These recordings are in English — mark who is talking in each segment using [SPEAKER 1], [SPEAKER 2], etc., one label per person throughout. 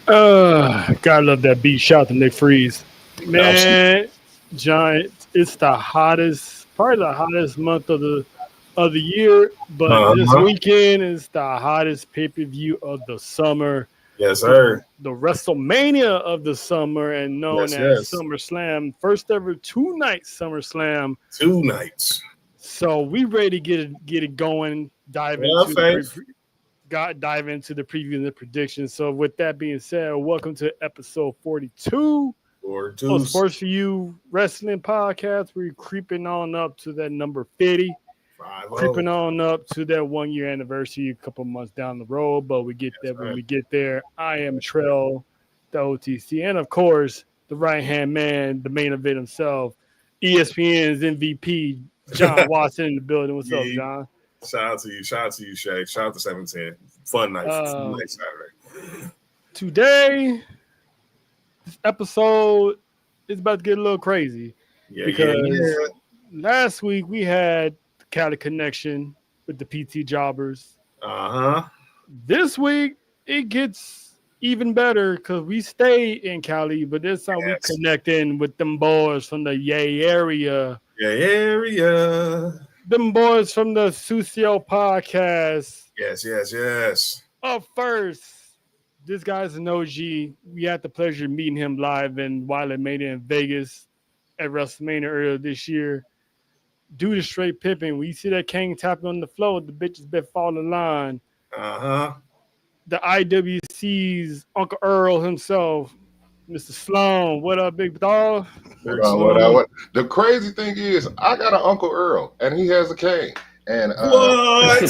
[SPEAKER 1] Gotta love that beat. Shout out to Nick Freeze. Man, Giant, it's the hottest, probably the hottest month of the year, but this weekend is the hottest pay-per-view of the summer.
[SPEAKER 2] Yes, sir.
[SPEAKER 1] The WrestleMania of the summer and known as Summerslam. First ever 2-night Summerslam.
[SPEAKER 2] 2 nights.
[SPEAKER 1] So we ready to get it going, dive into the preview and the predictions. So with that being said, welcome to episode 42 of Sports for You Wrestling Podcast. We're creeping on up to that number 50. Creeping on up to that 1 year anniversary a couple months down the road, but we get there when we get there. I am Trell, the OTC, and of course, the right-hand man, the main event himself, ESPN's MVP, John Watson in the building. What's up, John?
[SPEAKER 2] Shout out to you, Shay. Shout out to 710. Fun night. Nice Saturday.
[SPEAKER 1] Today, this episode is about to get a little crazy because last week we had Cali connection with the PT jobbers. This week it gets even better because we stay in Cali, but this time we connecting with them boys from the Yay area. Them boys from the Sucio podcast.
[SPEAKER 2] Yes.
[SPEAKER 1] Up first, this guy's an OG. We had the pleasure of meeting him live in Wiley Mania in Vegas at WrestleMania earlier this year. Dude is straight pimping. When you see that king tapping on the floor, the bitch has been falling in line. The IWC's Uncle Earl himself, Mr. Sloan. What up, big dog?
[SPEAKER 3] What? The crazy thing is, I got an Uncle Earl, and he has a cane. And
[SPEAKER 2] what?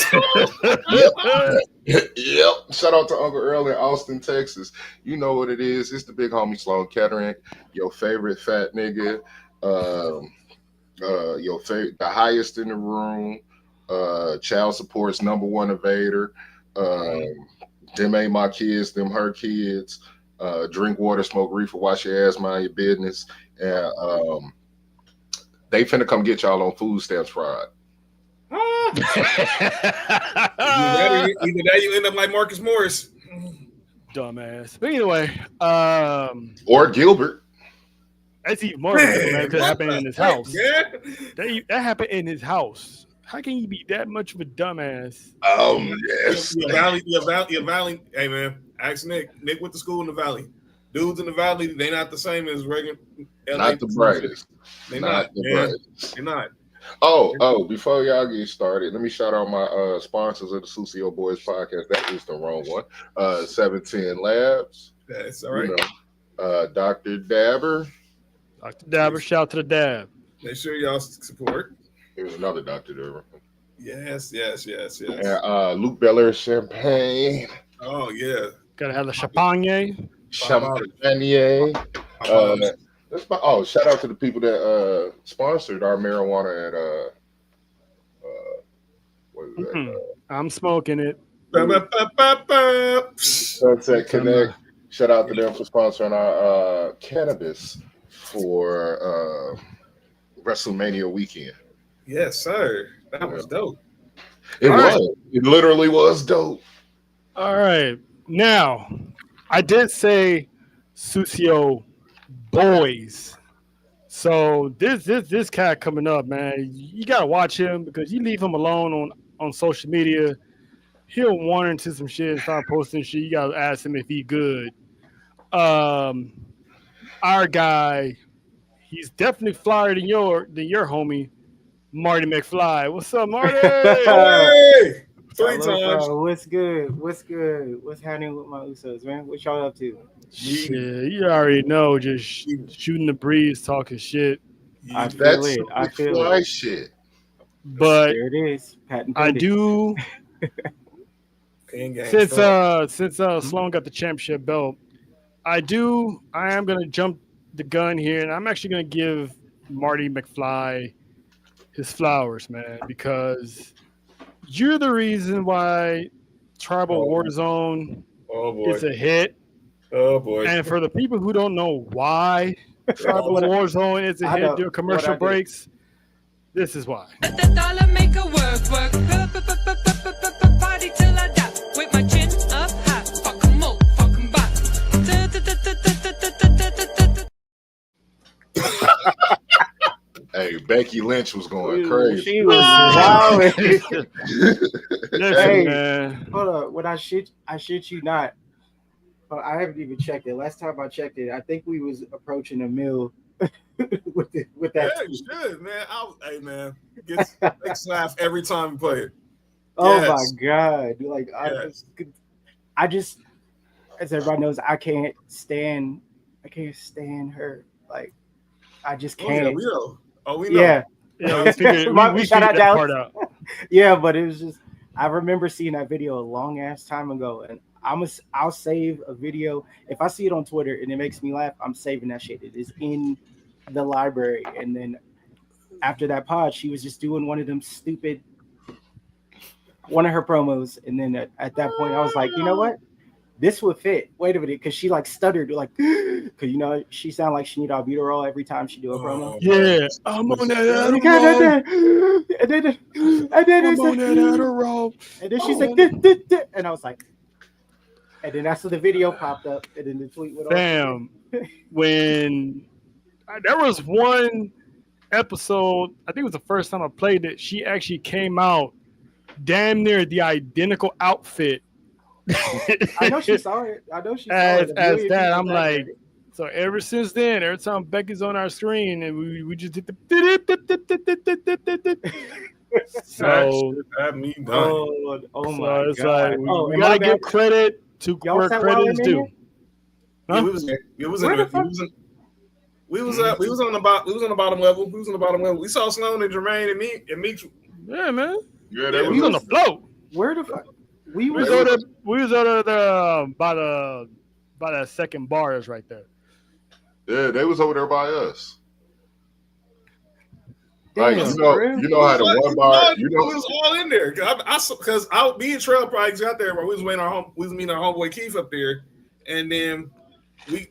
[SPEAKER 3] Yep. Shout out to Uncle Earl in Austin, Texas. You know what it is. It's the big homie Sloan Kettering, your favorite fat nigga. Your favorite, the highest in the room, child support's number one evader. Them ain't my kids, them her kids. Drink water, smoke reefer, wash your ass, mind your business. And they finna come get y'all on food stamps Friday.
[SPEAKER 2] Either that you end up like Marcus Morris.
[SPEAKER 1] Dumbass. But anyway,
[SPEAKER 3] or Gilbert.
[SPEAKER 1] That's even more because it happened in his house. That happened in his house. How can you be that much of a dumbass?
[SPEAKER 3] Yes.
[SPEAKER 2] Your valley. Hey man, ask Nick. Nick went to school in the valley. Dudes in the valley, they not the same as regular.
[SPEAKER 3] Not the brightest.
[SPEAKER 2] They're not.
[SPEAKER 3] Oh, before y'all get started, let me shout out my sponsors of the Sucio Boys podcast. That is the wrong one. 710 Labs.
[SPEAKER 2] That's all right.
[SPEAKER 3] Dr. Dabber.
[SPEAKER 1] Dr. Dabber, shout out to the Dab.
[SPEAKER 2] Make sure y'all support.
[SPEAKER 3] There's another Dr. Dabber.
[SPEAKER 2] Yes.
[SPEAKER 3] And Luke Belair Champagne.
[SPEAKER 2] Oh, yeah.
[SPEAKER 1] Gotta have the champagne.
[SPEAKER 3] Shout out to the people that sponsored our marijuana at what is that?
[SPEAKER 1] I'm smoking it.
[SPEAKER 3] Sunset Connect. Shout out to them for sponsoring our cannabis for WrestleMania weekend.
[SPEAKER 2] Yes, sir. That was dope.
[SPEAKER 3] It was. It literally was dope.
[SPEAKER 1] All right. Now, I did say Sucio Boys. So this cat coming up, man, you gotta watch him because you leave him alone on social media, he'll wander into some shit and start posting shit. You gotta ask him if he good. Our guy, he's definitely flyer than your homie, Marty McFly. What's up, Marty?
[SPEAKER 2] Hey! 3 times.
[SPEAKER 4] What's good? What's happening with my Usos, man? What y'all up to?
[SPEAKER 1] Shit, you already know, just shooting the breeze, talking shit.
[SPEAKER 4] I feel it.
[SPEAKER 3] Shit.
[SPEAKER 1] But
[SPEAKER 4] there it is.
[SPEAKER 1] I do. Since Sloan got the championship belt, I am gonna jump the gun here, and I'm actually gonna give Marty McFly his flowers, man, because you're the reason why Tribal Warzone is a hit.
[SPEAKER 2] Oh boy!
[SPEAKER 1] And for the people who don't know why Tribal Warzone is a hit during commercial breaks, this is why.
[SPEAKER 5] The dollar make a work. Party till I die with my chin up high. Fuck 'em up, fuck 'em back.
[SPEAKER 3] Becky Lynch was going crazy.
[SPEAKER 4] She was wild.
[SPEAKER 1] Listen, man.
[SPEAKER 4] Hold on. When I shit you not. I haven't even checked it. Last time I checked it, I think we was approaching a mill with that.
[SPEAKER 2] Yeah, you should, man. Hey, man, get laugh every time we play it.
[SPEAKER 4] Oh my god! Like I just, as everybody knows, I can't stand her. Like I just can't.
[SPEAKER 2] We know. We know.
[SPEAKER 4] Yeah.
[SPEAKER 1] We figured that part out.
[SPEAKER 4] Yeah, but it was just I remember seeing that video a long ass time ago, and I'll save a video if I see it on Twitter and it makes me laugh. I'm saving that shit. It is in the library. And then after that pod, she was just doing one of them stupid, one of her promos, and then at that point, I was like, you know what? This would fit. Wait a minute, because she like stuttered, like, because she sounded like she need albuterol every time she do a promo.
[SPEAKER 1] Yeah, I'm on that
[SPEAKER 4] Adderall. And then
[SPEAKER 1] I'm on that Adderall.
[SPEAKER 4] And then she's like, and I was like, and then that's when the video popped up, and then the tweet went on.
[SPEAKER 1] Damn, when there was one episode, I think it was the first time I played it. She actually came out damn near the identical outfit.
[SPEAKER 4] I know she saw it. I know she saw
[SPEAKER 1] as
[SPEAKER 4] it.
[SPEAKER 1] As that, I'm like, so ever since then, every time Becky's on our screen, and we just did the. So
[SPEAKER 2] that me done.
[SPEAKER 4] Oh my
[SPEAKER 1] it's
[SPEAKER 4] god!
[SPEAKER 1] Like we gotta give credit to where credit is due.
[SPEAKER 2] Huh? We was on the bottom level. We was on the bottom level. We saw Sloan and Jermaine and Meech.
[SPEAKER 1] Yeah, man.
[SPEAKER 3] Yeah,
[SPEAKER 1] we was on the float.
[SPEAKER 4] Where the fuck?
[SPEAKER 1] We was over there by that second bar is right there.
[SPEAKER 3] Yeah, they was over there by us.
[SPEAKER 4] Damn,
[SPEAKER 3] like you know how the one bar,
[SPEAKER 2] we was all in there because me and Trail probably got there where we was meeting our homeboy Keith up there, and then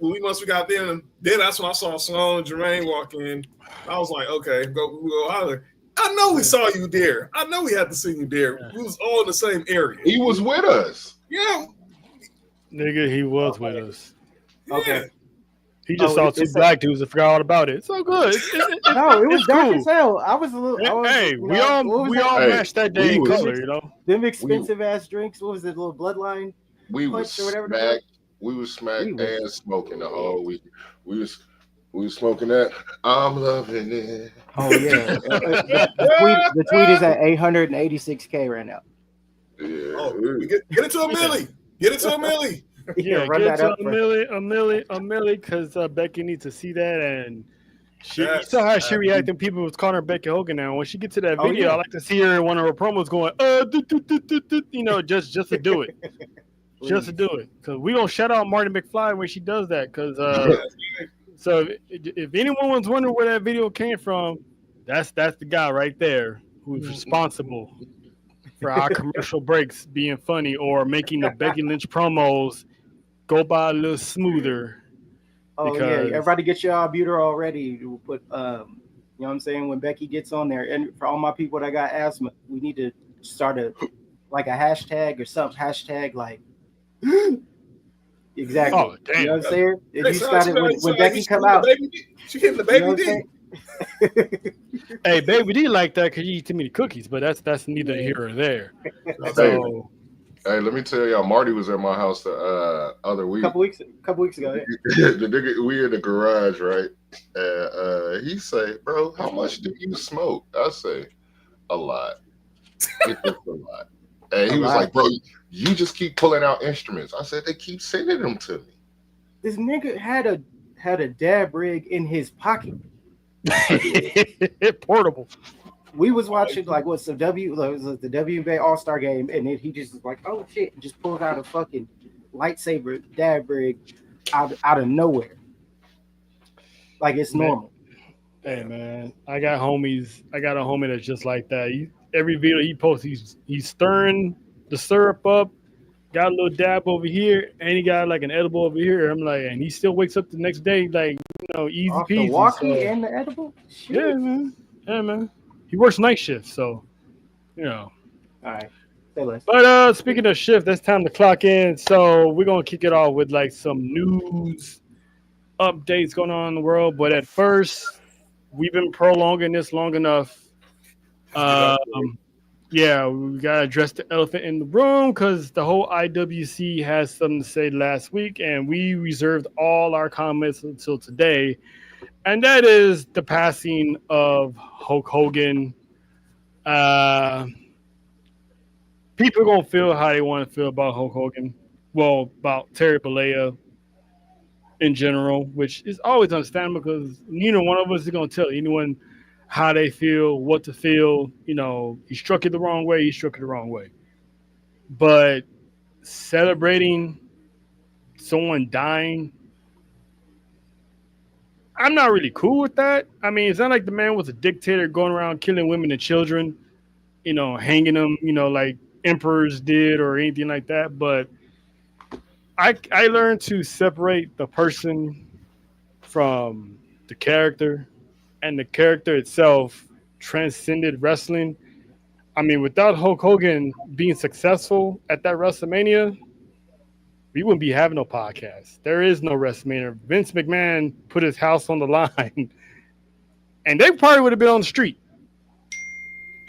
[SPEAKER 2] once we got there, then that's when I saw Sloan and Jermaine walk in. I was like, okay, go holler. I know we saw you there. I know we had to see you there. We was all in the same area.
[SPEAKER 3] He was with us.
[SPEAKER 2] Yeah.
[SPEAKER 1] Nigga, he was with us.
[SPEAKER 4] Okay.
[SPEAKER 1] He just saw two black dudes and forgot all about it. It's so good.
[SPEAKER 4] No, it was dark as hell. I was a little.
[SPEAKER 1] We all matched that day in color, you know.
[SPEAKER 4] Them expensive ass drinks. What was it? Little bloodline.
[SPEAKER 3] We was smacked. We was smacked and smoking the whole week. We was smoking that. I'm loving it.
[SPEAKER 4] Oh yeah. The tweet is at 886K right now.
[SPEAKER 3] Yeah.
[SPEAKER 2] Oh, get it to a milli. Get it to a milli.
[SPEAKER 1] Yeah, run get that up. A milli, because Becky needs to see that, and you saw how she reacted when people was calling her Becky Hogan. Now, when she gets to that video, I like to see her in one of her promos going, just to do it, just to do it, because we gonna shout out Marty McFly when she does that, because so if anyone was wondering where that video came from, that's the guy right there who's responsible for our commercial breaks being funny or making the Becky Lynch promos go by a little smoother.
[SPEAKER 4] Oh yeah, everybody get your albuterol ready. We'll put you know what I'm saying, when Becky gets on there. And for all my people that got asthma, we need to start a hashtag or something. Hashtag like exactly.
[SPEAKER 1] Oh damn.
[SPEAKER 4] You know what I'm saying? If you started when Becky come out,
[SPEAKER 2] she getting the baby D.
[SPEAKER 1] Hey, baby D like that because you eat too many cookies, but that's neither here or there. So,
[SPEAKER 3] hey, let me tell y'all, Marty was at my house the other week.
[SPEAKER 4] Couple weeks ago.
[SPEAKER 3] Yeah. The nigga, we in the garage, right? And he say, "Bro, how much do you smoke?" I say, "A lot." It's a lot. And he was like, "Bro, you just keep pulling out instruments." I said, "They keep sending them to me."
[SPEAKER 4] This nigga had a dab rig in his pocket.
[SPEAKER 1] Portable.
[SPEAKER 4] We was watching the WNBA All-Star game, and then he just was like, "Oh shit!" and just pulled out a fucking lightsaber dab rig out of nowhere, like it's normal.
[SPEAKER 1] Hey man, I got a homie that's just like that. Every video he posts, he's stirring the syrup up, got a little dab over here, and he got like an edible over here. I'm like, and he still wakes up the next day like, easy
[SPEAKER 4] Off
[SPEAKER 1] peasy.
[SPEAKER 4] The walkie and the edible. Shit.
[SPEAKER 1] Yeah, man. He works night shift, so
[SPEAKER 4] All right. Say less.
[SPEAKER 1] But speaking of shift, that's time to clock in. So we're gonna kick it off with like some news updates going on in the world. But at first, we've been prolonging this long enough. Yeah, we gotta address the elephant in the room because the whole IWC has something to say last week, and we reserved all our comments until today, and that is the passing of Hulk Hogan. People are gonna feel how they want to feel about Hulk Hogan. Well, about Terry Bollea in general, which is always understandable because neither one of us is gonna tell anyone how they feel, what to feel. You know, he struck it the wrong way. He struck it the wrong way. But celebrating someone dying, I'm not really cool with that. I mean, it's not like the man was a dictator going around killing women and children, you know, hanging them, you know, like emperors did or anything like that. But I learned to separate the person from the character, and the character itself transcended wrestling. I mean, without Hulk Hogan being successful at that WrestleMania, we wouldn't be having no podcast. There is no WrestleMania. Vince McMahon put his house on the line, and they probably would have been on the street.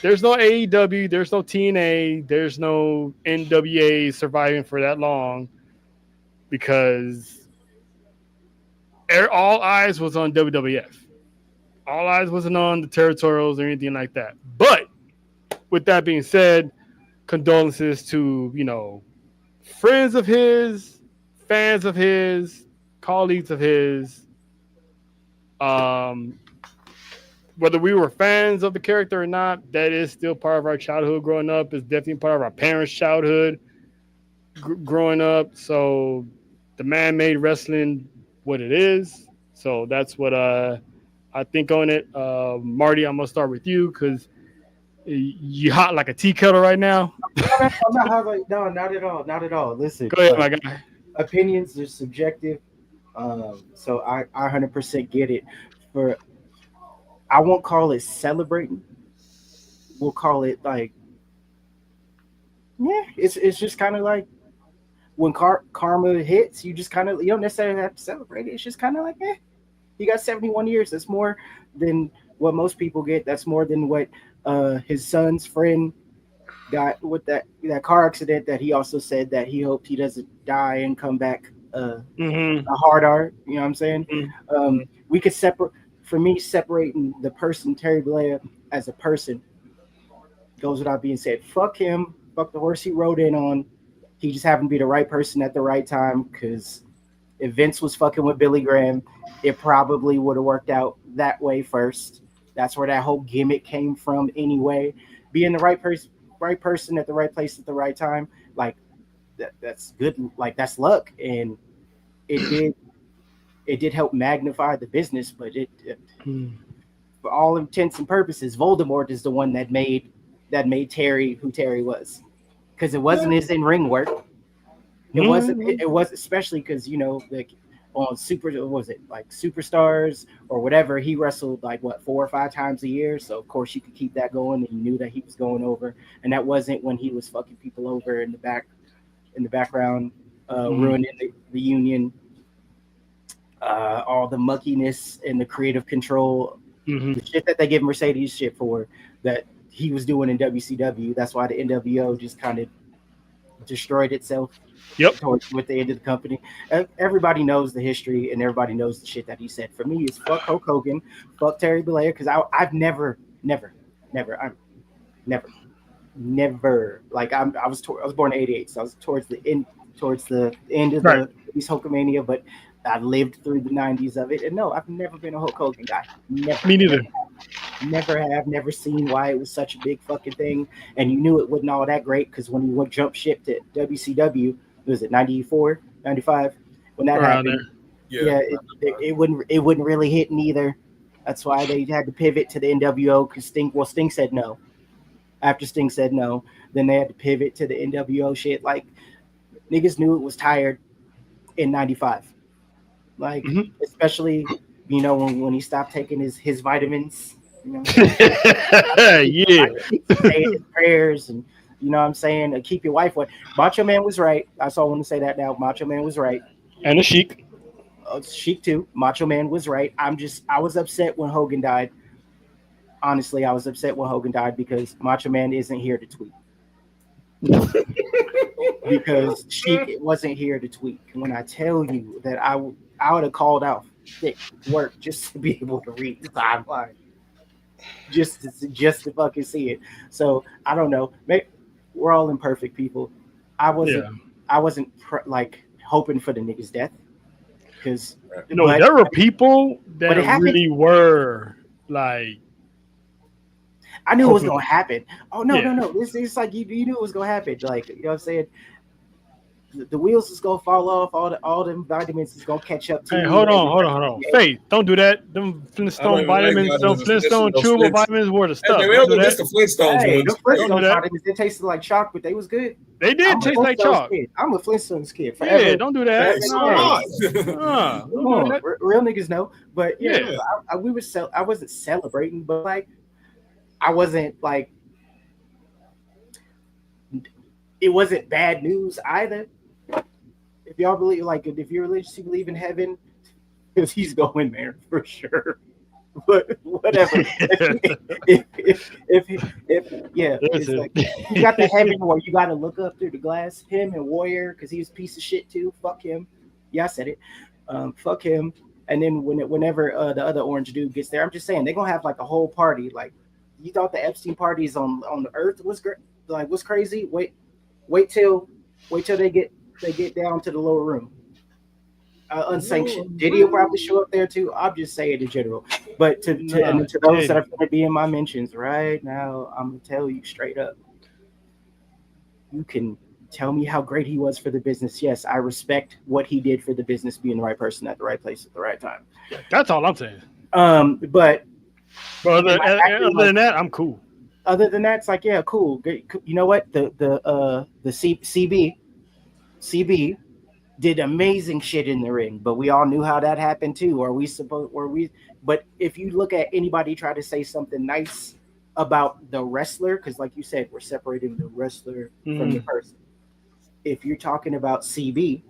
[SPEAKER 1] There's no AEW, there's no TNA, there's no NWA surviving for that long because all eyes was on WWF. All eyes wasn't on the territorials or anything like that. But with that being said, condolences to, you know, friends of his, fans of his, colleagues of his. Whether we were fans of the character or not, that is still part of our childhood growing up. It's definitely part of our parents' childhood growing up. So the man made wrestling what it is. So that's what I think on it. Marty, I'm going to start with you because you hot like a tea kettle right now.
[SPEAKER 4] I'm not hot like, no, not at all. Not at all. Listen.
[SPEAKER 1] Go ahead, my guy.
[SPEAKER 4] Opinions are subjective. So I 100% get it. I won't call it celebrating. We'll call it like, yeah, it's just kind of like when karma hits, you just kind of, you don't necessarily have to celebrate it. It's just kind of like, he got 71 years. That's more than what most people get. That's more than what his son's friend got with that car accident that he also said that he hoped he doesn't die and come back a hard art. You know what I'm saying? Mm-hmm. We could separate. For me, separating the person Terry Bollea as a person goes without being said. Fuck him. Fuck the horse he rode in on. He just happened to be the right person at the right time, because if Vince was fucking with Billy Graham, it probably would have worked out that way first. That's where that whole gimmick came from anyway. Being the right person at the right place at the right time, like that's good. Like that's luck, and it did help magnify the business, but for all intents and purposes, Voldemort is the one that made Terry who Terry was, because it wasn't his in-ring work. It wasn't. It was especially because, you know, like on Superstars or whatever, he wrestled like 4 or 5 times a year. So of course you could keep that going, and you knew that he was going over, and that wasn't when he was fucking people over in the background, ruining the union. All the muckiness and the creative control, the shit that they give Mercedes shit for, that he was doing in WCW. That's why the NWO just kind of destroyed itself. With the end of the company. Everybody knows the history, and everybody knows the shit that he said. For me, it's fuck Hulk Hogan, fuck Terry Bollea, because I've never. Like I was born in '88, so I was towards the end of the East Hulkamania, but I lived through the 90s of it, and no, I've never been a Hulk Hogan guy. Never.
[SPEAKER 1] Me neither.
[SPEAKER 4] Never seen why it was such a big fucking thing, and you knew it wasn't all that great, because when you went jump ship to WCW, was it 94, 95 when that happened? It wouldn't really hit neither. That's why they had to pivot to the NWO, because Sting said no. After Sting said no, then they had to pivot to the NWO shit. Like, niggas knew it was tired in 95. Like, especially, you know, when he stopped taking his vitamins, you know, saying his prayers, and you know what I'm saying, keep your wife away. Macho Man was right. I want to say that now. Macho Man was right.
[SPEAKER 1] And the Sheik.
[SPEAKER 4] Sheik too. Macho Man was right. I was upset when Hogan died. Honestly, I was upset when Hogan died because Macho Man isn't here to tweet. Because Sheik wasn't here to tweet. When I tell you that I would have called out thick work just to be able to read the timeline, just to fucking see it. So I don't know. Maybe we're all imperfect people. I wasn't like hoping for the nigga's death because
[SPEAKER 1] there were people that really were like.
[SPEAKER 4] I knew it was gonna happen. Oh no. It's like you knew it was gonna happen. Like, you know what I'm saying? The wheels is gonna fall off. All them vitamins is gonna catch up to.
[SPEAKER 1] Hey, hold on. Faith, don't do that. Them Flintstone vitamins, them Flintstone chewable vitamins were the stuff.
[SPEAKER 2] We don't do this. The Flintstones ones.
[SPEAKER 4] The Flintstone vitamins, they tasted like chalk, but they was good.
[SPEAKER 1] They did taste like chalk.
[SPEAKER 4] I'm a Flintstones kid. Forever.
[SPEAKER 1] Yeah, don't do that.
[SPEAKER 4] Real niggas know. But yeah, I wasn't celebrating, but like. I wasn't like, it wasn't bad news either. If y'all believe, like, if you're religious, you believe in heaven, because he's going there for sure. But whatever. It's like, you got the heaven where you got to look up through the glass. Him and Warrior, because he was a piece of shit too. Fuck him. Yeah, I said it. Fuck him. And then whenever the other orange dude gets there, I'm just saying they're gonna have like a whole party. Like, you thought the Epstein parties on the Earth was great? Like, what's crazy? Wait till they get down to the lower room. Unsanctioned. Diddy will probably show up there too. I'm just saying in general. But to those that are going to be in my mentions right now, I'm gonna tell you straight up. You can tell me how great he was for the business. Yes, I respect what he did for the business, being the right person at the right place at the right time.
[SPEAKER 1] That's all I'm saying.
[SPEAKER 4] But
[SPEAKER 1] other than that, I'm cool.
[SPEAKER 4] Other than that, it's like, yeah, cool. You know what? The CB did amazing shit in the ring, but we all knew how that happened too. But if you look at anybody try to say something nice about the wrestler, because like you said, we're separating the wrestler from the person. If you're talking about CB,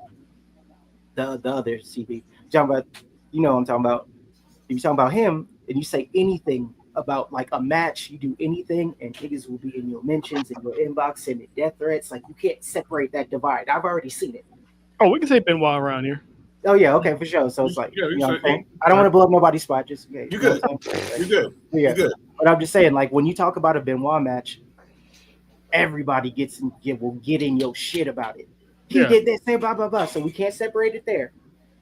[SPEAKER 4] the other CB, talking about, you know what I'm talking about. If you're talking about him and you say anything about like a match, you do anything, and niggas will be in your mentions, in your inbox, sending death threats. Like, you can't separate that divide. I've already seen it.
[SPEAKER 1] Oh, we can say Benoit around here.
[SPEAKER 4] Oh yeah, okay, for sure. So it's like, you know what I'm saying? I don't want to blow up nobody's spot. Just
[SPEAKER 2] you good. You good.
[SPEAKER 4] Yeah.
[SPEAKER 2] Good.
[SPEAKER 4] But I'm just saying, like, when you talk about a Benoit match, everybody will get in your shit about it. He did this, say blah blah blah. So we can't separate it there.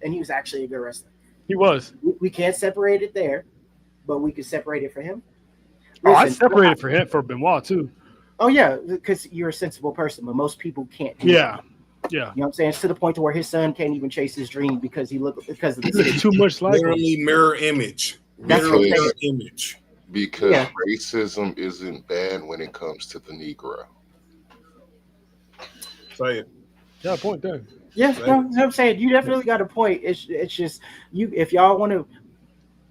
[SPEAKER 4] And he was actually a good wrestler.
[SPEAKER 1] He was.
[SPEAKER 4] We can't separate it there, but we can separate it for him.
[SPEAKER 1] Listen, I separated for him for Benoit too.
[SPEAKER 4] Oh yeah, because you're a sensible person, but most people can't do that. Yeah. You know what I'm saying? It's to the point to where his son can't even chase his dream because of the
[SPEAKER 1] too much like
[SPEAKER 2] literally mirror image. Mirror image.
[SPEAKER 3] Because racism isn't bad when it comes to the Negro.
[SPEAKER 2] Say it.
[SPEAKER 1] Yeah, point there.
[SPEAKER 4] Yeah, you know what I'm saying? You definitely got a point. It's just you, if y'all want to.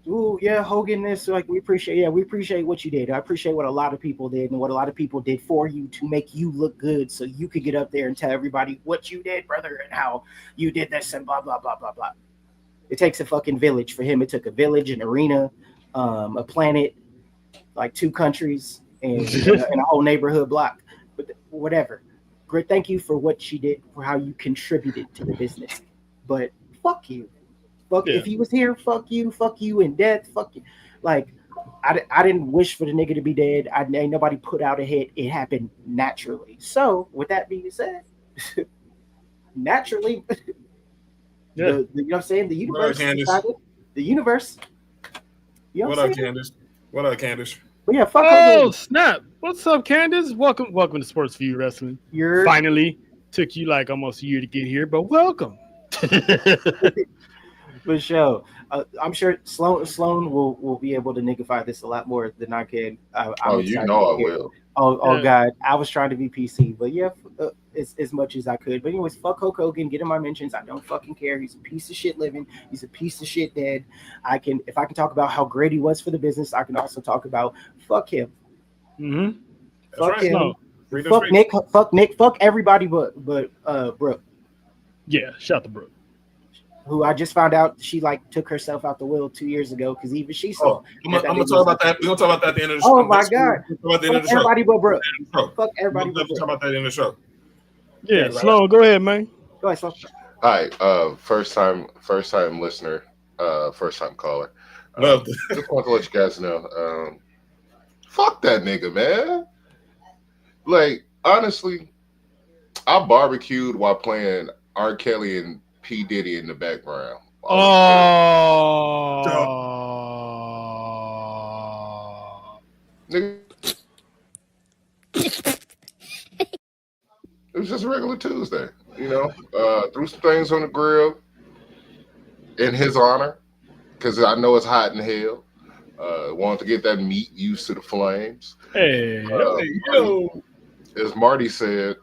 [SPEAKER 4] Ooh, yeah, Hogan, this, like, we appreciate what you did. I appreciate what a lot of people did and what a lot of people did for you to make you look good so you could get up there and tell everybody what you did, brother, and how you did this and blah, blah, blah, blah, blah. It takes a fucking village. For him, it took a village, an arena, a planet, like 2 countries, and a whole neighborhood block. But whatever. Great, thank you for what you did, for how you contributed to the business. But fuck you. If he was here, fuck you in death, fuck you. Like, I didn't wish for the nigga to be dead. Ain't nobody put out a hit. It happened naturally. So, with that being said, naturally, you know what I'm saying? The universe. The universe. You know
[SPEAKER 2] what up, Candace? What up, Candace?
[SPEAKER 4] But yeah, fuck.
[SPEAKER 1] Oh, snap. What's up, Candace? Welcome to S4UWrestling. Finally took you like almost a year to get here, but welcome.
[SPEAKER 4] For sure. I'm sure Sloan will be able to niggify this a lot more than I can.
[SPEAKER 3] I will.
[SPEAKER 4] Oh God. I was trying to be PC, but yeah, as much as I could. But anyways, fuck Hulk Hogan, get in my mentions. I don't fucking care. He's a piece of shit living. He's a piece of shit dead. If I can talk about how great he was for the business, I can also talk about fuck him.
[SPEAKER 1] Mm-hmm.
[SPEAKER 4] Fuck him. No. Fuck Nick. Fuck Nick. Fuck everybody but Brooke.
[SPEAKER 1] Yeah, shout to Brooke.
[SPEAKER 4] who I just found out she like took herself out the will 2 years ago because even she saw.
[SPEAKER 2] I'm gonna talk about that. We're gonna talk about that at the end of the show.
[SPEAKER 4] Oh my god!
[SPEAKER 2] About the end of the show.
[SPEAKER 4] Everybody but bro. Fuck everybody but bro.
[SPEAKER 2] Talk about that in the show.
[SPEAKER 1] Yeah, Sloan, go ahead, man.
[SPEAKER 4] Go ahead, Sloan.
[SPEAKER 3] All right, first time listener, first time caller. Just want to let you guys know, fuck that nigga, man. Like, honestly, I barbecued while playing R. Kelly and P. Diddy in the background. Nigga. It was just a regular Tuesday, you know. Threw some things on the grill in his honor, because I know it's hot in hell. Wanted to get that meat used to the flames.
[SPEAKER 1] Hey,
[SPEAKER 3] as Marty said,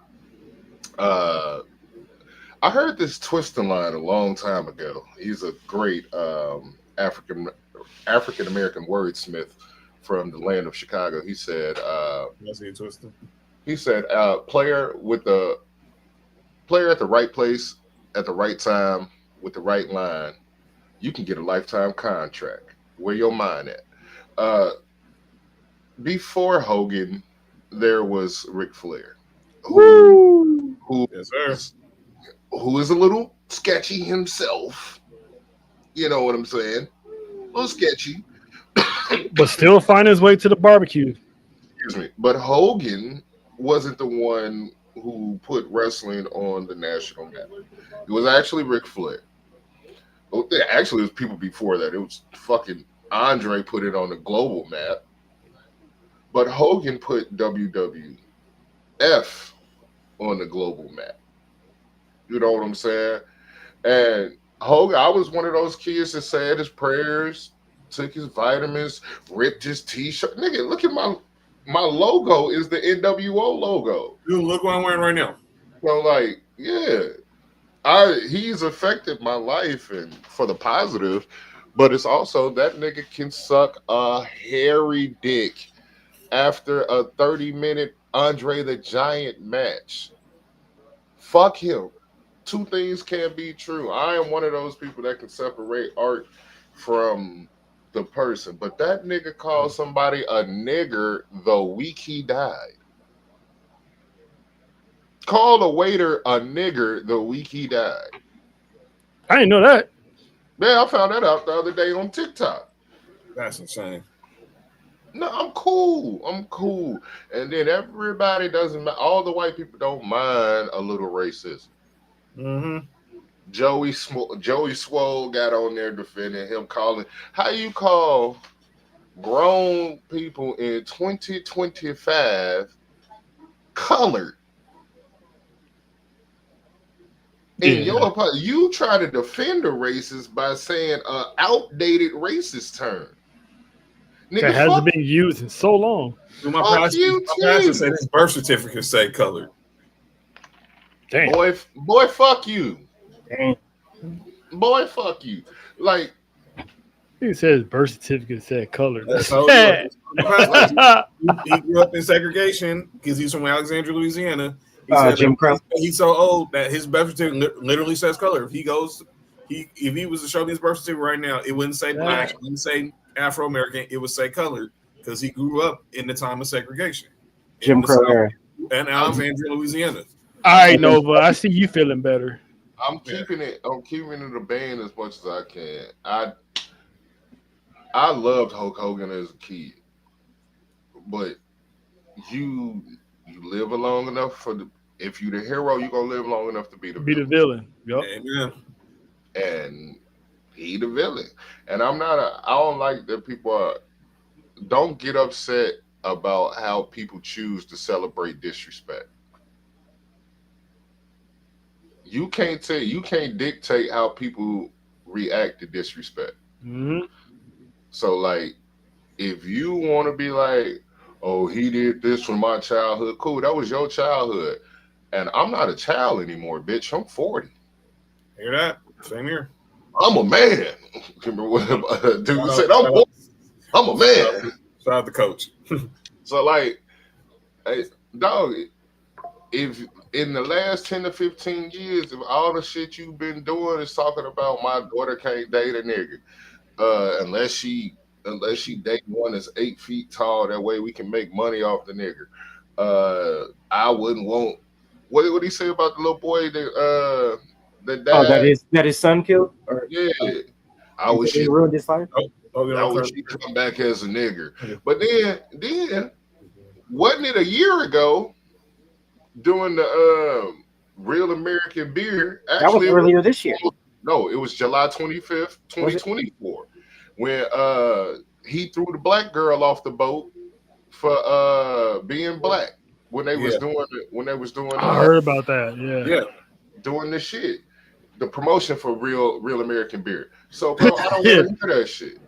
[SPEAKER 3] I heard this twisting line a long time ago. He's a great African American wordsmith from the land of Chicago. He said, player at the right place at the right time with the right line, you can get a lifetime contract. Where your mind at? Before Hogan, there was Ric Flair, who is a little sketchy himself. You know what I'm saying? A little sketchy.
[SPEAKER 1] But still find his way to the barbecue.
[SPEAKER 3] Excuse me. But Hogan wasn't the one who put wrestling on the national map. It was actually Ric Flair. Actually, it was people before that. It was fucking Andre put it on the global map. But Hogan put WWF on the global map. You know what I'm saying? And Hogan, I was one of those kids that said his prayers, took his vitamins, ripped his t-shirt. Nigga, look at my logo is the NWO logo.
[SPEAKER 2] Dude, look what I'm wearing right now.
[SPEAKER 3] So, like, yeah. He's affected my life and for the positive, but it's also that nigga can suck a hairy dick after a 30-minute Andre the Giant match. Fuck him. Two things can't be true. I am one of those people that can separate art from the person, but that nigga called somebody a nigger the week he died. Called a waiter a nigger the week he died.
[SPEAKER 1] I didn't know that.
[SPEAKER 3] Yeah, I found that out the other day on TikTok.
[SPEAKER 2] That's insane.
[SPEAKER 3] No, I'm cool. And then everybody doesn't. All the white people don't mind a little racism.
[SPEAKER 2] Mm-hmm.
[SPEAKER 3] Joey Swole got on there defending him, calling. How you call grown people in 2025 colored? And you try to defend a racist by saying an outdated racist term. Nigga,
[SPEAKER 1] that hasn't been used in so long.
[SPEAKER 2] Dude, my pastor said his birth certificate say colored.
[SPEAKER 1] Damn.
[SPEAKER 3] Boy, fuck you.
[SPEAKER 1] Damn.
[SPEAKER 3] Boy, fuck you. Like,
[SPEAKER 1] he says birth certificate said colored.
[SPEAKER 2] He grew up in segregation because he's from Alexandria, Louisiana.
[SPEAKER 4] Jim Crow.
[SPEAKER 2] He's so old that his birth certificate literally says color. If he was to show me his birth certificate right now, it wouldn't say black, it wouldn't say Afro-American, it would say colored because he grew up in the time of segregation.
[SPEAKER 4] Jim Crow era.
[SPEAKER 2] And Alexandria, Louisiana.
[SPEAKER 1] All right, Nova, I see you feeling better.
[SPEAKER 3] I'm keeping it a band as much as I can. I loved Hulk Hogan as a kid, but you live long enough if you're the hero, you're gonna live long enough to be the
[SPEAKER 1] villain. Yep.
[SPEAKER 2] Amen.
[SPEAKER 3] And he the villain. And I don't like that people don't get upset about how people choose to celebrate disrespect. You can't dictate how people react to disrespect.
[SPEAKER 1] Mm-hmm.
[SPEAKER 3] So, like, if you want to be like, oh, he did this from my childhood, cool, that was your childhood. And I'm not a child anymore, bitch. I'm 40.
[SPEAKER 2] Hear that? Same here.
[SPEAKER 3] I'm a man. Remember what dude said? I'm a man.
[SPEAKER 2] Shout out the coach.
[SPEAKER 3] So, like, hey, dog, if in the last 10 to 15 years, if all the shit you've been doing is talking about my daughter can't date a nigga, unless she date one that's 8 feet tall, that way we can make money off the nigga. I wouldn't want. What did he say about the little boy that died?
[SPEAKER 4] Oh, that his son killed? Or
[SPEAKER 3] yeah, I wish he
[SPEAKER 4] ruined his life.
[SPEAKER 3] I wish he come back as a nigger. But then wasn't it a year ago doing the Real American Beer?
[SPEAKER 4] Actually, that was earlier this year.
[SPEAKER 3] No, it was July 25th, 2024, when he threw the black girl off the boat for being black when they was doing
[SPEAKER 1] I heard about that.
[SPEAKER 3] Yeah, doing the shit, the promotion for Real American Beer. So, bro, I don't want to hear that shit.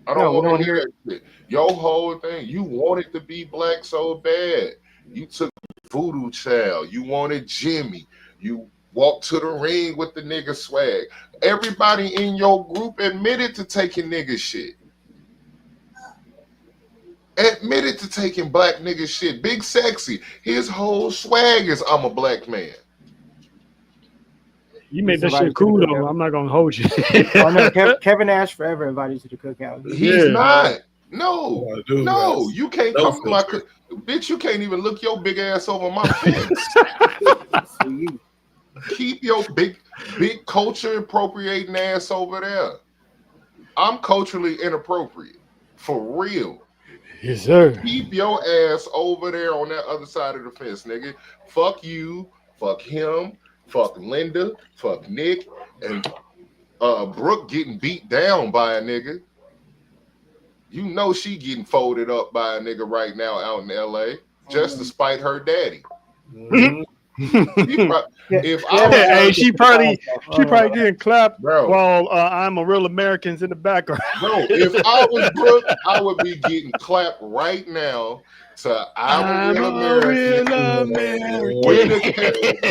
[SPEAKER 3] I don't want to hear that shit. Your whole thing, you wanted to be black so bad. You took Voodoo Child. You wanted Jimmy. You walked to the ring with the nigga swag. Everybody in your group admitted to taking nigga shit. Admitted to taking black nigga shit. Big Sexy. His whole swag is I'm a black man.
[SPEAKER 1] You made that shit cool though. I'm not gonna hold you.
[SPEAKER 4] Oh, no, Kevin Nash forever invited you to the cookout.
[SPEAKER 3] He's not. No, you can't come to my bitch. You can't even look your big ass over my face. Keep your big culture appropriating ass over there. I'm culturally inappropriate for real.
[SPEAKER 1] Yes, sir.
[SPEAKER 3] Keep your ass over there on that other side of the fence, nigga. Fuck you. Fuck him. Fuck Linda. Fuck Nick. And Brooke getting beat down by a nigga. You know she getting folded up by a nigga right now out in LA just to spite her daddy.
[SPEAKER 1] Mm-hmm. She probably getting clapped while I'm a Real Americans in the background.
[SPEAKER 3] Bro, if I was Brooke, I would be getting clapped right now to I'm a Real American.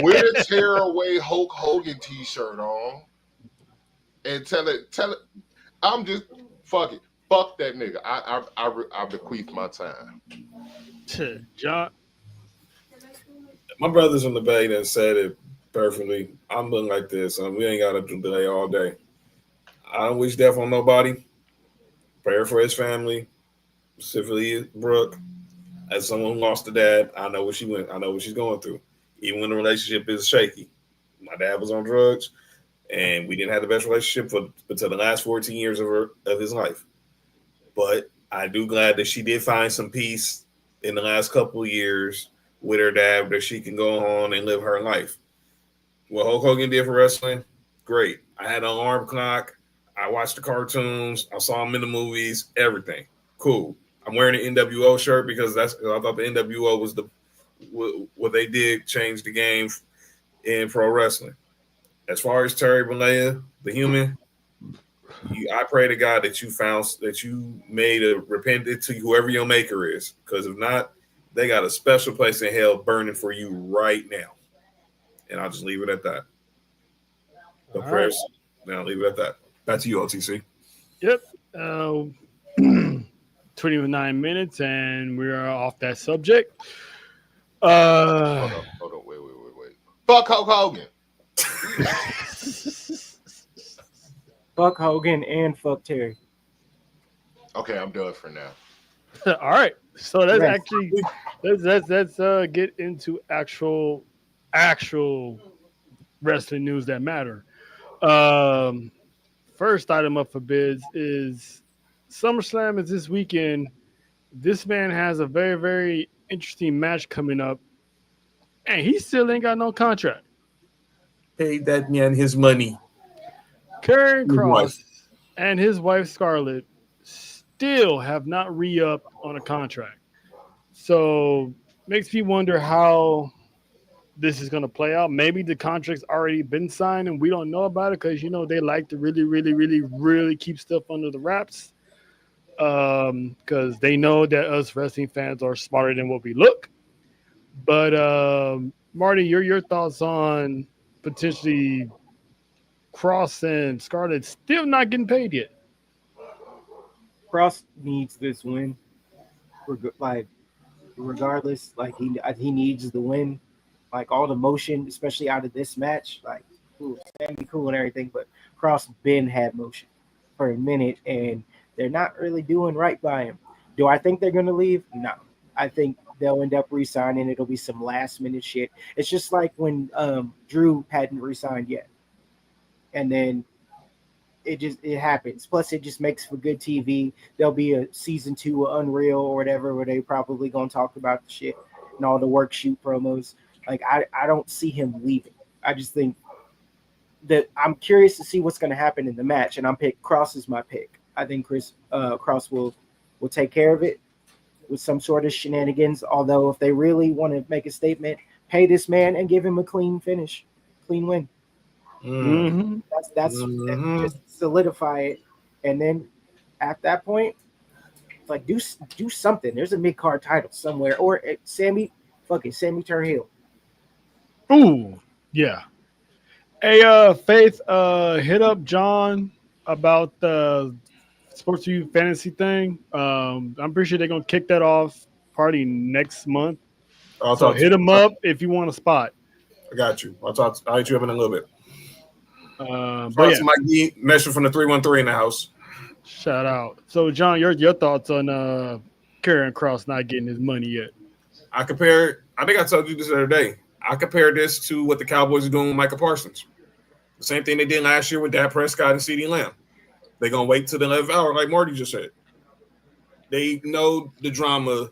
[SPEAKER 3] With a tear away Hulk Hogan t-shirt on. And tell it, I'm just fuck it. Fuck that nigga. I bequeath my time.
[SPEAKER 1] John.
[SPEAKER 2] My brothers in the Bay that said it perfectly. I'm looking like this. We ain't got to delay all day. I don't wish death on nobody. Prayer for his family, specifically Brooke. As someone who lost a dad, I know what she went. I know what she's going through. Even when the relationship is shaky. My dad was on drugs, and we didn't have the best relationship until the last 14 years of his life. But I do glad that she did find some peace in the last couple of years with her dad, that she can go on and live her life. What Hulk Hogan did for wrestling, great. I had an alarm clock. I watched the cartoons. I saw him in the movies, everything. Cool. I'm wearing an NWO shirt because I thought the NWO was what they did change the game in pro wrestling. As far as Terry Bollea, the human, I pray to God that you made a repentant to whoever your maker is, because if not, they got a special place in hell burning for you right now. And I'll just leave it at that. The prayers. Now leave it at that. Back to you, OTC.
[SPEAKER 1] Yep. 29 minutes, and we are off that subject.
[SPEAKER 3] Hold on. Wait. Fuck Hulk Hogan.
[SPEAKER 4] Fuck Hogan and fuck Terry.
[SPEAKER 3] Okay, I'm done for now.
[SPEAKER 1] All right. So let's get into actual wrestling news that matter. First item up for bids is Summerslam is this weekend. This man has a very, very interesting match coming up, and he still ain't got no contract.
[SPEAKER 2] Pay that man his money.
[SPEAKER 1] Karrion Kross and his wife Scarlett still have not re-upped on a contract. So makes me wonder how this is going to play out. Maybe the contract's already been signed and we don't know about it because, they like to really, really, really, really keep stuff under the wraps because they know that us wrestling fans are smarter than what we look. But, Marty, your thoughts on potentially Kross and Scarlett still not getting paid yet?
[SPEAKER 4] Kross needs this win, regardless. Like he needs the win. Like all the motion, especially out of this match, like Sammy cool and everything, but Cross Ben had motion for a minute, and they're not really doing right by him. Do I think they're gonna leave? No. I think they'll end up re-signing. It'll be some last minute shit. It's just like when Drew hadn't re-signed yet, and then it happens. Plus, it just makes for good TV. There'll be a season 2 of Unreal or whatever, where they probably gonna talk about the shit and all the work shoot promos. Like I don't see him leaving. I just think that I'm curious to see what's gonna happen in the match, and Cross is my pick. I think Cross will take care of it with some sort of shenanigans. Although if they really want to make a statement, pay this man and give him a clean finish, clean win.
[SPEAKER 1] Mm-hmm.
[SPEAKER 4] That's just solidify it, and then at that point, like do something. There's a mid-card title somewhere, or Sammy turn heel.
[SPEAKER 1] Ooh, yeah. Hey, Faith, hit up John about the Sports U fantasy thing. I'm pretty sure they're gonna kick that off party next month. So hit him up if you want a spot.
[SPEAKER 2] I got you. I'll hit you up in a little bit.
[SPEAKER 1] But yeah,
[SPEAKER 2] Mike D, Mesher from the 313 in the house.
[SPEAKER 1] Shout out. So John, your thoughts on Karrion Kross not getting his money yet?
[SPEAKER 2] I think I told you this the other day. I compared this to what the Cowboys are doing with Micah Parsons. The same thing they did last year with Dak Prescott and CeeDee Lamb. They're gonna wait till the 11th hour, like Marty just said. They know the drama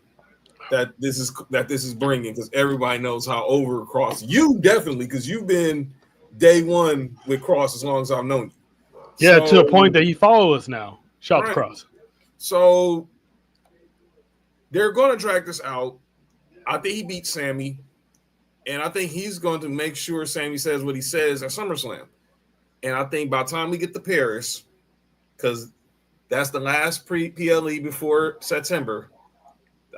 [SPEAKER 2] that this is bringing, because everybody knows how over Kross. You definitely, because you've been day one with Kross as long as I've known you.
[SPEAKER 1] Yeah, so, to the point that he follows us now. Shout out to Kross.
[SPEAKER 2] So they're going to drag this out. I think he beats Sammy, and I think he's going to make sure Sammy says what he says at SummerSlam. And I think by the time we get to Paris, because that's the last pre-PLE before September,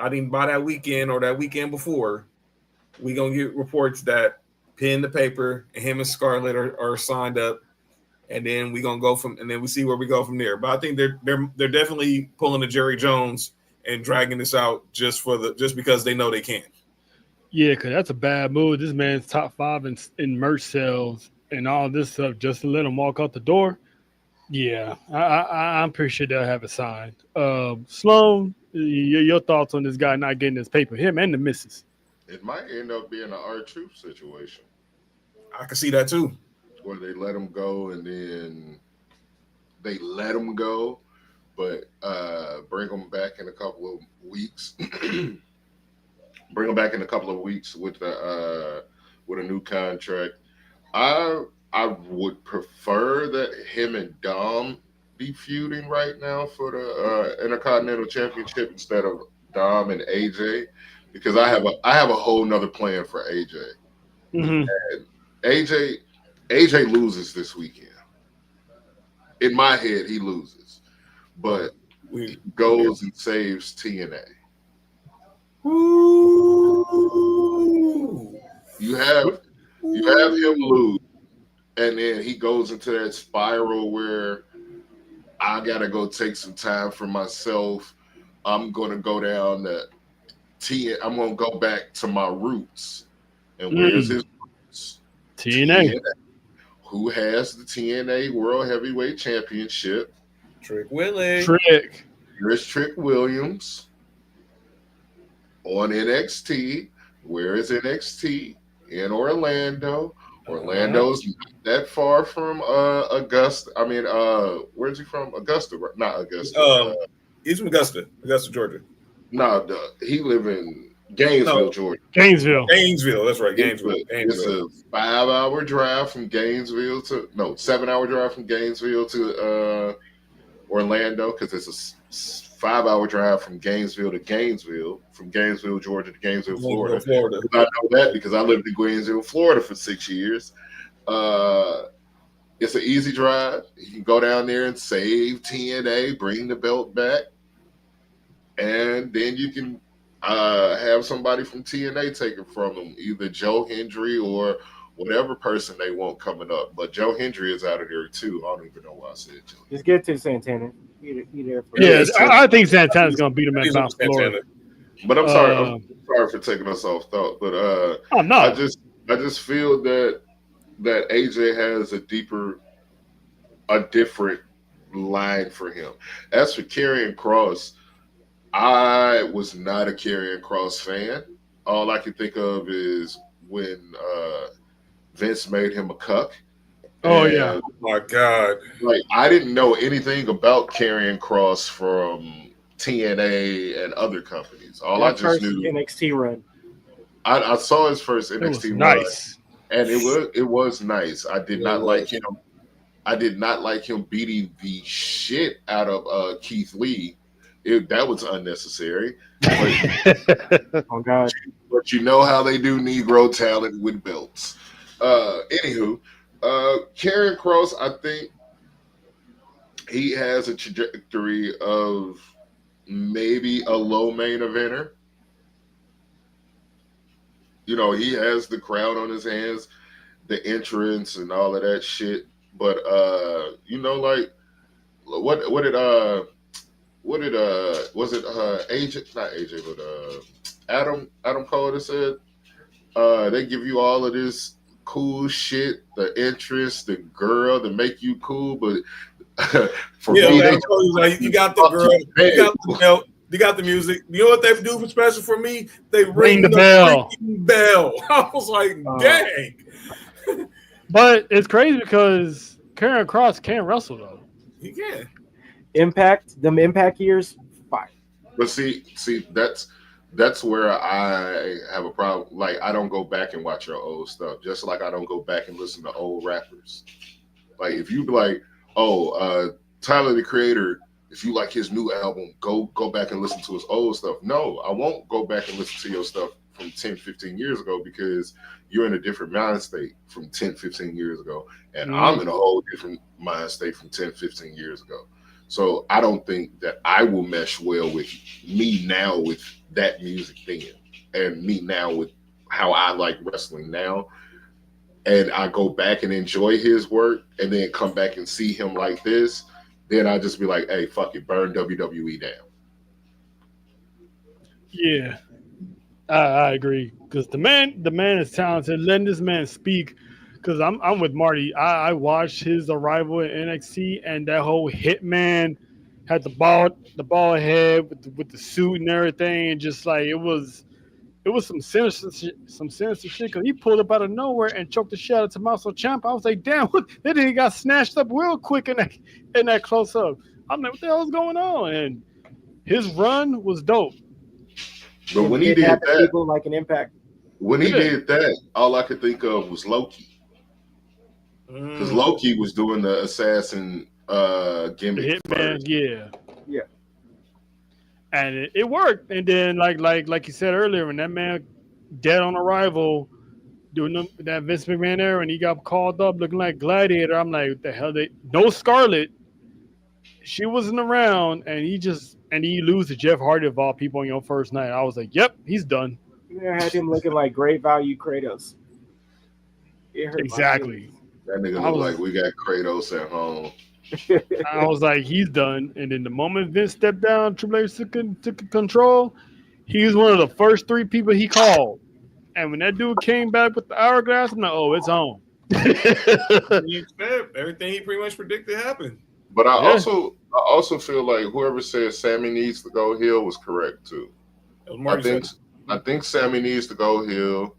[SPEAKER 2] I think by that weekend or that weekend before, we're going to get reports that pen to paper and him and Scarlett are signed up, and then we're going to go and then we see where we go from there. But I think they're definitely pulling a Jerry Jones and dragging this out just because they know they can.
[SPEAKER 1] Yeah, because that's a bad move. This man's top 5 in merch sales and all this stuff just to let him walk out the door. Yeah, I'm pretty sure they'll have it signed. Sloan, your thoughts on this guy not getting his paper? Him and the missus.
[SPEAKER 3] It might end up being an R-Truth situation.
[SPEAKER 2] I can see that too.
[SPEAKER 3] Where they let him go and then they let him go, but bring him back in a couple of weeks. Bring him back in a couple of weeks with a new contract. I would prefer that him and Dom be feuding right now for the Intercontinental Championship instead of Dom and AJ, because I have a whole nother plan for AJ.
[SPEAKER 1] Mm-hmm.
[SPEAKER 3] And AJ loses this weekend. In my head, he loses, but he goes and saves TNA.
[SPEAKER 2] Ooh.
[SPEAKER 3] You have him lose, and then he goes into that spiral where I gotta go take some time for myself. I'm gonna go down the I'm gonna go back to my roots. And where's his roots?
[SPEAKER 1] TNA.
[SPEAKER 3] Who has the TNA World Heavyweight Championship?
[SPEAKER 2] Trick Willie.
[SPEAKER 3] Here's Trick Williams on NXT. Where is NXT? In Orlando. Orlando's not that far from Augusta. I mean, where's he from? Augusta, not Augusta.
[SPEAKER 2] He's from Augusta, Georgia.
[SPEAKER 3] No, he live in Gainesville, Georgia.
[SPEAKER 1] Gainesville,
[SPEAKER 2] that's right. Gainesville.
[SPEAKER 3] It's a 5-hour drive from Gainesville 7-hour drive from Gainesville to Orlando, because it's a 5-hour drive from Gainesville to Gainesville, from Gainesville, Georgia to Gainesville, Florida. I know that because I lived in Gainesville, Florida for 6 years. It's an easy drive. You can go down there and save TNA, bring the belt back, and then you can have somebody from TNA take it from them, either Joe Hendry or whatever person they want coming up. But Joe Hendry is out of there too. I don't even know why I said Joe.
[SPEAKER 4] Just get to Santana. He there for
[SPEAKER 1] I think Santana's going to beat him at Mount Florida.
[SPEAKER 3] But I'm sorry for taking us off thought. But
[SPEAKER 1] I'm not.
[SPEAKER 3] I just feel that AJ has a different line for him. As for Karrion Kross, I was not a Karrion Kross fan. All I can think of is when Vince made him a cuck.
[SPEAKER 1] Oh yeah,
[SPEAKER 2] my God!
[SPEAKER 3] Like I didn't know anything about Karrion Kross from TNA and other companies. All I just knew
[SPEAKER 4] NXT run.
[SPEAKER 3] I saw his first NXT run,
[SPEAKER 1] nice,
[SPEAKER 3] and it was nice. I did not like him. I did not like him beating the shit out of Keith Lee. That was unnecessary. But,
[SPEAKER 4] oh God!
[SPEAKER 3] But you know how they do Negro talent with belts. Anywho, Karrion Kross, I think he has a trajectory of maybe a low main eventer. You know, he has the crowd on his hands, the entrance and all of that shit. But you know, like what did was it AJ, not AJ, but Adam Cole that said they give you all of this cool shit, the interest, the girl to make you cool, but for me,
[SPEAKER 2] like, you got the girl, you got the belt, you got the music. You know what they do for special for me? They ring the bell. I was like, dang.
[SPEAKER 1] But it's crazy because Karrion Kross can't wrestle though.
[SPEAKER 2] He can.
[SPEAKER 4] Impact, them Impact years, fine.
[SPEAKER 3] But see, that's where I have a problem. Like, I don't go back and watch your old stuff, just like I don't go back and listen to old rappers. Like, if you be like, Tyler the Creator, if you like his new album, go back and listen to his old stuff. No, I won't go back and listen to your stuff from 10, 15 years ago because you're in a different mind state from 10, 15 years ago. And I'm in a whole different mind state from 10, 15 years ago. So I don't think that I will mesh well with me now with that music then and me now with how I like wrestling now. And I go back and enjoy his work and then come back and see him like this. Then I just be like, hey, fuck it, burn WWE down.
[SPEAKER 1] Yeah, I agree because the man is talented. Letting this man speak, because I'm with Marty. I watched his arrival in NXT and that whole Hitman had the ball head with the suit and everything, and just like it was some sinister shit because he pulled up out of nowhere and choked the shit out of Tommaso Ciampa. I was like, damn, that thing got snatched up real quick in that close up. I'm like, what the hell is going on? And his run was dope.
[SPEAKER 3] But when he did that,
[SPEAKER 4] people like an Impact.
[SPEAKER 3] When he did that, all I could think of was Loki. Because Loki was doing the assassin gimmick.
[SPEAKER 1] The Hitman, yeah. And it worked. And then, like you said earlier, when that man dead on arrival doing that Vince McMahon era, and he got called up looking like Gladiator, I'm like, what the hell? No Scarlett. She wasn't around, and he lose to Jeff Hardy of all people on your first night. I was like, yep, he's done.
[SPEAKER 4] You had him looking like great value Kratos.
[SPEAKER 1] Exactly.
[SPEAKER 3] That nigga looked like we got Kratos at home.
[SPEAKER 1] I was like, he's done. And then the moment Vince stepped down, Triple H took control. He was one of the first 3 people he called. And when that dude came back with the hourglass, I'm like, oh, it's on.
[SPEAKER 2] Everything he pretty much predicted happened.
[SPEAKER 3] But I also feel like whoever said Sammy needs to go heel was correct too. I think Sammy needs to go heel.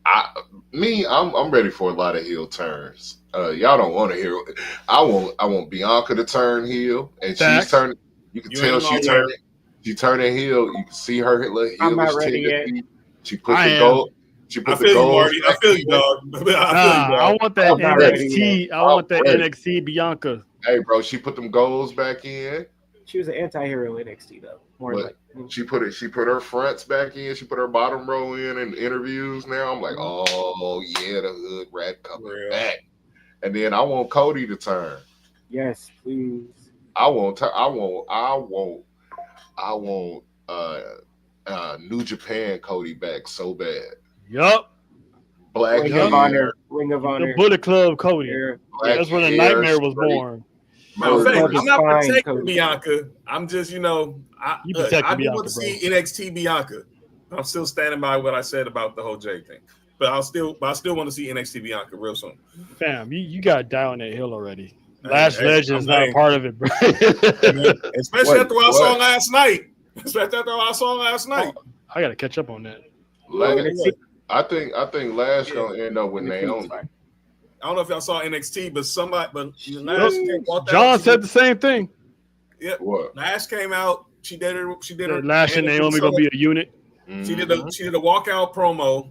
[SPEAKER 3] I'm ready for a lot of heel turns. Y'all don't want to hear. I want Bianca to turn heel, and she's turning. You can tell she turning. She turning heel. You can see her heel.
[SPEAKER 4] I'm not ready yet.
[SPEAKER 3] She put the gold. She put the gold.
[SPEAKER 2] Marty. I feel you, dog.
[SPEAKER 1] I want that NXT. I want that NXT Bianca.
[SPEAKER 3] Hey, bro, she put them goals back in.
[SPEAKER 4] She was an anti-hero NXT though.
[SPEAKER 3] She put her fronts back in. She put her bottom row in interviews. Now I'm like, oh yeah, the hood rat coming back. And then I want Cody to turn.
[SPEAKER 4] Yes, please.
[SPEAKER 3] I want New Japan Cody back so bad.
[SPEAKER 1] Yup.
[SPEAKER 3] Black
[SPEAKER 4] Ring of Honor. The
[SPEAKER 1] Bullet Club Cody. That's where the nightmare was born.
[SPEAKER 2] I'm not protecting Bianca. I'm just, I do want to see NXT Bianca. I'm still standing by what I said about the whole Jay thing. But I still want to see NXT Bianca real soon.
[SPEAKER 1] Fam, you got to die on that hill already. Lash Legend is
[SPEAKER 2] I'm
[SPEAKER 1] not a part of it, bro.
[SPEAKER 2] Especially after what I saw last night.
[SPEAKER 1] I got to catch up on that.
[SPEAKER 3] I think Lash gonna end up with Naomi.
[SPEAKER 2] I don't know if y'all saw NXT, but
[SPEAKER 1] John said the same thing.
[SPEAKER 2] Yeah, Lash came out. She did her.
[SPEAKER 1] Lash and Naomi gonna be a unit.
[SPEAKER 2] She did a walkout promo,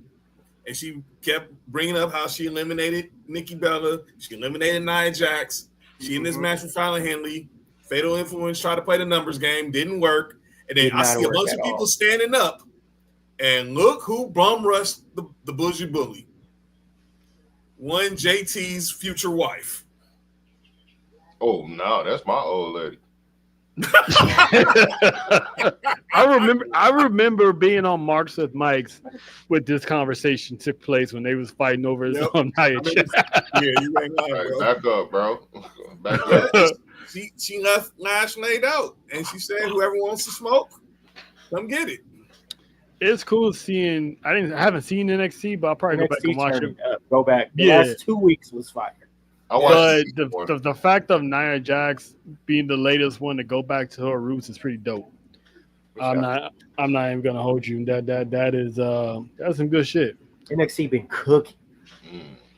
[SPEAKER 2] and she kept bringing up how she eliminated Nikki Bella. She eliminated Nia Jax. She in this match with Fallon Henley. Fatal Influence tried to play the numbers game, didn't work. And then I see a bunch of people standing up, and look who bum rushed the bougie bully. One JT's future wife.
[SPEAKER 3] Oh no, that's my old lady.
[SPEAKER 1] I remember being on Marks with Mike's when this conversation took place when they was fighting over Nia Jax.
[SPEAKER 2] Yeah, you ain't lying, bro.
[SPEAKER 3] Back up, bro. Back up.
[SPEAKER 2] She left Lash laid out, and she said, "Whoever wants to smoke, come get it."
[SPEAKER 1] It's cool seeing. I haven't seen NXT, but I'll probably go back and watch it.
[SPEAKER 4] Go back. The last 2 weeks was fire.
[SPEAKER 1] But the fact of Nia Jax being the latest one to go back to her roots is pretty dope. I'm not even gonna hold you. That is that's some good shit.
[SPEAKER 4] NXT been cooking.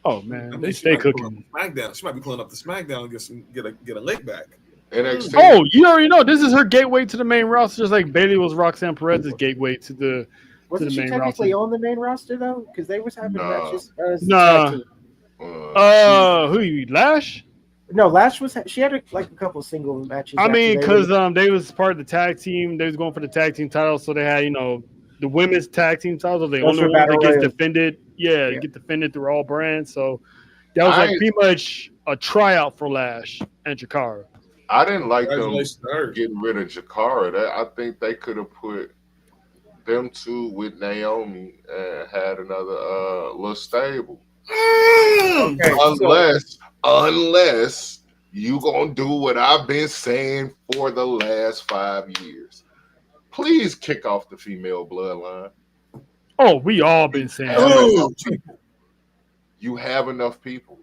[SPEAKER 1] Oh man, they stay cooking.
[SPEAKER 2] SmackDown. She might be pulling up the SmackDown and get a lick back.
[SPEAKER 3] NXT.
[SPEAKER 1] Oh, you already know this is her gateway to the main roster, just like Bayley was Roxanne Perez's gateway to the
[SPEAKER 4] Wasn't
[SPEAKER 1] main
[SPEAKER 4] she technically
[SPEAKER 1] roster.
[SPEAKER 4] on the main roster though? Because they was having matches.
[SPEAKER 1] Who you Lash?
[SPEAKER 4] No, Lash was. She had a couple single matches.
[SPEAKER 1] I mean, because they was part of the tag team. They was going for the tag team title, so they had the women's tag team titles. The only one that gets defended. Yeah, get defended through all brands. So that was pretty much a tryout for Lash and Jakara.
[SPEAKER 3] I didn't like them getting rid of Jakara. I think they could have put them two with Naomi and had another little stable. Okay, unless you gonna do what I've been saying for the last 5 years. Please kick off the female bloodline.
[SPEAKER 1] Oh, we all been saying that.
[SPEAKER 3] You have enough people.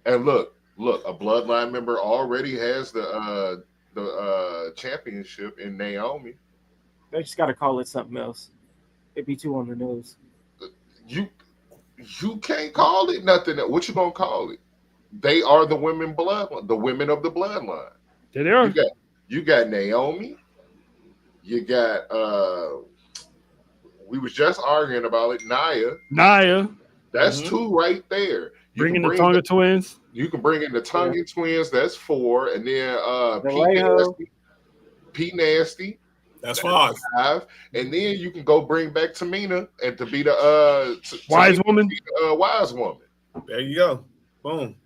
[SPEAKER 3] And look, a bloodline member already has the championship in Naomi.
[SPEAKER 4] They just gotta call it something else. It'd be too on the nose.
[SPEAKER 3] You can't call it nothing. What you gonna call it? They are the women bloodline, the women of the bloodline.
[SPEAKER 1] They are.
[SPEAKER 3] You got Naomi. You got we was just arguing about it. Nia. That's two right there.
[SPEAKER 1] Bringing the Tonga twins.
[SPEAKER 3] You can bring in the Tonga twins. That's 4, and then P Nasty.
[SPEAKER 2] That's 5.
[SPEAKER 3] And then you can go bring back Tamina and to be the
[SPEAKER 1] wise woman.
[SPEAKER 3] Wise woman.
[SPEAKER 2] There you go. Boom.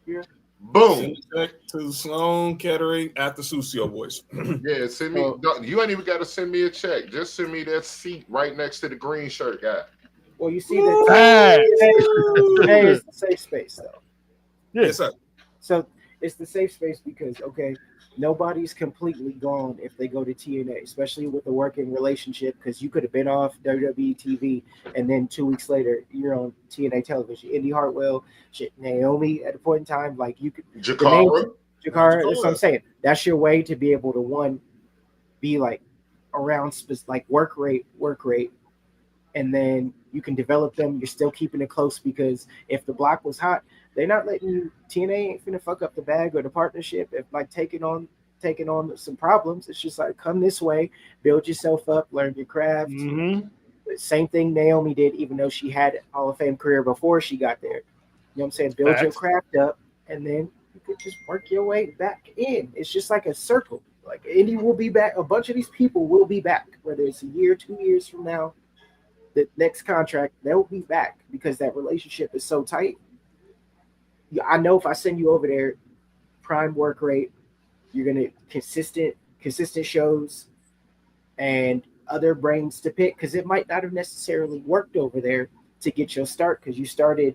[SPEAKER 4] Yeah.
[SPEAKER 3] Boom.
[SPEAKER 2] Send it back to Sloan Kettering at the Sucio Boys.
[SPEAKER 3] Yeah, send me. You ain't even got to send me a check. Just send me that seat right next to the green shirt guy.
[SPEAKER 4] Well, you see that today is the safe space, though.
[SPEAKER 2] Yes, sir.
[SPEAKER 4] So it's the safe space because nobody's completely gone if they go to TNA, especially with the working relationship, because you could have been off WWE TV and then 2 weeks later you're on TNA television. Indy Hartwell, Naomi at a point in time, like you could
[SPEAKER 3] Jakara,
[SPEAKER 4] that's what I'm saying. That's your way to be able to be like around like work rate, and then you can develop them. You're still keeping it close because if the block was hot, they're not letting you. TNA ain't finna fuck up the bag or the partnership. If like taking on some problems, it's just like come this way, build yourself up, learn your craft.
[SPEAKER 1] Mm-hmm.
[SPEAKER 4] Same thing Naomi did, even though she had a Hall of Fame career before she got there. You know what I'm saying? Build your craft up, and then you could just work your way back in. It's just like a circle. Like Indy will be back. A bunch of these people will be back, whether it's a year, 2 years from now. The next contract, they'll be back because that relationship is so tight. I know if I send you over there, prime work rate, you're gonna consistent shows and other brains to pick because it might not have necessarily worked over there to get your start because you started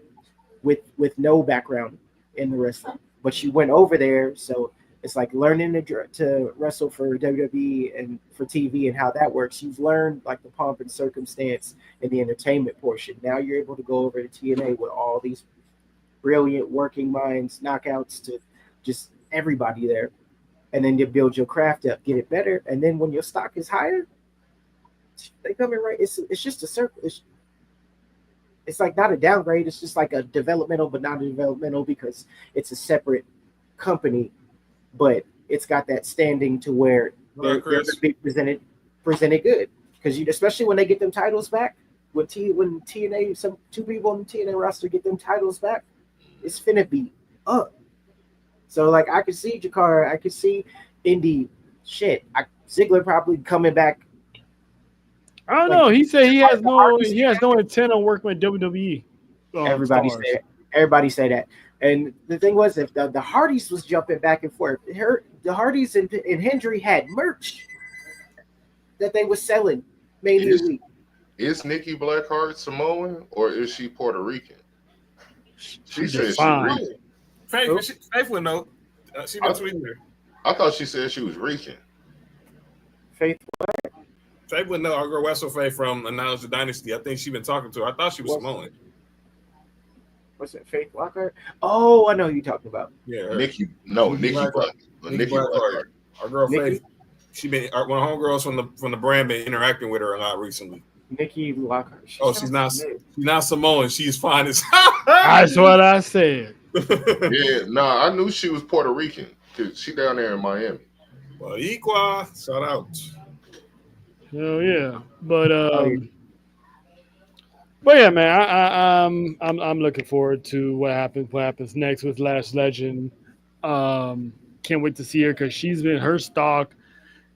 [SPEAKER 4] with no background in the wrestling, but you went over there, so It's like learning to wrestle for WWE and for TV and how that works. You've learned like the pomp and circumstance and the entertainment portion. Now you're able to go over to TNA with all these brilliant working minds, knockouts to just everybody there. And then you build your craft up, get it better. And then when your stock is higher, they come in right. It's just a circle. It's like not a downgrade. It's just like a developmental, but not a developmental because it's a separate company. But it's got that standing to where they're going to be presented good. Because especially when they get them titles back, when TNA, some two people on the TNA roster get them titles back, it's finna be up. So like I could see Jakara, I could see Indy. Shit, Ziggler probably coming back.
[SPEAKER 1] I don't know. He said he has no intent on working with WWE.
[SPEAKER 4] Everybody say that. And the thing was, if the Hardys was jumping back and forth, the Hardys and Hendry had merch that they were selling Mania week.
[SPEAKER 3] Is Nikki Blackheart Samoan or is she Puerto Rican? She said
[SPEAKER 1] fine.
[SPEAKER 3] she's
[SPEAKER 2] Rican. Faith would know. She been tweeting her.
[SPEAKER 3] I thought she said she was Rican.
[SPEAKER 4] Faith
[SPEAKER 2] would know. Our girl Wessel Faith from Announce the Dynasty. I think she been talking to her. I thought she was Samoan.
[SPEAKER 4] What's it, Faith Lockhart? Oh, I know who you're talking about.
[SPEAKER 2] Yeah,
[SPEAKER 3] Nikki Blackheart.
[SPEAKER 2] Our girl Faith. She been one of the homegirls from the brand been interacting with her a lot recently.
[SPEAKER 4] Nikki Lockhart.
[SPEAKER 2] She's not Samoan. She's fine as
[SPEAKER 1] That's what I said.
[SPEAKER 3] I knew she was Puerto Rican because she down there in Miami.
[SPEAKER 2] Well, Equa, shout out.
[SPEAKER 1] Hell yeah, but yeah, man, I'm looking forward to what happens next with Lash Legend. Can't wait to see her because she's been her stock.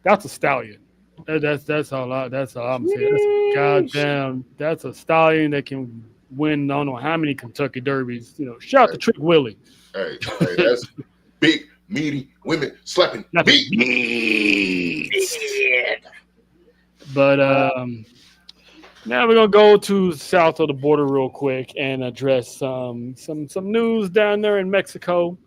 [SPEAKER 1] That's a stallion. That's all I'm saying. That's a stallion that can win. I don't know how many Kentucky Derbies. Shout out to Trick Willie.
[SPEAKER 3] Hey, that's big, meaty women slapping meat.
[SPEAKER 1] But now we're gonna go to south of the border real quick and address some news down there in Mexico.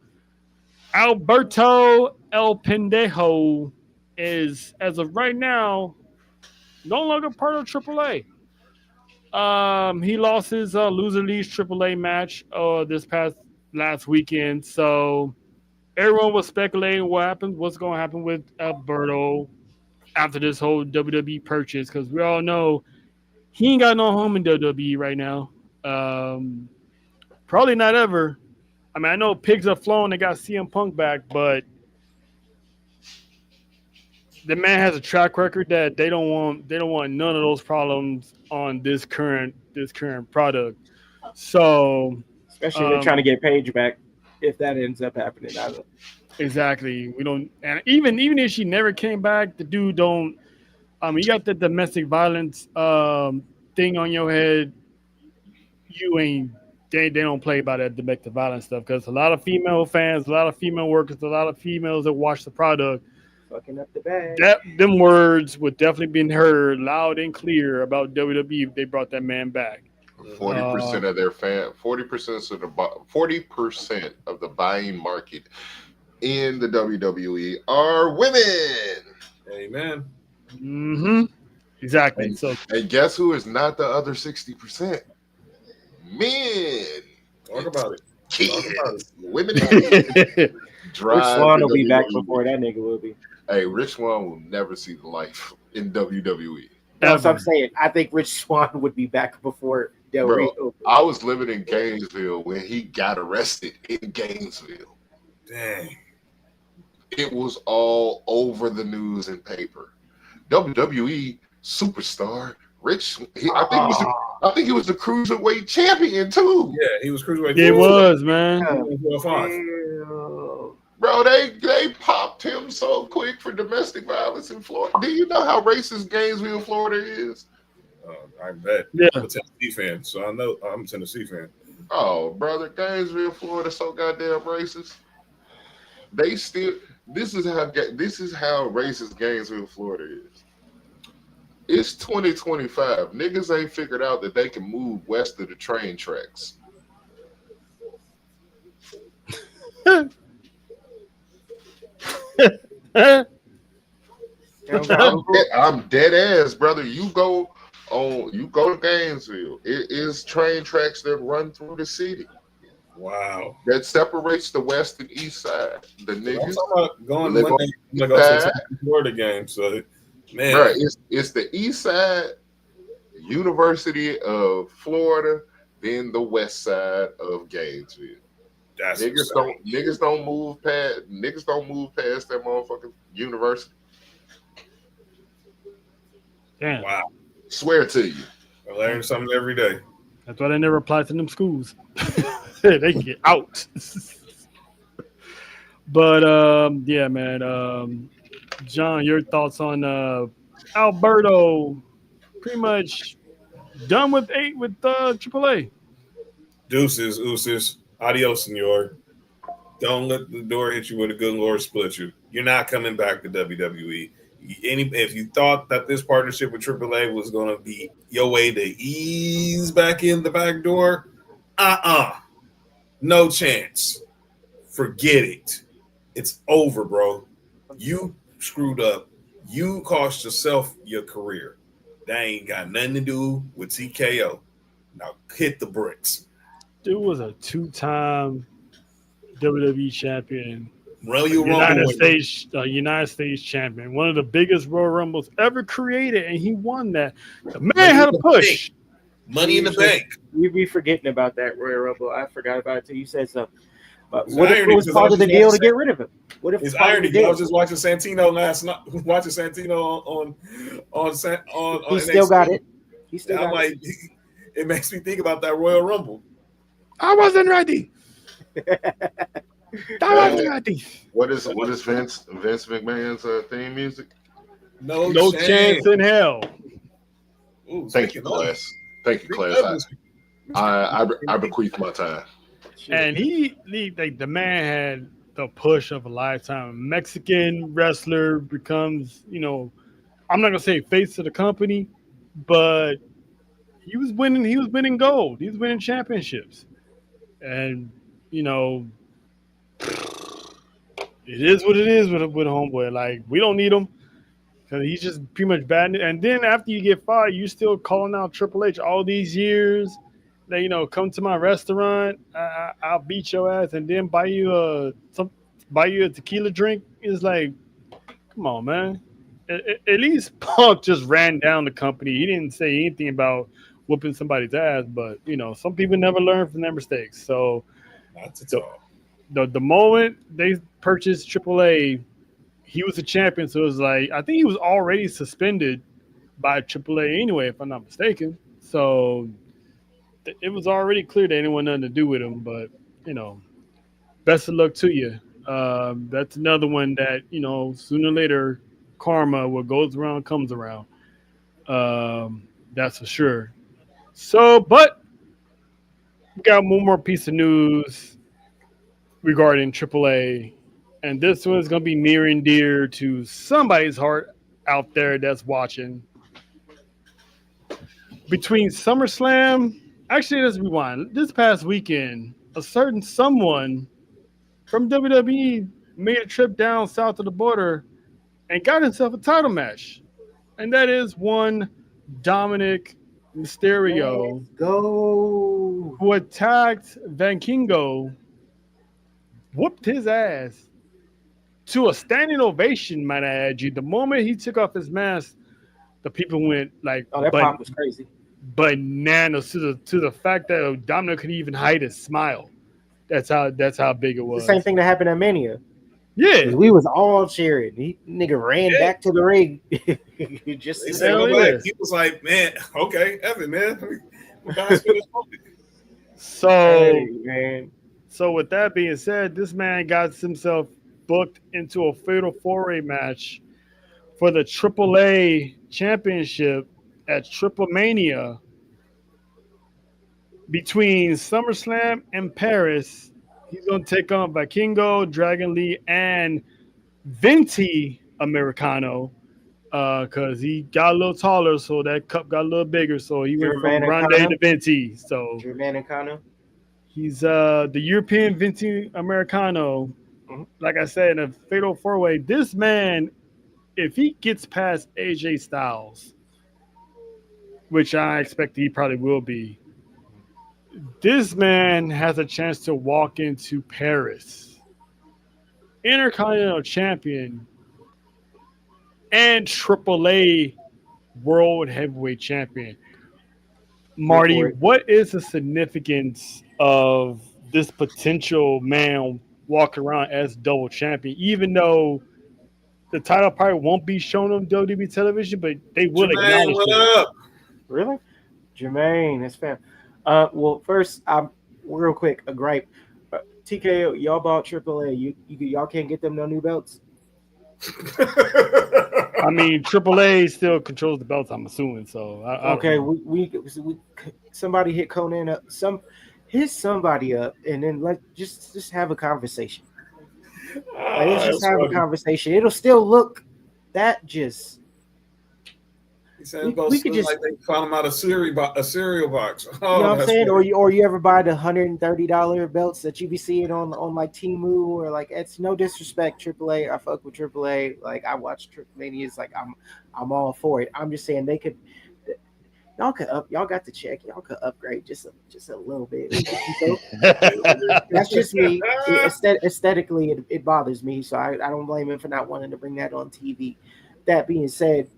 [SPEAKER 1] Alberto El Pendejo is, as of right now, no longer part of AAA. He lost his loser league AAA match last weekend, so everyone was speculating what's going to happen with Alberto after this whole WWE purchase, because we all know he ain't got no home in WWE right now. Probably not ever. I mean, I know pigs are flown. They got CM Punk back, but the man has a track record that they don't want none of those problems on this current product. So,
[SPEAKER 4] especially if they're trying to get Paige back, if that ends up happening.
[SPEAKER 1] Exactly. We don't, and even if she never came back, the dude don't. You got the domestic violence thing on your head. You ain't. They don't play by that domestic violence stuff because a lot of female fans, a lot of female workers, a lot of females that watch the product.
[SPEAKER 4] Fucking up the bag.
[SPEAKER 1] Them words would definitely be heard loud and clear about WWE if they brought that man back.
[SPEAKER 3] 40% of their 40% of the buying market in the WWE are women.
[SPEAKER 2] Amen.
[SPEAKER 1] Mm-hmm. Exactly.
[SPEAKER 3] And guess who is not the other 60%? Men.
[SPEAKER 2] Talk about it.
[SPEAKER 3] Kids. Women.
[SPEAKER 4] Rich Swann will be back before that nigga will be.
[SPEAKER 3] Hey, Rich Swann will never see the life in WWE.
[SPEAKER 4] That's what I'm saying. I think Rich Swann would be back before Del Rio.
[SPEAKER 3] I was living in Gainesville when he got arrested in Gainesville.
[SPEAKER 2] Dang.
[SPEAKER 3] It was all over the news and paper. WWE superstar Rich. I think he was the cruiserweight champion too.
[SPEAKER 2] Yeah, he was cruiserweight.
[SPEAKER 1] It was, man.
[SPEAKER 3] Bro, they popped him so quick for domestic violence in Florida. Do you know how racist Gainesville, Florida is?
[SPEAKER 2] I bet.
[SPEAKER 1] Yeah.
[SPEAKER 2] I'm a Tennessee fan, so I know I'm a Tennessee fan.
[SPEAKER 3] Oh, brother, Gainesville, Florida, so goddamn racist. This is how racist Gainesville, Florida is. It's 2025. Niggas ain't figured out that they can move west of the train tracks. I'm dead ass, brother. You go to Gainesville. It is train tracks that run through the city.
[SPEAKER 2] Wow.
[SPEAKER 3] That separates the west and east side. The niggas.
[SPEAKER 2] I'm talking about going Monday. I'm gonna go to the Florida game. So, man,
[SPEAKER 3] bro, it's the east side, University of Florida, then the west side of Gainesville. Niggas don't move past that motherfucking university.
[SPEAKER 1] Damn.
[SPEAKER 2] Wow.
[SPEAKER 3] Swear to you.
[SPEAKER 2] I learn something every day.
[SPEAKER 1] That's why they never apply to them schools. They get out. But yeah, man. John, your thoughts on Alberto pretty much done with AAA?
[SPEAKER 2] Deuces, adios, senor. Don't let the door hit you with a good Lord split you. You're not coming back to WWE. If you thought that this partnership with AAA was going to be your way to ease back in the back door, no chance. Forget it. It's over, bro. You screwed up. You cost yourself your career. That ain't got nothing to do with TKO. Now hit the bricks.
[SPEAKER 1] Dude was a 2-time WWE champion. United States champion, one of the biggest Royal Rumbles ever created, and he won that. The man had a push.
[SPEAKER 2] Money in the bank.
[SPEAKER 4] You'd be forgetting about that Royal Rumble. I forgot about it till you said so. But what if it was part of the deal to get rid of him? What if
[SPEAKER 2] it's irony? I was just watching Santino last night. Watching Santino on
[SPEAKER 4] he still
[SPEAKER 2] NXT.
[SPEAKER 4] got it. He still got
[SPEAKER 2] it. It makes me think about that Royal Rumble.
[SPEAKER 1] I wasn't ready.
[SPEAKER 3] What is Vince McMahon's theme music?
[SPEAKER 1] No chance in hell.
[SPEAKER 2] Ooh,
[SPEAKER 3] Thank you, class. I bequeath my time.
[SPEAKER 1] And the man had the push of a lifetime. Mexican wrestler becomes, I'm not gonna say face of the company, but he was winning gold. He was winning championships. And it is what it is with homeboy. Like, we don't need him because he's just pretty much bad. And then after you get fired, you still calling out Triple H all these years. That come to my restaurant, I'll beat your ass, and then buy you a tequila drink. It's like, come on, man. At least Punk just ran down the company. He didn't say anything about whooping somebody's ass, but some people never learn from their mistakes. So the moment they purchased AAA, he was a champion. So it was like, I think he was already suspended by AAA anyway, if I'm not mistaken. So it was already clear that anyone nothing to do with him. But best of luck to you. That's another one that sooner or later, karma, what goes around comes around. That's for sure. So, but we got one more piece of news regarding AAA, and this one is going to be near and dear to somebody's heart out there that's watching. Between SummerSlam, actually, let's rewind. This past weekend, a certain someone from WWE made a trip down south of the border and got himself a title match, and that is one Dominic Mysterio, who attacked Vikingo, whooped his ass to a standing ovation, might I add you. The moment he took off his mask, the people went like,
[SPEAKER 4] that pop was crazy.
[SPEAKER 1] Bananas to the fact that Dominic could even hide his smile. That's how big it was.
[SPEAKER 4] The same thing that happened at Mania.
[SPEAKER 1] Yeah,
[SPEAKER 4] we was all cheering. He nigga ran back to the ring.
[SPEAKER 2] He was like, man, okay, Evan, man.
[SPEAKER 1] So with that being said, this man got himself booked into a fatal four-way match for the AAA championship at Triple Mania between SummerSlam and Paris. He's going to take on Vikingo, Dragon Lee, and Venti Americano because he got a little taller, so that cup got a little bigger. So he went from Grande to Venti. So
[SPEAKER 4] Germanicano?
[SPEAKER 1] He's the European Venti Americano like I said, in a fatal 4-way, this man, if he gets past AJ Styles, which I expect he probably will be, this man has a chance to walk into Paris, Intercontinental Champion, and AAA World Heavyweight Champion. Marty, what is the significance of this potential man walking around as double champion, even though the title probably won't be shown on WWE television, but they will acknowledge it.
[SPEAKER 4] Really? Jermaine, that's fair. Well, first, real quick, a gripe. TKO, y'all bought AAA. Y'all can't get them no new belts.
[SPEAKER 1] I mean, AAA still controls the belts, I'm assuming. So
[SPEAKER 4] okay, we somebody hit Conan up. Hit somebody up, and then just have a conversation. Let's just have a conversation. It'll still look that just.
[SPEAKER 2] He said we could just like they found him out a cereal box. Oh,
[SPEAKER 4] you know what I'm saying? Funny. Or you ever buy the $130 belts that you be seeing on like Temu, or like, it's no disrespect, AAA. I fuck with AAA. Like, I watch Mania. It's like I'm all for it. I'm just saying y'all got the check. Y'all could upgrade just a little bit. That's just me. Aesthetically, it bothers me. So I don't blame him for not wanting to bring that on TV. That being said,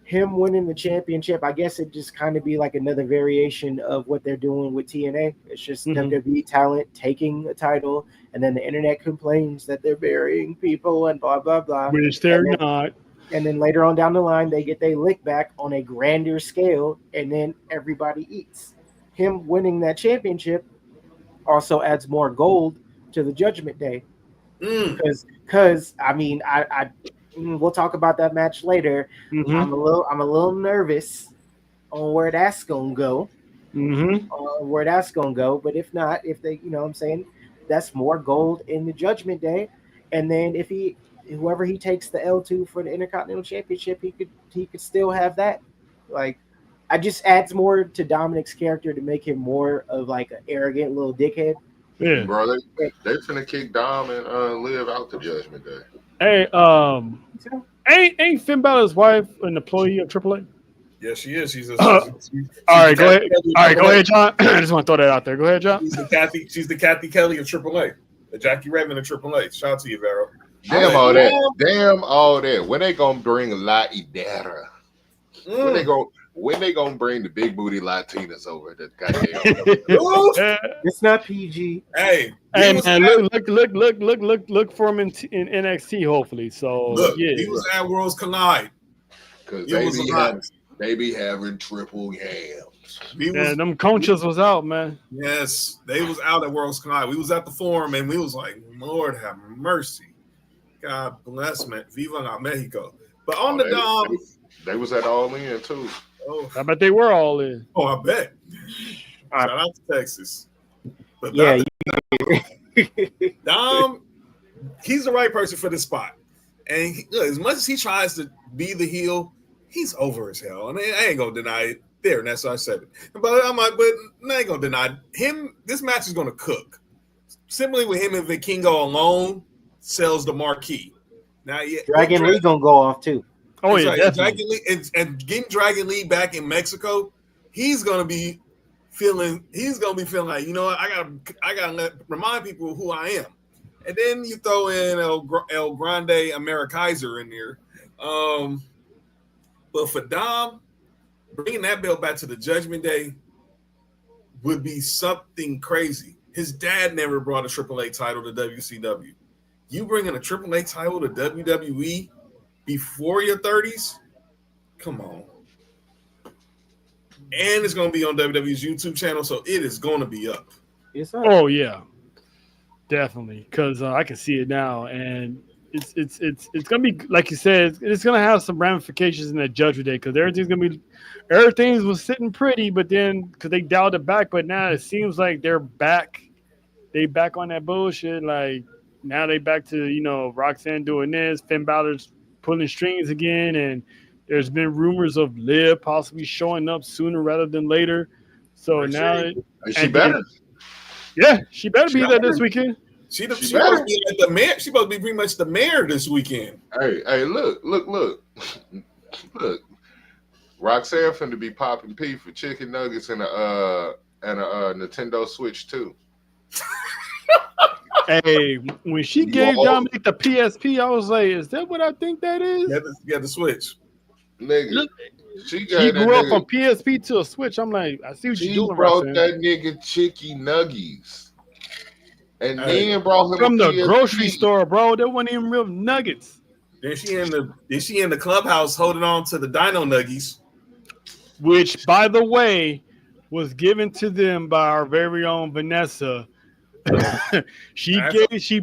[SPEAKER 4] him winning the championship, I guess it just kind of be like another variation of what they're doing with TNA. It's just WWE talent taking a title, and then the internet complains that they're burying people and blah, blah, blah.
[SPEAKER 1] Which they're not.
[SPEAKER 4] And then later on down the line, they get their lick back on a grander scale, and then everybody eats. Him winning that championship also adds more gold to the Judgment Day. Because I mean, we'll talk about that match later. I'm a little nervous on where that's gonna go. But if not, if they, you know what I'm saying, that's more gold in the Judgment Day. And then if whoever he takes the L2 for the Intercontinental Championship, he could still have that. Like, I just adds more to Dominic's character to make him more of like an arrogant little dickhead.
[SPEAKER 3] Yeah, bro, they finna kick Dom and Liv out the Judgment Day.
[SPEAKER 1] Hey, ain't Finn Balor's wife an employee of AAA?
[SPEAKER 2] Yeah, she is. She's
[SPEAKER 1] all right, go ahead. All right, go ahead, John. I just want to throw that out there. Go ahead, John.
[SPEAKER 2] She's the Kathy Kelly of AAA, the Jackie Redmond of AAA. Shout out to you, Vero.
[SPEAKER 3] Damn all that. When they gonna bring La Idera? When they gonna bring the big booty Latinas over? That goddamn.
[SPEAKER 4] It's not PG.
[SPEAKER 2] Hey,
[SPEAKER 1] man, look for him in NXT, hopefully. So
[SPEAKER 2] he was at Worlds Collide
[SPEAKER 3] because they be having triple yams.
[SPEAKER 1] Them conchas was out, man.
[SPEAKER 2] Yes, they was out at Worlds Collide. We was at the forum and we was like, Lord have mercy. God bless, man. Viva la Mexico. But on the Dom,
[SPEAKER 3] they was at All In too.
[SPEAKER 1] Oh, I bet they were all in.
[SPEAKER 2] Oh, I bet. Shout out to Texas. But Dom, he's the right person for this spot. And as much as he tries to be the heel, he's over as hell. I mean, I ain't gonna deny it. There, and that's why I said it. But I'm like, I ain't gonna deny it. Him. This match is gonna cook. Similarly with him and Vikingo alone sells the marquee. Now,
[SPEAKER 4] Dragon Lee gonna go off too.
[SPEAKER 1] Oh yeah,
[SPEAKER 2] right. Dragon Lee and getting Dragon Lee back in Mexico, he's gonna be feeling like, you know what, I gotta remind people who I am. And then you throw in El Grande Amerikaiser in there. But for Dom, bringing that belt back to the Judgment Day would be something crazy. His dad never brought a AAA title to WCW. You bringing a AAA title to WWE before your 30s? Come on. And it's going to be on WWE's YouTube channel, so it is going to be up.
[SPEAKER 1] Oh, yeah. Definitely. Because I can see it now. And it's going to be, like you said, it's going to have some ramifications in that Judgment Day, because everything was sitting pretty, but then because they dialed it back, but now it seems like they're back. They back on that bullshit. Like, now they back to, you know, Roxanne doing this, Finn Balor's pulling strings again, and there's been rumors of Liv possibly showing up sooner rather than later. So now
[SPEAKER 3] she better.
[SPEAKER 1] Yeah, she better be there this weekend.
[SPEAKER 2] She supposed to be like the mayor. She supposed to be pretty much the mayor this weekend.
[SPEAKER 3] Hey, look. Roxanne finna be popping P for chicken nuggets and a Nintendo Switch too.
[SPEAKER 1] Hey, when she gave Dominic the PSP, I was like, "Is that what I think that is?"
[SPEAKER 2] Yeah, the Switch.
[SPEAKER 3] Nigga,
[SPEAKER 1] she grew up from PSP to a Switch. I'm like, I see what you're doing.
[SPEAKER 3] She brought that nigga chicken nuggies, and then brought him
[SPEAKER 1] from the grocery store, bro. There wasn't even real nuggets.
[SPEAKER 2] Then she in the clubhouse holding on to the Dino Nuggies,
[SPEAKER 1] which, by the way, was given to them by our very own Vanessa. She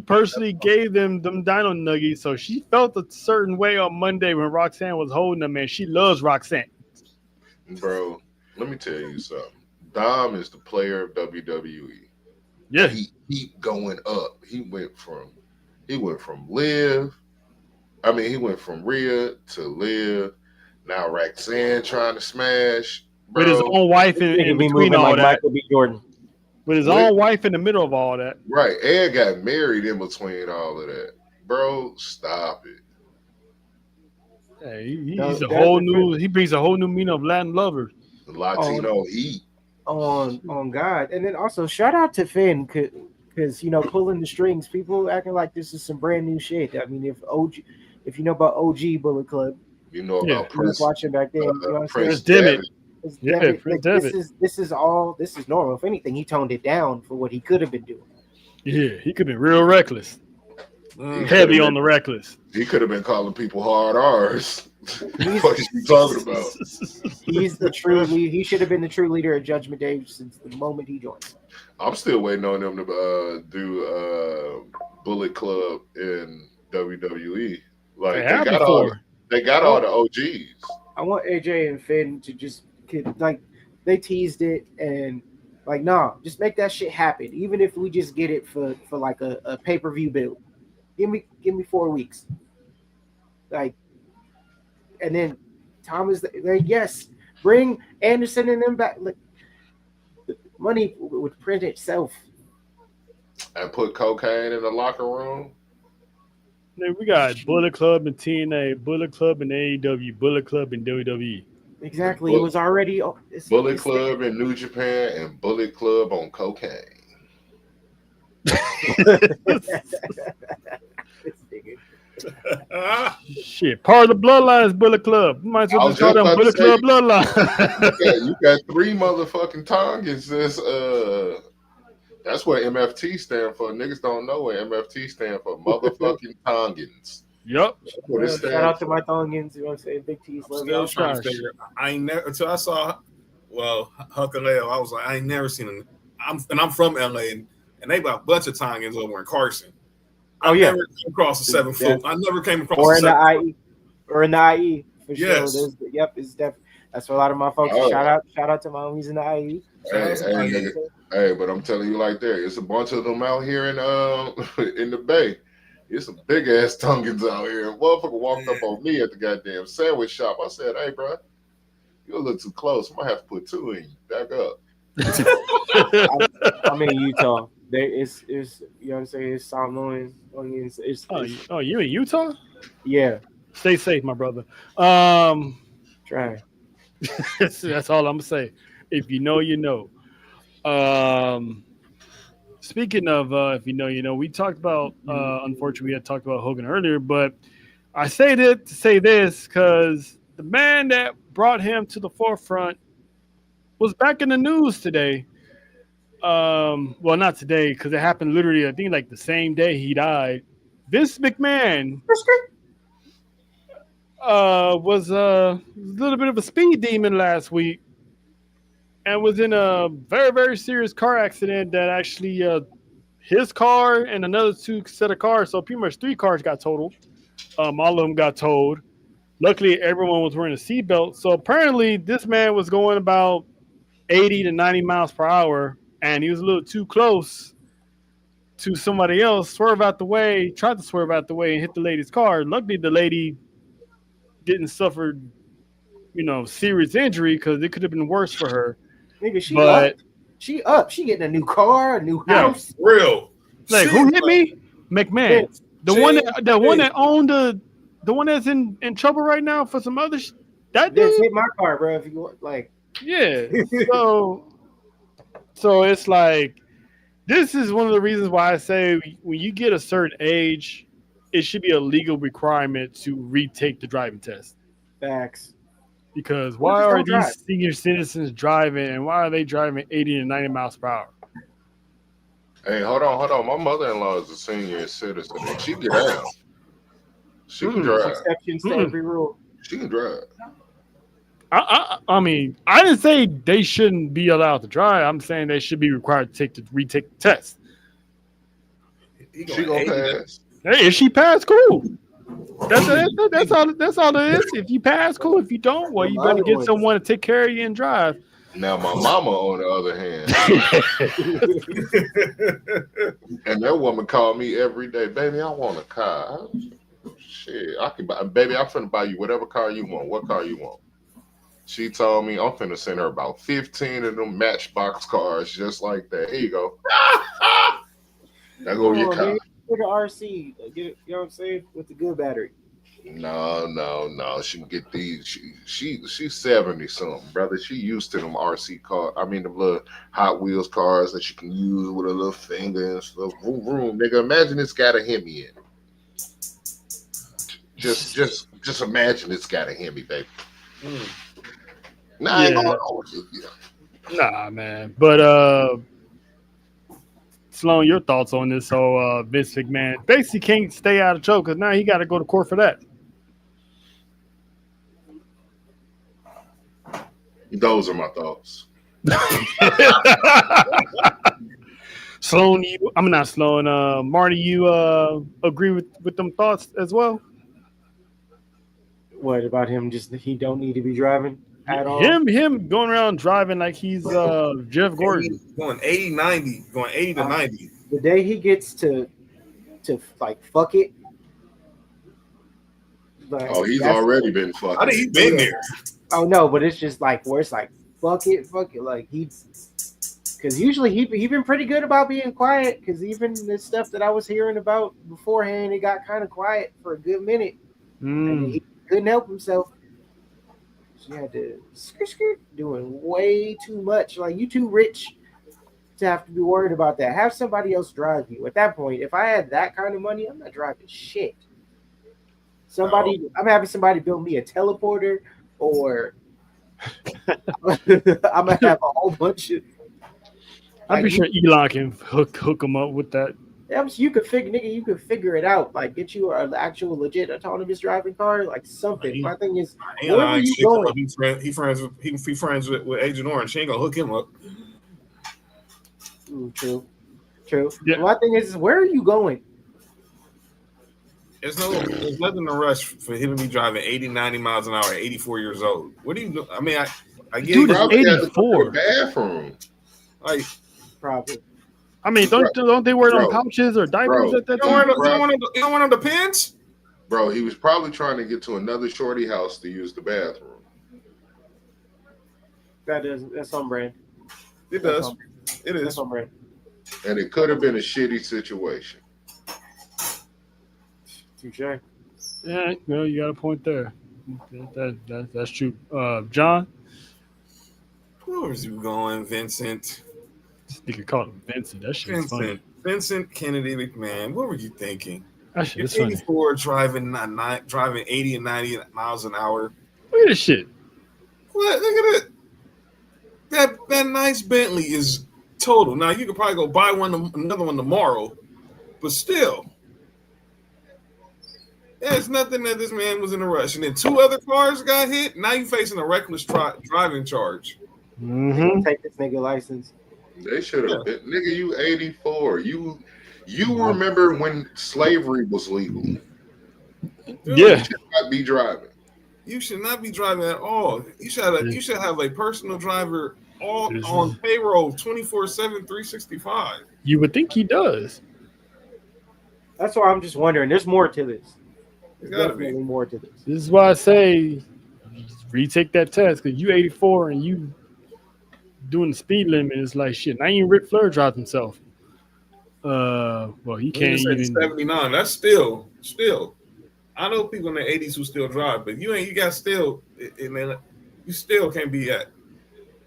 [SPEAKER 1] personally gave them Dino Nuggies, so she felt a certain way on Monday when Roxanne was holding them, and she loves Roxanne.
[SPEAKER 3] Bro, let me tell you something. Dom is the player of WWE.
[SPEAKER 1] Yeah,
[SPEAKER 3] he keep going up. He went from Liv. I mean, he went from Rhea to Liv. Now Roxanne trying to smash, bro.
[SPEAKER 1] With his own wife in between all that. Michael B. Jordan. With his own wife in the middle of all that.
[SPEAKER 3] Right. And got married in between all of that. Bro, stop it.
[SPEAKER 1] Hey, he brings a whole new meaning of Latin lovers.
[SPEAKER 3] Latino heat.
[SPEAKER 4] On God. And then also shout out to Finn because pulling the strings, people acting like this is some brand new shit. I mean, if you know about OG Bullet Club,
[SPEAKER 3] you know about
[SPEAKER 4] Prince watching back then,
[SPEAKER 3] Prince Devitt.
[SPEAKER 4] This is normal. If anything, he toned it down for what he could have been doing.
[SPEAKER 1] Yeah, he could have been real reckless. Heavy on the reckless.
[SPEAKER 3] He could have been calling people hard R's. What are you talking about?
[SPEAKER 4] He's the true leader. He should have been the true leader of Judgment Day since the moment he joined.
[SPEAKER 3] I'm still waiting on them to do Bullet Club in WWE. Like they got all the OGs.
[SPEAKER 4] I want AJ and Finn to just they teased it and just make that shit happen. Even if we just get it for like a pay-per-view build. Give me 4 weeks. And then Thomas, yes, bring Anderson and them back. Like, the money would print itself.
[SPEAKER 3] And put cocaine in the locker room.
[SPEAKER 1] We got Bullet Club in TNA, Bullet Club in AEW, Bullet Club in WWE.
[SPEAKER 4] Exactly. It was already
[SPEAKER 3] Bullet Club in New Japan and Bullet Club on cocaine.
[SPEAKER 1] Shit, part of the bloodline is Bullet Club. You might as well just call them Bullet Club bloodline.
[SPEAKER 3] You got 3 motherfucking Tongans. That's what MFT stand for. Niggas don't know what MFT stand for. Motherfucking Tongans.
[SPEAKER 1] Yep.
[SPEAKER 4] Shout out to my Tongans. You want to say Big T's love you.
[SPEAKER 2] I ain't never until I saw Huckaleo. I was like, I ain't never seen him. I'm from LA and they got a bunch of Tongans over in Carson. I never came across a 7 foot. I never came across
[SPEAKER 4] or in the IE for sure. Yes. It's definitely that's what a lot of my folks. Shout out to my homies in the IE.
[SPEAKER 3] Hey, but I'm telling you like that, it's a bunch of them out here in the Bay. It's some big ass Tongans out here. And motherfucker walked up on me at the goddamn sandwich shop. I said, "Hey, bro, you're a little too close. I might have to put 2 in you. Back up."
[SPEAKER 4] I'm in Utah. It's you know what I'm saying? It's Samoan onions.
[SPEAKER 1] You in Utah?
[SPEAKER 4] Yeah.
[SPEAKER 1] Stay safe, my brother.
[SPEAKER 4] Try.
[SPEAKER 1] That's all I'm gonna say. If you know, you know. Speaking of if you know, you know, we talked about unfortunately we had talked about Hogan earlier, but I say that to say this because the man that brought him to the forefront was back in the news today. Well, not today because it happened literally, I think, like the same day he died. Vince McMahon was a little bit of a speed demon last week and was in a very, very serious car accident that actually his car and another 2 set of cars, so pretty much 3 cars got totaled. All of them got towed. Luckily, everyone was wearing a seatbelt. So apparently this man was going about 80 to 90 miles per hour, and he was a little too close to somebody else, tried to swerve out the way and hit the lady's car. Luckily, the lady didn't suffer, serious injury because it could have been worse for her.
[SPEAKER 4] Nigga, she up. She getting a new car, a new house.
[SPEAKER 2] Real.
[SPEAKER 1] Like, who hit me? McMahon.
[SPEAKER 4] Vince.
[SPEAKER 1] The one that owned the one that's in trouble right now for some other that
[SPEAKER 4] Vince
[SPEAKER 1] dude
[SPEAKER 4] hit my car, bro. If you want, like,
[SPEAKER 1] yeah. So it's like this is one of the reasons why I say when you get a certain age, it should be a legal requirement to retake the driving test.
[SPEAKER 4] facts.
[SPEAKER 1] Because why are these senior citizens driving and why are they driving 80 to 90 miles per hour?
[SPEAKER 3] Hey, hold on. My mother-in-law is a senior citizen and she can drive. She can drive.
[SPEAKER 4] Exceptions to every rule.
[SPEAKER 3] She can drive.
[SPEAKER 1] I mean, I didn't say they shouldn't be allowed to drive. I'm saying they should be required to retake the test.
[SPEAKER 3] She gonna pass.
[SPEAKER 1] Hey, if she passed, cool. That's all it is. If you pass, cool. If you don't, well, you better get someone to take care of you and drive.
[SPEAKER 3] Now, my mama, on the other hand, and that woman called me every day, baby, I want a car. Shit, I can buy, baby, I'm finna buy you whatever car you want. What car you want? She told me I'm finna send her about 15 of them Matchbox cars just like that. Here you go. Now go your car.
[SPEAKER 4] With the RC, you know what I'm saying? With the good battery.
[SPEAKER 3] No. She can get these. She's 70 something, brother. She used to them RC cars. I mean, the little Hot Wheels cars that you can use with a little finger and stuff. Vroom, vroom, nigga. Imagine it's got a Hemi in it. Just imagine it's got a Hemi, baby. Nah, I ain't going on with you.
[SPEAKER 1] Nah, man. But Sloan, your thoughts on this whole Vince McMahon basically can't stay out of trouble because now he got to go to court for that.
[SPEAKER 3] Those are my thoughts.
[SPEAKER 1] Sloan, I'm not Sloan. Marty, you agree with them thoughts as well?
[SPEAKER 4] What about him? Just he don't need to be driving at all.
[SPEAKER 1] Him going around driving like he's Jeff Gordon,
[SPEAKER 2] going 80 to 90.
[SPEAKER 4] The day he gets to like fuck it.
[SPEAKER 3] Like, he's already been fucking.
[SPEAKER 2] I think he's been there.
[SPEAKER 4] Oh no, but it's just like where it's like fuck it. Like because usually he been pretty good about being quiet. Because even the stuff that I was hearing about beforehand, it got kind of quiet for a good minute, and he couldn't help himself. She had to doing way too much. Like, you too rich to have to be worried about that. Have somebody else drive you. At that point, if I had that kind of money, I'm not driving shit. I'm having somebody build me a teleporter, or I'm gonna have a whole bunch of.
[SPEAKER 1] I'm pretty sure Elon can hook him up with that.
[SPEAKER 4] You could figure it out. Like, get you an actual legit autonomous driving car, like something. My thing is, where are you going?
[SPEAKER 2] He friends with Agent Orange. She ain't gonna hook him up.
[SPEAKER 4] True.
[SPEAKER 1] Yeah.
[SPEAKER 4] My thing is, where are you going?
[SPEAKER 2] There's nothing to rush for him to be driving 80, 90 miles an hour at 84 years old. What do you do? I mean, I get
[SPEAKER 1] Dude,
[SPEAKER 2] it.
[SPEAKER 1] 84.
[SPEAKER 3] Bathroom.
[SPEAKER 2] Like,
[SPEAKER 4] probably.
[SPEAKER 1] I mean, don't they wear them pouches or diapers at that time?
[SPEAKER 2] You don't want them to pins?
[SPEAKER 3] Bro, he was probably trying to get to another shorty house to use the bathroom.
[SPEAKER 4] That's on brand.
[SPEAKER 2] It does. It is.
[SPEAKER 4] That's on brand.
[SPEAKER 3] And it could have been a shitty situation.
[SPEAKER 4] Touche.
[SPEAKER 1] Yeah, well, you got a point there. That's true. John?
[SPEAKER 2] Where's you going, Vincent?
[SPEAKER 1] This nigga called him Vincent. That shit is funny.
[SPEAKER 2] Vincent Kennedy McMahon. What were you thinking?
[SPEAKER 1] That shit is
[SPEAKER 2] You're
[SPEAKER 1] funny.
[SPEAKER 2] 84, driving 80 and 90 miles an hour.
[SPEAKER 1] Look at this shit.
[SPEAKER 2] What? Look at it. That nice Bentley is total. Now, you could probably go buy another one tomorrow, but still. There's nothing that this man was in a rush. And then 2 other cars got hit. Now you're facing a reckless driving charge.
[SPEAKER 4] Take this nigga license.
[SPEAKER 3] They should have been. Nigga, you 84. You remember when slavery was legal.
[SPEAKER 2] Dude,
[SPEAKER 1] Yeah.
[SPEAKER 3] You should not be driving.
[SPEAKER 2] You should not be driving at all. You should have a personal driver on payroll 24/7, 365.
[SPEAKER 1] You would think he does.
[SPEAKER 4] That's why I'm just wondering. There's more to this.
[SPEAKER 2] There's
[SPEAKER 4] There's
[SPEAKER 2] gotta be.
[SPEAKER 4] definitely more to this.
[SPEAKER 1] This is why I say retake that test because you 84 and you doing the speed limit is like shit. Now even Ric Flair drives himself. Well, he can't
[SPEAKER 2] even
[SPEAKER 1] even
[SPEAKER 2] 79. That's still. I know people in the 80s who still drive, but you got still, man, you still can't be at.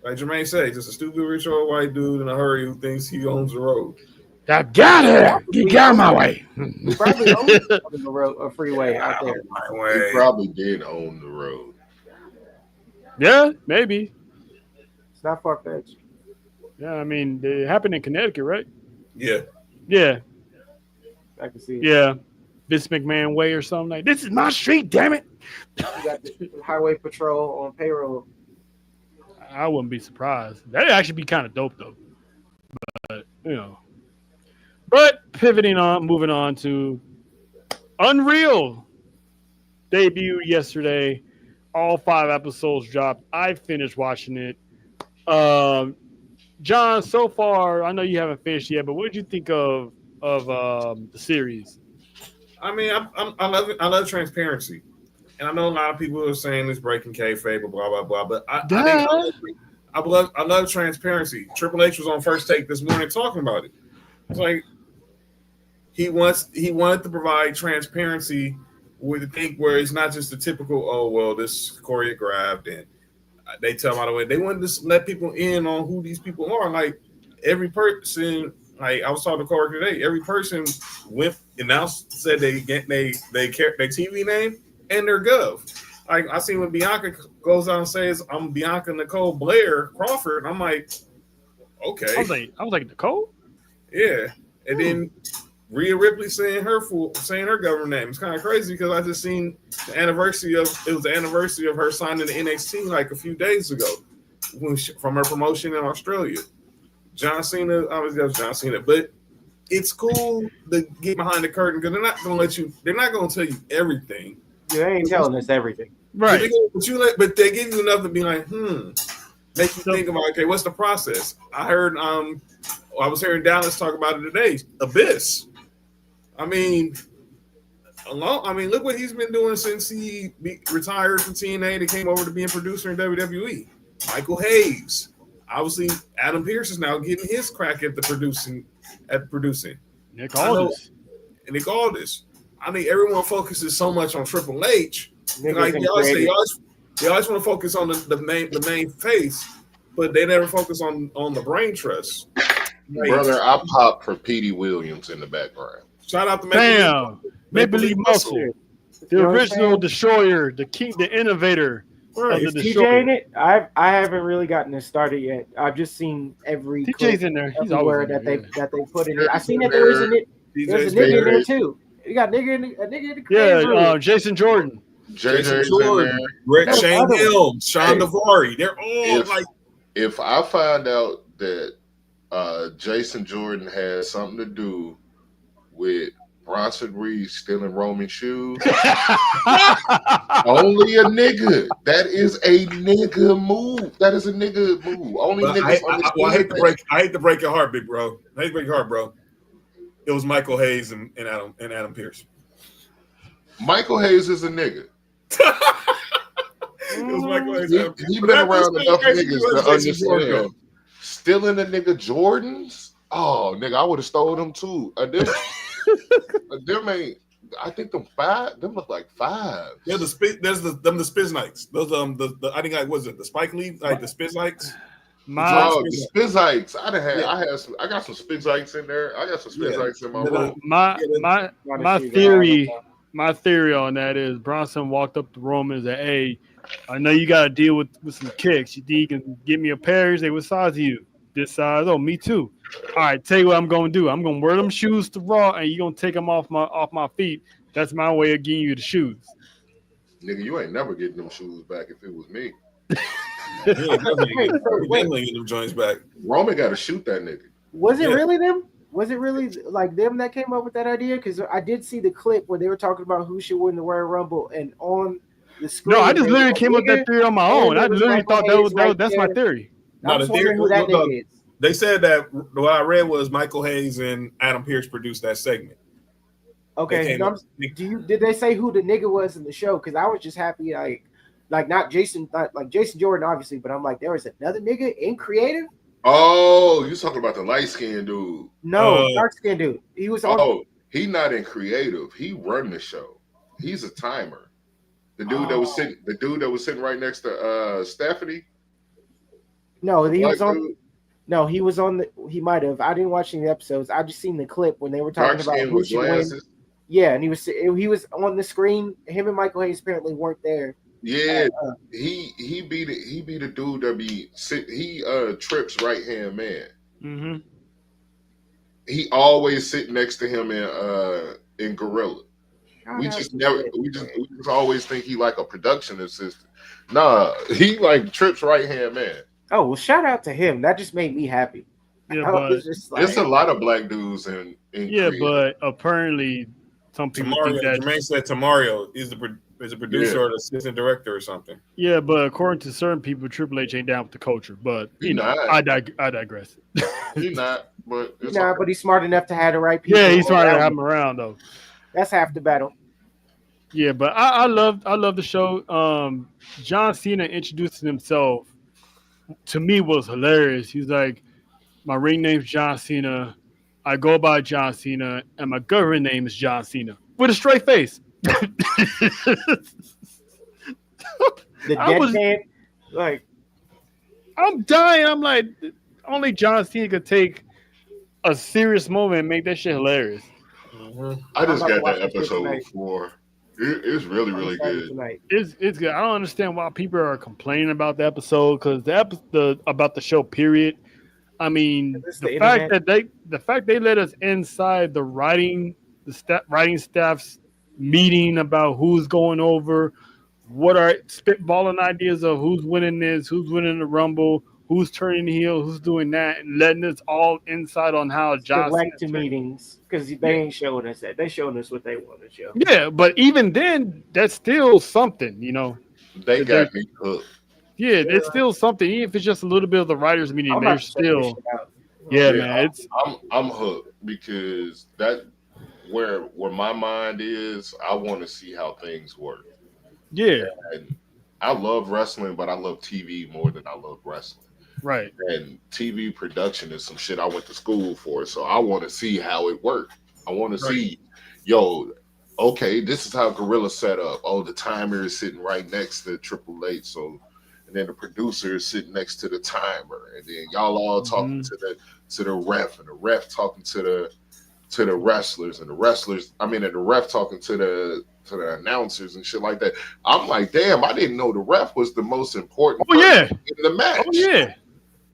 [SPEAKER 2] Like Jermaine said, just a stupid rich old white dude in a hurry who thinks he owns the road.
[SPEAKER 1] I got it. You got my way.
[SPEAKER 4] He probably owns the road, a freeway out there.
[SPEAKER 3] He probably did own the road.
[SPEAKER 1] Yeah, maybe.
[SPEAKER 4] It's not far fetched.
[SPEAKER 1] Yeah, I mean, it happened in Connecticut, right?
[SPEAKER 2] Yeah.
[SPEAKER 4] I can see it.
[SPEAKER 1] Yeah. Vince McMahon Way or something like, this is my street, damn it.
[SPEAKER 4] You got the highway patrol on payroll.
[SPEAKER 1] I wouldn't be surprised. That'd actually be kind of dope, though. But, But moving on to Unreal. Debuted yesterday. All 5 episodes dropped. I finished watching it. John, so far, I know you haven't finished yet, but what did you think of the series?
[SPEAKER 2] I mean, I love transparency, and I know a lot of people are saying it's breaking kayfabe, blah blah blah. But I love transparency. Triple H was on First Take this morning talking about it. It's like he wanted to provide transparency with the thing where it's not just the typical, oh well, this choreographed and they tell by the way they wanted to let people in on who these people are. Like every person. Like I was talking to Corey today, every person said they care their TV name and their gov. Like I see when Bianca goes out and says, "I'm Bianca Nicole Blair Crawford," I'm like, okay.
[SPEAKER 1] I was like Nicole.
[SPEAKER 2] Yeah, and then Rhea Ripley saying her government name. It's kind of crazy because I just seen the anniversary of her signing the NXT like a few days ago from her promotion in Australia. John Cena, obviously that's John Cena, but it's cool to get behind the curtain because they're not going to tell you everything.
[SPEAKER 4] Yeah, they ain't telling us everything.
[SPEAKER 1] Right.
[SPEAKER 2] But they give you enough to be like, make you think about, okay, what's the process? I was hearing Dallas talk about it today. Abyss. I mean, look what he's been doing since he retired from TNA and came over to being producer in WWE. Michael Hayes. Obviously, Adam Pearce is now getting his crack at producing.
[SPEAKER 1] Nick Aldis.
[SPEAKER 2] I mean, everyone focuses so much on Triple H. Like they always want to focus on the main face, but they never focus on the brain trust.
[SPEAKER 3] Like, brother, I popped for Petey Williams in the background.
[SPEAKER 2] Shout out to
[SPEAKER 1] Maple Leaf Muscle, the original destroyer, the king, the innovator.
[SPEAKER 4] Right. Is TJ in it? I haven't really gotten this started yet. I've just seen every
[SPEAKER 1] TJ's in there. He's always
[SPEAKER 4] that they put in it. I seen that there was a nigga in there too. You got a nigga in the crib.
[SPEAKER 1] Yeah, Jason Jordan.
[SPEAKER 2] Jason Jordan. Shane Hill, Sean Davari. They're all like.
[SPEAKER 3] If I find out that Jason Jordan has something to do with Bronson Reed stealing Roman shoes, only a nigga. That is a nigga move. Only niggas.
[SPEAKER 2] I hate to break your heart, big bro. It was Michael Hayes and Adam Pearce.
[SPEAKER 3] Michael Hayes is a nigga.
[SPEAKER 2] It was Michael Hayes.
[SPEAKER 3] He been around enough niggas to understand. Stealing a nigga Jordans? Oh, nigga, I would have stole them too. Them ain't. I think them look like 5.
[SPEAKER 2] Yeah, the Spiz Nikes. Those I think was it the Spike Lee the Spiz Nikes.
[SPEAKER 3] The Spiz Nikes. I got some Spiz Nikes in there. I got some Spiz Nikes in my room.
[SPEAKER 1] My theory on that is Bronson walked up to Roman and said, "Hey, I know you got to deal with some kicks. You think you can get me a pair?" He said, "What size are you?" This size. Oh, me too. All right, tell you what I'm going to do. I'm going to wear them shoes to Raw, and you're going to take them off my feet. That's my way of getting you the shoes.
[SPEAKER 3] Nigga, you ain't never getting them shoes back if it was me.
[SPEAKER 2] Definitely get them joints back.
[SPEAKER 3] Roman got to shoot that nigga.
[SPEAKER 4] Was it really them? Was it really like them that came up with that idea? Because I did see the clip where they were talking about who should win the Royal Rumble, and on the screen.
[SPEAKER 1] No, I just literally came up with that theory on my own. I literally thought that's my theory.
[SPEAKER 4] I was wondering who that nigga is.
[SPEAKER 2] They said that what I read was Michael Hayes and Adam Pearce produced that segment.
[SPEAKER 4] Okay, did they say who the nigga was in the show? Because I was just happy, like not Jason, like Jason Jordan, obviously, but I'm like, there was another nigga in creative.
[SPEAKER 3] Oh, you talking about the light skinned dude?
[SPEAKER 4] No, dark skinned dude. He was on.
[SPEAKER 3] Oh, he not in creative. He run the show. He's a timer. The dude that was sitting right next to Stephanie.
[SPEAKER 4] No, he was on.
[SPEAKER 3] Dude.
[SPEAKER 4] No, he was on the. He might have. I didn't watch any episodes. I just seen the clip when they were talking about who should win. Yeah, and he was on the screen. Him and Michael Hayes apparently weren't there.
[SPEAKER 3] Yeah, he be the dude that he Tripp's right hand man.
[SPEAKER 1] Mm-hmm.
[SPEAKER 3] He always sit next to him in Gorilla. We just always think he like a production assistant. Nah, he like Tripp's right hand man.
[SPEAKER 4] Oh well, shout out to him. That just made me happy.
[SPEAKER 1] Yeah, but
[SPEAKER 3] it's a lot of black dudes in
[SPEAKER 1] creative. But apparently some people think that
[SPEAKER 2] Jermaine said Tamario is a producer or the assistant director or something.
[SPEAKER 1] Yeah, but according to certain people, Triple H ain't down with the culture. But I digress.
[SPEAKER 3] He's not, but
[SPEAKER 4] but he's smart enough to have the right people.
[SPEAKER 1] Yeah, he's smart enough to have him around though.
[SPEAKER 4] That's half the battle.
[SPEAKER 1] Yeah, but I love the show. John Cena introducing himself to me was hilarious. He's like, my ring name's John Cena. I go by John Cena, and my government name is John Cena with a straight face.
[SPEAKER 4] The deadpan, like,
[SPEAKER 1] I'm dying. I'm like, only John Cena could take a serious moment and make that shit hilarious.
[SPEAKER 3] Mm-hmm. I just got that episode before. It's really, really good.
[SPEAKER 1] It's good. I don't understand why people are complaining about the episode because about the show. Period. I mean, the fact they let us inside the writing staff's meeting about who's going over, what are spitballing ideas of who's winning this, who's winning the Rumble, who's turning heel, who's doing that, and letting us all insight on how John
[SPEAKER 4] went to meetings because they ain't showing us that. They showing us what they want to show.
[SPEAKER 1] Yeah, but even then, that's still something, you know.
[SPEAKER 3] They got me hooked.
[SPEAKER 1] Yeah, it's still something. Even if it's just a little bit of the writers' meeting, they're still. Yeah, man,
[SPEAKER 3] I'm hooked because that where my mind is. I want to see how things work.
[SPEAKER 1] Yeah,
[SPEAKER 3] and I love wrestling, but I love TV more than I love wrestling.
[SPEAKER 1] Right.
[SPEAKER 3] And TV production is some shit I went to school for, so I want to see how it works. I want to see, okay, this is how Gorilla set up. Oh, the timer is sitting right next to Triple H, so. And then the producer is sitting next to the timer, and then y'all all talking to the ref, and the ref talking to the wrestlers, and the ref talking to the announcers and shit like that. I'm like, damn, I didn't know the ref was the most important person in the match.
[SPEAKER 1] Oh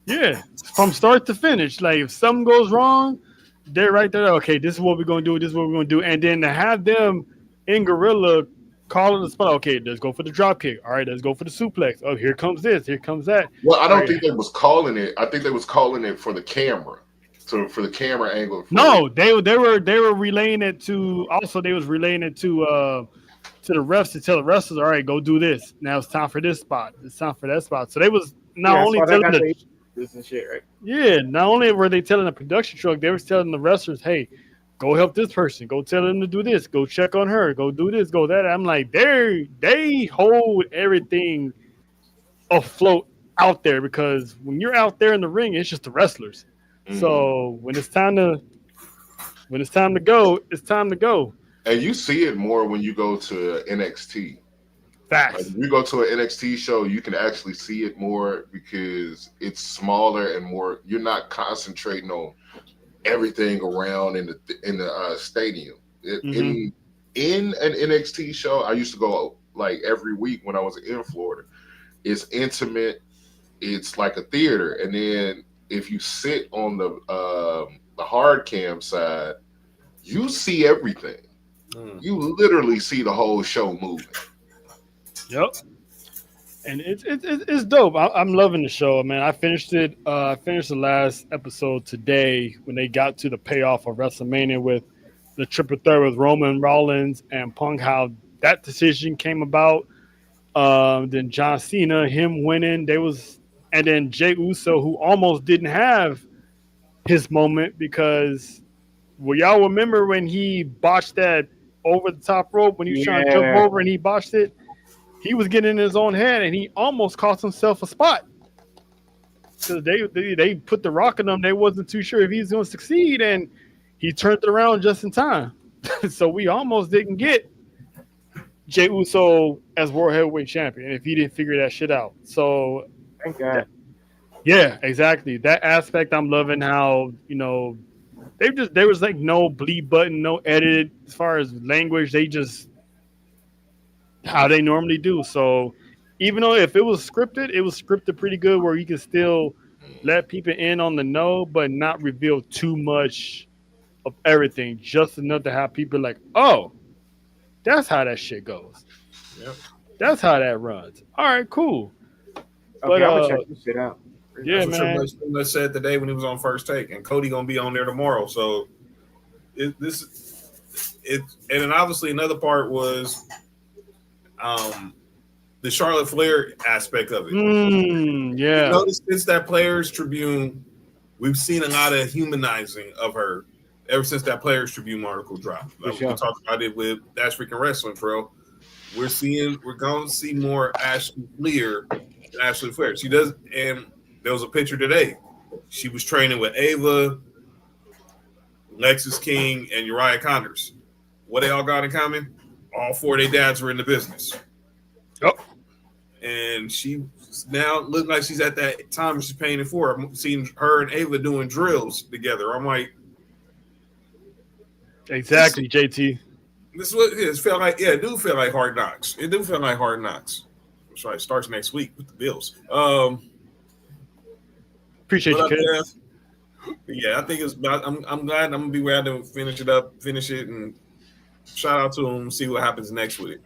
[SPEAKER 1] yeah, from start to finish. Like if something goes wrong, they're right there. Okay, this is what we're gonna do. This is what we're gonna do, and then to have them in Gorilla. Calling the spot. Okay, let's go for the drop kick. All right, let's go for the suplex. Oh, here comes this. Here comes that.
[SPEAKER 3] Well, I don't think they was calling it. I think they was calling it for the camera, for the camera angle.
[SPEAKER 1] No, they were relaying it to. Also, they was relaying it to the refs to tell the wrestlers. All right, go do this. Now it's time for this spot. It's time for that spot. So they was not only telling
[SPEAKER 4] this and shit, right?
[SPEAKER 1] Yeah, not only were they telling the production truck, they were telling the wrestlers, hey. Go help this person. Go tell them to do this. Go check on her. Go do this. Go that. I'm like, they hold everything afloat out there because when you're out there in the ring, it's just the wrestlers. Mm-hmm. So when it's time to go, it's time to go.
[SPEAKER 3] And you see it more when you go to NXT.
[SPEAKER 1] Facts.
[SPEAKER 3] Like, if you go to an NXT show, you can actually see it more because it's smaller and more. You're not concentrating on everything around in the stadium. In an NXT show, I used to go like every week when I was in Florida. It's intimate. It's like a theater, and then if you sit on the hard cam side, you see everything. You literally see the whole show moving.
[SPEAKER 1] Yep. And it's dope. I'm loving the show, man. I finished it. I finished the last episode today when they got to the payoff of WrestleMania with the triple threat with Roman Rollins and Punk. How that decision came about. Then John Cena, him winning. And then Jey Uso, who almost didn't have his moment because, well, y'all remember when he botched that over the top rope when he was trying to jump over and he botched it. He was getting in his own head, and he almost cost himself a spot. because they put the rock in him. They wasn't too sure if he was going to succeed, and he turned it around just in time. So we almost didn't get Jey Uso as World Heavyweight Champion if he didn't figure that shit out. So
[SPEAKER 4] Thank God.
[SPEAKER 1] yeah, exactly. That aspect I'm loving. How there was like no bleed button, no edit as far as language. They just how they normally do. So even though if it was scripted pretty good where you can still let people in on the know, but not reveal too much of everything, just enough to have people like, oh, that's how that shit goes.
[SPEAKER 2] Yep.
[SPEAKER 1] That's how that runs. All right, cool.
[SPEAKER 4] Okay,
[SPEAKER 1] But
[SPEAKER 4] I'm gonna check this shit out.
[SPEAKER 1] yeah,
[SPEAKER 2] That's
[SPEAKER 1] man.
[SPEAKER 2] what Triple H said today when he was on First Take, and Cody gonna be on there tomorrow. So and then obviously another part was the Charlotte Flair aspect of it.
[SPEAKER 1] Yeah.
[SPEAKER 2] You notice since that Players Tribune, we've seen a lot of humanizing of her ever since that Players Tribune article dropped. Like, we talked about it with That's Freaking Wrestling, bro. We're going to see more Ashley Flair than Ashley Flair. She does, and there was a picture today. She was training with Ava, Lexis King, and Uriah Connors. What they all got in common? All four of their dads were in the business.
[SPEAKER 1] Yep.
[SPEAKER 2] And she now looks like she's at that time she's paying it for. I'm seeing her and Ava doing drills together. I'm like,
[SPEAKER 1] exactly, JT.
[SPEAKER 2] This is what it is. Felt like, yeah, it do feel like Hard Knocks. It do feel like Hard Knocks. That's right. It starts next week with the Bills.
[SPEAKER 1] Appreciate you, kid.
[SPEAKER 2] Yeah, I think it's. I'm glad. I'm gonna be glad to finish it, and shout out to him. See what happens next with it.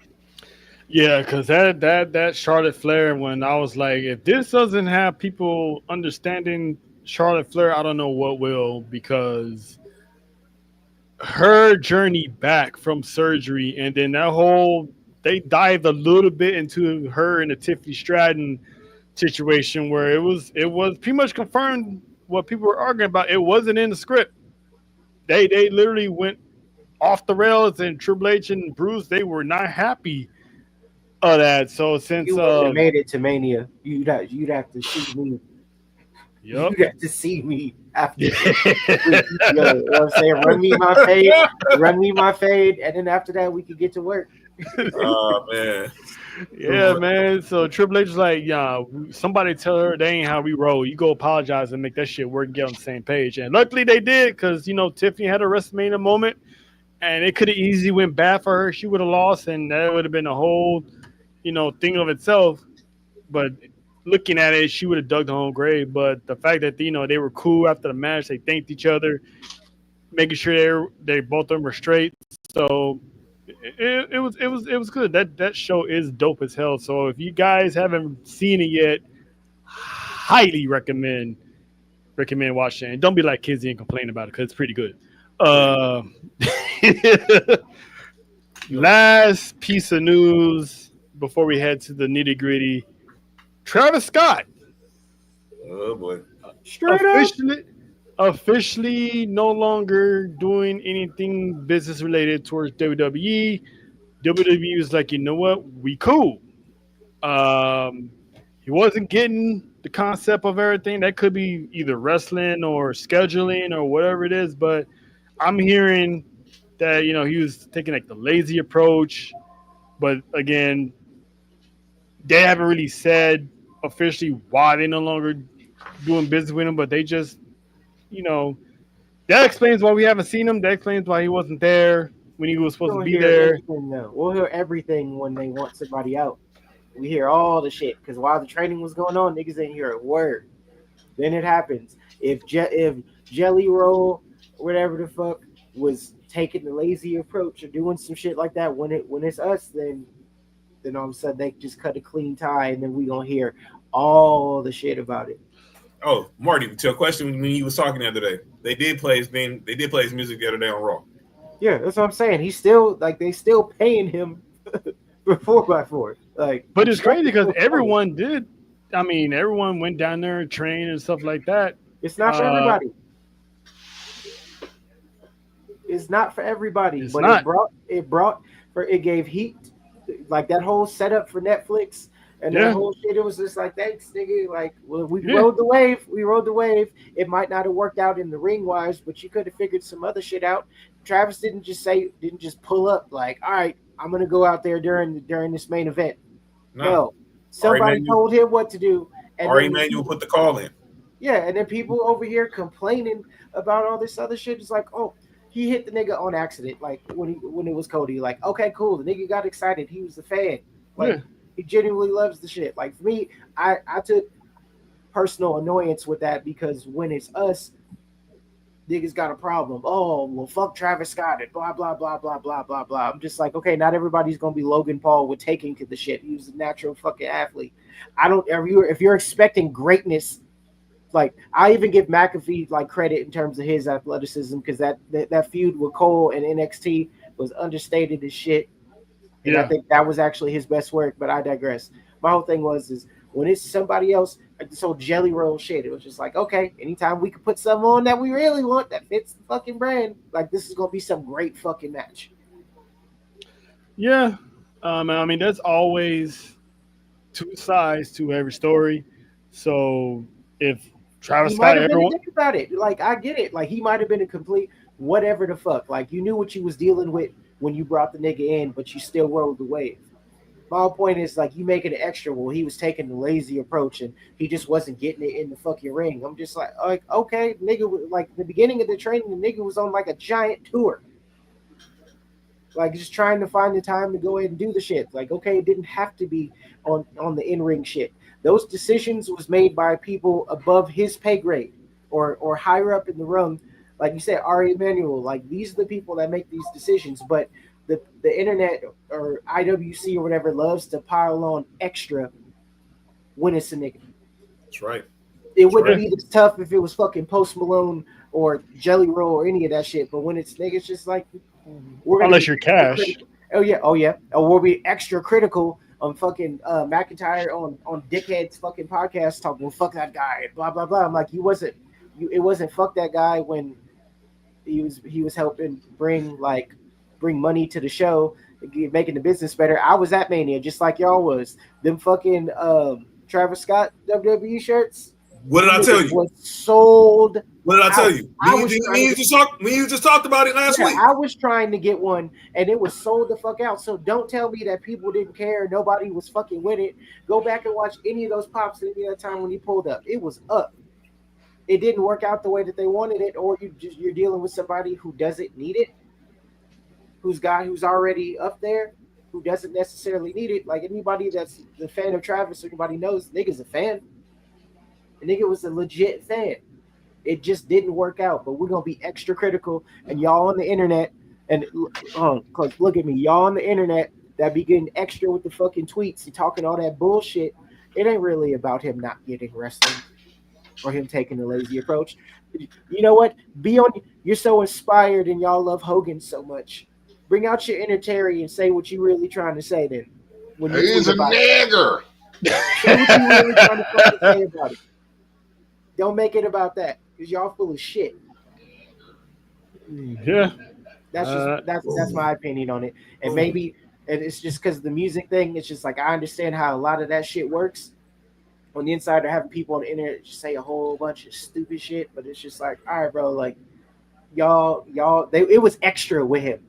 [SPEAKER 1] Yeah, because that Charlotte Flair, when I was like, if this doesn't have people understanding Charlotte Flair, I don't know what will, because her journey back from surgery and then they dived a little bit into her and the Tiffany Stratton situation where it was pretty much confirmed what people were arguing about. It wasn't in the script. They literally went off the rails, and Triple H and Bruce, they were not happy of that. So since
[SPEAKER 4] you made it to Mania, you'd have to see me.
[SPEAKER 1] Yep.
[SPEAKER 4] You have to see me after. You know what I'm saying? Run me my fade, and then after that we could get to work.
[SPEAKER 2] Oh man.
[SPEAKER 1] Yeah, man. So Triple H is like, yeah, somebody tell her they ain't how we roll. You go apologize and make that shit work and get on the same page. And luckily they did, because Tiffany had a WrestleMania moment, and it could have easily went bad for her. She would have lost, and that would have been a whole thing of itself. But looking at it, she would have dug the whole grave. But the fact that they were cool after the match, they thanked each other, making sure they both of them were straight. So it was good. That show is dope as hell. So if you guys haven't seen it yet, highly recommend watching it. And don't be like Kizzy and complain about it, because it's pretty good. Last piece of news before we head to the nitty gritty. Travis Scott.
[SPEAKER 2] Oh boy.
[SPEAKER 1] Officially no longer doing anything business related towards WWE. WWE was like, you know what? We cool. He wasn't getting the concept of everything. That could be either wrestling or scheduling or whatever it is. But I'm hearing that, he was taking like the lazy approach. But again, they haven't really said officially why they no longer doing business with him, but they just, that explains why we haven't seen him. That explains why he wasn't there when he was supposed to be there.
[SPEAKER 4] We'll hear everything when they want somebody out. We hear all the shit, because while the training was going on, niggas didn't hear a word. Then it happens. If Jelly Roll, whatever the fuck, was taking the lazy approach or doing some shit like that, when it's us, then all of a sudden they just cut a clean tie, and then we gonna hear all the shit about it.
[SPEAKER 2] Oh, Marty, to your question, when he was talking the other day, they did play his music the other day on Raw.
[SPEAKER 4] Yeah, that's what I'm saying. He's still they still paying him for 4x4.
[SPEAKER 1] But it's crazy because everyone did. I mean, everyone went down there and trained and stuff like that.
[SPEAKER 4] It's not for everybody. It's not for everybody. But it gave heat. Like that whole setup for Netflix And that whole shit, it was just like, thanks, nigga. Like, well, we rode the wave. We rode the wave. It might not have worked out in the ring wise, but you could have figured some other shit out. Travis didn't just pull up like, all right, I'm gonna go out there during this main event. No. Somebody told him what to do. And
[SPEAKER 2] Ari Emanuel put the call in.
[SPEAKER 4] Yeah, and then people over here complaining about all this other shit. It's like, oh, he hit the nigga on accident. Like when it was Cody, like, okay, cool. The nigga got excited. He was a fan. Like he genuinely loves the shit. Like for me, I took personal annoyance with that because when it's us, niggas got a problem. Oh, well, fuck Travis Scott and blah blah blah blah blah blah blah. I'm just like, okay, not everybody's gonna be Logan Paul with taking to the shit. He was a natural fucking athlete. If you're expecting greatness. Like I even give McAfee like credit in terms of his athleticism because that feud with Cole and NXT was understated as shit. And I think that was actually his best work, but I digress. My whole thing is when it's somebody else, like this whole Jelly Roll shit, it was just like, okay, anytime we could put something on that we really want that fits the fucking brand, like this is gonna be some great fucking match.
[SPEAKER 1] Yeah. I mean, there's always two sides to every story. So if Travis Scott,
[SPEAKER 4] think about it. Like I get it. Like he might have been a complete whatever the fuck. Like you knew what you was dealing with when you brought the nigga in, but you still rode the wave. My whole point is like you making it extra. Well, he was taking the lazy approach and he just wasn't getting it in the fucking ring. I'm just like okay, nigga. Like the beginning of the training, the nigga was on like a giant tour. Like just trying to find the time to go ahead and do the shit. Like okay, it didn't have to be on the in-ring shit. Those decisions was made by people above his pay grade or higher up in the rung. Like you said, Ari Emanuel, like these are the people that make these decisions. But the internet or IWC or whatever loves to pile on extra when it's a nigga.
[SPEAKER 2] That's right.
[SPEAKER 4] It wouldn't be this tough if it was fucking Post Malone or Jelly Roll or any of that shit. But when it's niggas, just like
[SPEAKER 1] unless you're Cash.
[SPEAKER 4] Oh yeah. Or we'll be extra critical on fucking McIntyre on Dickhead's fucking podcast talking, well, fuck that guy, blah blah blah. I'm like, it wasn't fuck that guy when he was helping bring money to the show, making the business better. I was at Mania just like y'all was. Them fucking Travis Scott WWE shirts.
[SPEAKER 2] What did I tell you?
[SPEAKER 4] Was sold.
[SPEAKER 2] What did I tell you? You just talked about it last week.
[SPEAKER 4] I was trying to get one, and it was sold the fuck out. So don't tell me that people didn't care. Nobody was fucking with it. Go back and watch any of those pops any other time when he pulled up. It was up. It didn't work out the way that they wanted it, or you're dealing with somebody who doesn't need it, who's already up there, who doesn't necessarily need it. Like anybody that's a fan of Travis, everybody knows nigga's a fan. The nigga was a legit fan. It just didn't work out, but we're gonna be extra critical. And y'all on the internet, and cause look at me, y'all on the internet that be getting extra with the fucking tweets and talking all that bullshit. It ain't really about him not getting wrestling or him taking the lazy approach. You know what? You're so inspired and y'all love Hogan so much. Bring out your inner Terry and say what you really trying to say then.
[SPEAKER 3] He's a nigger.
[SPEAKER 4] Say what you really trying to fucking say about it. Don't make it about that because y'all full of shit.
[SPEAKER 1] Yeah,
[SPEAKER 4] that's my opinion on it. And maybe it's just because of the music thing. It's just like I understand how a lot of that shit works. On the inside, they're having people on the internet just say a whole bunch of stupid shit, but it's just like, all right, bro, like y'all, it was extra with him.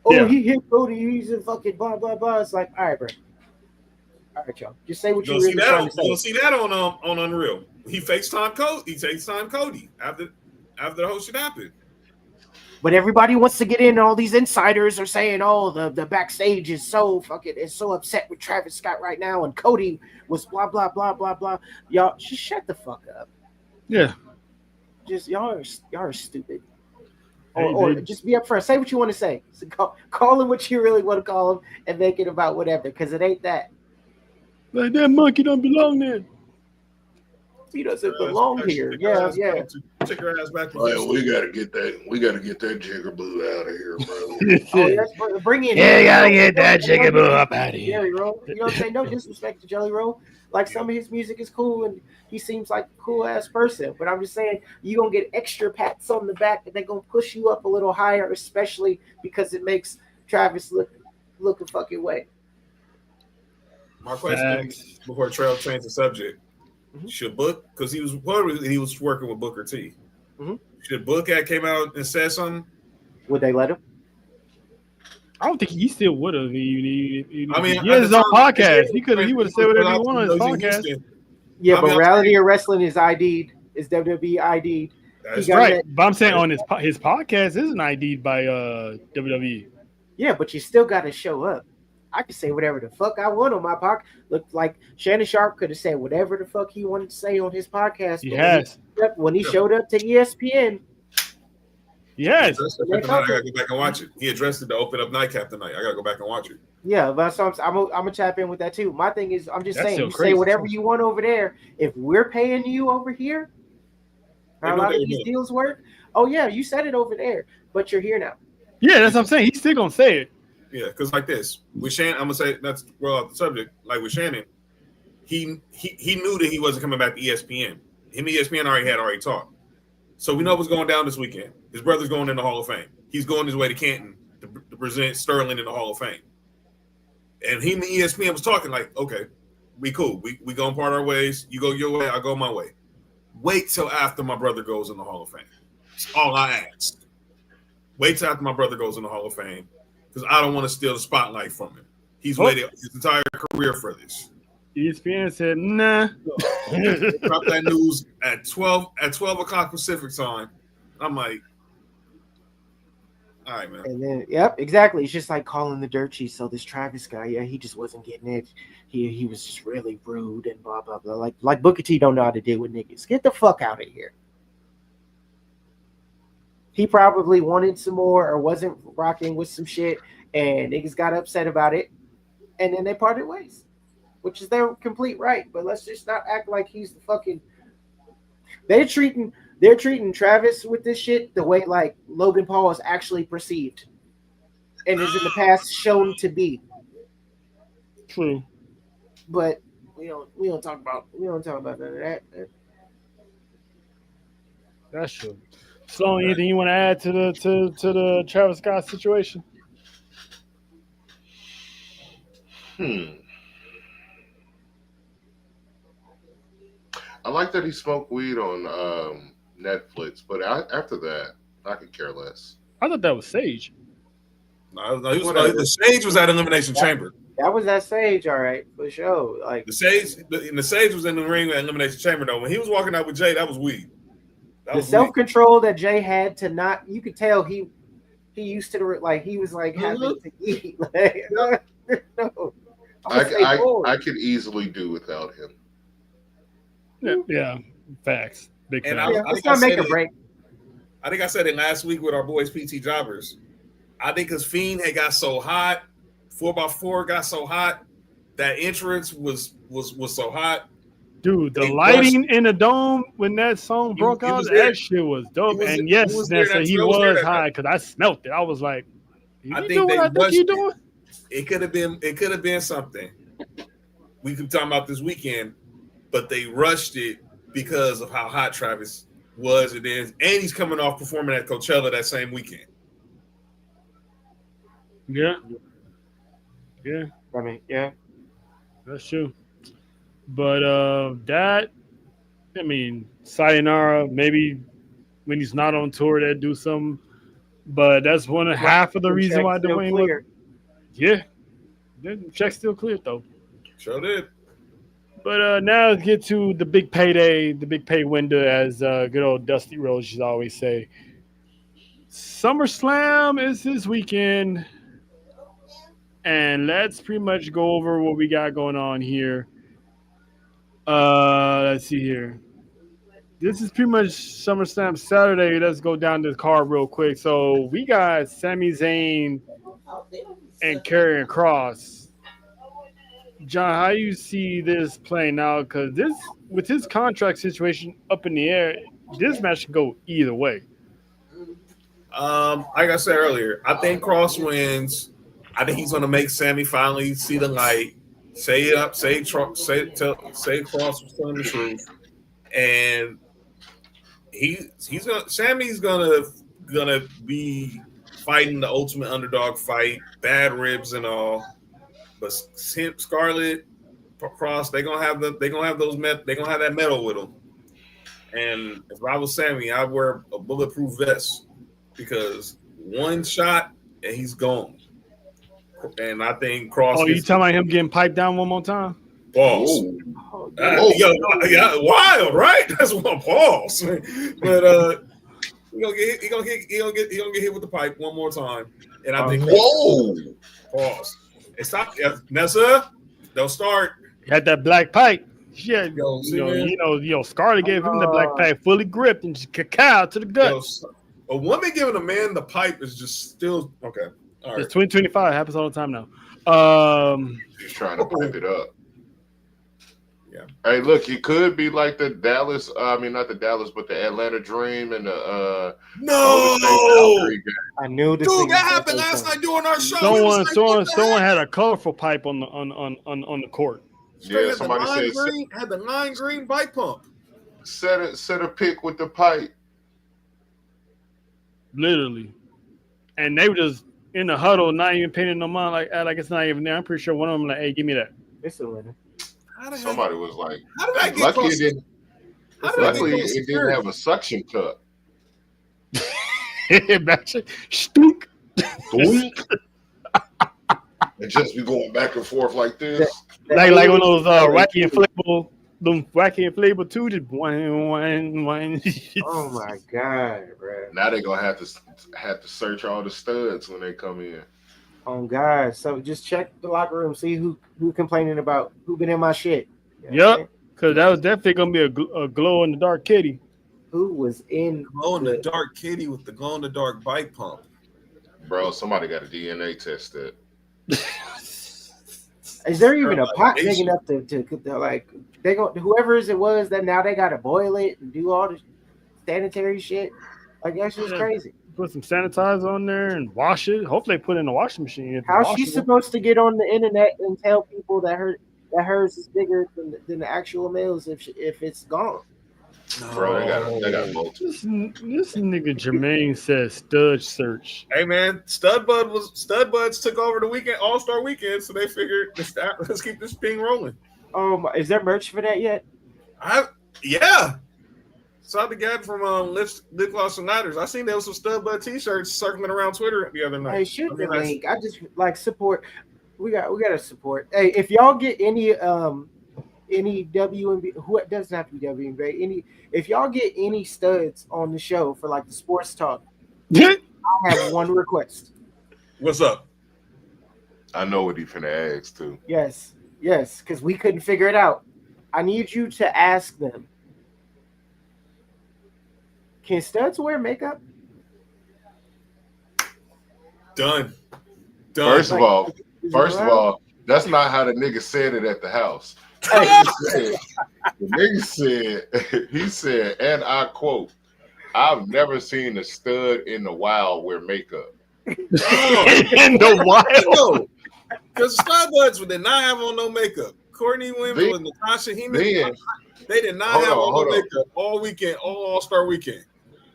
[SPEAKER 4] Oh, he hit Cody. He's a fucking blah blah blah. It's like, all right, bro. All right, y'all. Just say what you really trying to say.
[SPEAKER 2] You'll see that on Unreal. He FaceTime Cody. He FaceTime Cody after the whole shit happened.
[SPEAKER 4] But everybody wants to get in. All these insiders are saying, "Oh, the backstage is so upset with Travis Scott right now, and Cody was blah blah blah blah blah." Y'all, just shut the fuck up.
[SPEAKER 1] Yeah.
[SPEAKER 4] Just y'all are stupid. Or just be upfront. Say what you want to say. So call him what you really want to call him, and make it about whatever, because it ain't that.
[SPEAKER 1] Like that monkey don't belong there.
[SPEAKER 4] He doesn't belong here. Yeah.
[SPEAKER 2] Take her ass back.
[SPEAKER 3] We gotta get that jigaboo out of here, bro.
[SPEAKER 4] Bring in.
[SPEAKER 1] Yeah, gotta get that jigaboo up out of here.
[SPEAKER 4] Jelly Roll. You know what I'm saying? No disrespect to Jelly Roll. Like some of his music is cool, and he seems like a cool ass person. But I'm just saying, you're gonna get extra pats on the back, and they're gonna push you up a little higher, especially because it makes Travis look a fucking way.
[SPEAKER 2] My question before Trail changed the subject: should Book, because he was working with Booker T, should Book have came out and said something?
[SPEAKER 4] Would they let him?
[SPEAKER 1] I don't think he still would have. He
[SPEAKER 2] has
[SPEAKER 1] his own podcast. He would have said whatever he wanted on his podcast.
[SPEAKER 4] Yeah, but Reality of Wrestling is ID'd. Is WWE ID'd?
[SPEAKER 1] That's right. But I'm saying on his podcast isn't ID'd by WWE.
[SPEAKER 4] Yeah, but you still got to show up. I can say whatever the fuck I want on my podcast. Look, like Shannon Sharp could have said whatever the fuck he wanted to say on his podcast.
[SPEAKER 1] He has.
[SPEAKER 4] When he showed up to ESPN.
[SPEAKER 1] Yes.
[SPEAKER 2] I gotta go back and watch it. He addressed it to open up Nightcap tonight. I gotta go back and watch it.
[SPEAKER 4] Yeah, but so I'm gonna tap in with that too. My thing is, I'm just saying, you say whatever you want over there. If we're paying you over here, how a lot of these deals work. Oh yeah, you said it over there, but you're here now.
[SPEAKER 1] Yeah, that's what I'm saying. He's still gonna say it.
[SPEAKER 2] Yeah, because like this with Shannon, I'm gonna say that's off the subject. Like with Shannon, he knew that he wasn't coming back to ESPN. Him and ESPN already talked. So we know what's going down this weekend. His brother's going in the Hall of Fame. He's going his way to Canton to present Sterling in the Hall of Fame. And he and ESPN was talking like, okay, we cool. We gonna part our ways. You go your way, I go my way. Wait till after my brother goes in the Hall of Fame. That's all I ask. Wait till after my brother goes in the Hall of Fame because I don't want to steal the spotlight from him. He's waited his entire career for this.
[SPEAKER 1] ESPN said, nah.
[SPEAKER 2] Drop that news at 12 o'clock Pacific time. I'm like, all right, man.
[SPEAKER 4] And then, yep, exactly. It's just like calling the dirt sheet. So this Travis guy, yeah, he just wasn't getting it. He was just really rude and blah blah blah. Like Booker T don't know how to deal with niggas. Get the fuck out of here. He probably wanted some more or wasn't rocking with some shit, and niggas got upset about it, and then they parted ways, which is their complete right. But let's just not act like he's the fucking. They're treating Travis with this shit the way like Logan Paul is actually perceived, and is in the past shown to be.
[SPEAKER 1] True.
[SPEAKER 4] But we don't talk about none of that.
[SPEAKER 1] That's true. So, anything you want to add to the Travis Scott situation?
[SPEAKER 3] I like that he smoked weed on Netflix, but after that, I could care less.
[SPEAKER 1] I thought that was Sage.
[SPEAKER 2] No, the Sage was at Elimination Chamber.
[SPEAKER 4] That was that Sage, all right, for sure. Like
[SPEAKER 2] the Sage was in the ring at Elimination Chamber though. When he was walking out with Jay, that was weed.
[SPEAKER 4] The self-control that Jay had to not, you could tell he used to like he was like having to eat. Like, no,
[SPEAKER 3] I could easily do without him.
[SPEAKER 1] Yeah, facts. Big facts.
[SPEAKER 4] Let's not make a break.
[SPEAKER 2] I think I said it last week with our boys PT Jobbers. I think because Fiend had got so hot, 4x4 got so hot, that entrance was so hot.
[SPEAKER 1] Dude, the lighting in the dome when that song broke out, that shit was dope. And yes, he was high because I smelt it. I was like,
[SPEAKER 2] I think he doing? It could have been something. We could talk about this weekend, but they rushed it because of how hot Travis was and he's coming off performing at Coachella that same weekend.
[SPEAKER 1] Yeah.
[SPEAKER 4] I mean, yeah.
[SPEAKER 1] That's true. But sayonara, maybe when he's not on tour, they'd do something. But that's half of the reason why Dwayne looked. Yeah. Check's still cleared, though.
[SPEAKER 2] Sure did.
[SPEAKER 1] But now let's get to the big payday, the big pay window, as good old Dusty Rhodes used to always say. Summerslam is this weekend. And let's pretty much go over what we got going on here. Let's see here. This is pretty much SummerSlam Saturday. Let's go down the card real quick. So we got Sami Zayn and Karrion Kross. John, how do you see this playing out? Because with his contract situation up in the air, this match can go either way.
[SPEAKER 2] Like I said earlier, I think Kross wins. I think he's going to make Sami finally see the light. Say Kross was telling the truth, and Sami's gonna be fighting the ultimate underdog fight, bad ribs and all. But Scarlett, Cross, they're gonna have that metal with them. And if I was Sammy, I'd wear a bulletproof vest because one shot and he's gone. And I think Cross.
[SPEAKER 1] Oh, you talking about him getting piped down one more time?
[SPEAKER 2] Pause. Wild, right? That's one pause. But he gonna get hit with the pipe one more time. And I think pause. And stop, Nessa. Don't start.
[SPEAKER 1] He had that black pipe. Yeah, Scarlett gave him the black pipe fully gripped and just cacao to the guts.
[SPEAKER 2] A woman giving a man the pipe is just still okay. All right.
[SPEAKER 1] It's 2025. Happens all the time now.
[SPEAKER 3] She's trying to pipe it up.
[SPEAKER 2] Yeah.
[SPEAKER 3] Hey, look, it could be like the Dallas. Not the Dallas, but the Atlanta Dream and the
[SPEAKER 2] no.
[SPEAKER 4] I knew this.
[SPEAKER 2] Dude, that happened last night during our show.
[SPEAKER 1] Someone had a colorful pipe on the court.
[SPEAKER 3] Yeah, somebody
[SPEAKER 2] had the 9 green bike pump.
[SPEAKER 3] Set a pick with the pipe.
[SPEAKER 1] Literally. And they were just in the huddle, not even paying no mind, like it's not even there. I'm pretty sure one of them like, hey, give me that.
[SPEAKER 4] It's a winner.
[SPEAKER 3] Somebody was like,
[SPEAKER 2] how did I get close?
[SPEAKER 3] Luckily, it didn't have a suction cup.
[SPEAKER 1] Stunk.
[SPEAKER 3] And just be going back and forth like this.
[SPEAKER 1] Like one of those wacky inflatable too, just one.
[SPEAKER 4] Oh my god, bro!
[SPEAKER 3] Now they're gonna have to search all the studs when they come in.
[SPEAKER 4] Oh god! So just check the locker room, see who complaining about who been in my shit.
[SPEAKER 1] Yep, because that was definitely gonna be a glow in the dark kitty.
[SPEAKER 4] Who was in
[SPEAKER 2] glow in the dark kitty with the glow in the dark bike pump?
[SPEAKER 3] Bro, somebody got a DNA test that.
[SPEAKER 4] Is there even a pot big enough to like they go whoever's it was that now they gotta boil it and do all the sanitary shit? Like that's just crazy.
[SPEAKER 1] Put some sanitizer on there and wash it. Hopefully they put it in the washing machine.
[SPEAKER 4] How's she supposed to get on the internet and tell people that hers is bigger than the actual male's if it's gone?
[SPEAKER 3] No. Bro, they got both.
[SPEAKER 1] This nigga Jermaine says stud search.
[SPEAKER 2] Hey man, Stud Buds took over the weekend All-Star weekend, so they figured let's keep this thing rolling.
[SPEAKER 4] Is there merch for that yet?
[SPEAKER 2] Yeah. Saw the guy from Lip Gloss and Nighters. I seen there was some Stud Bud t-shirts circling around Twitter the other night.
[SPEAKER 4] Hey, shoot the link. I just like support. We got to support. Hey, if y'all get any WNB, who doesn't have to be WNB, if y'all get any studs on the show for like the sports talk, I have one request.
[SPEAKER 2] What's up?
[SPEAKER 3] I know what he finna ask too.
[SPEAKER 4] Yes, because we couldn't figure it out. I need you to ask them. Can studs wear makeup?
[SPEAKER 2] Done.
[SPEAKER 3] First of all, that's not how the nigga said it at the house. The nigga said, and I quote, "I've never seen a stud in the wild wear makeup."
[SPEAKER 1] In the wild,
[SPEAKER 2] because stud buds did not have on no makeup. Courtney Wimble and Natasha Heenan, they did not have on no makeup all weekend, all All-Star weekend.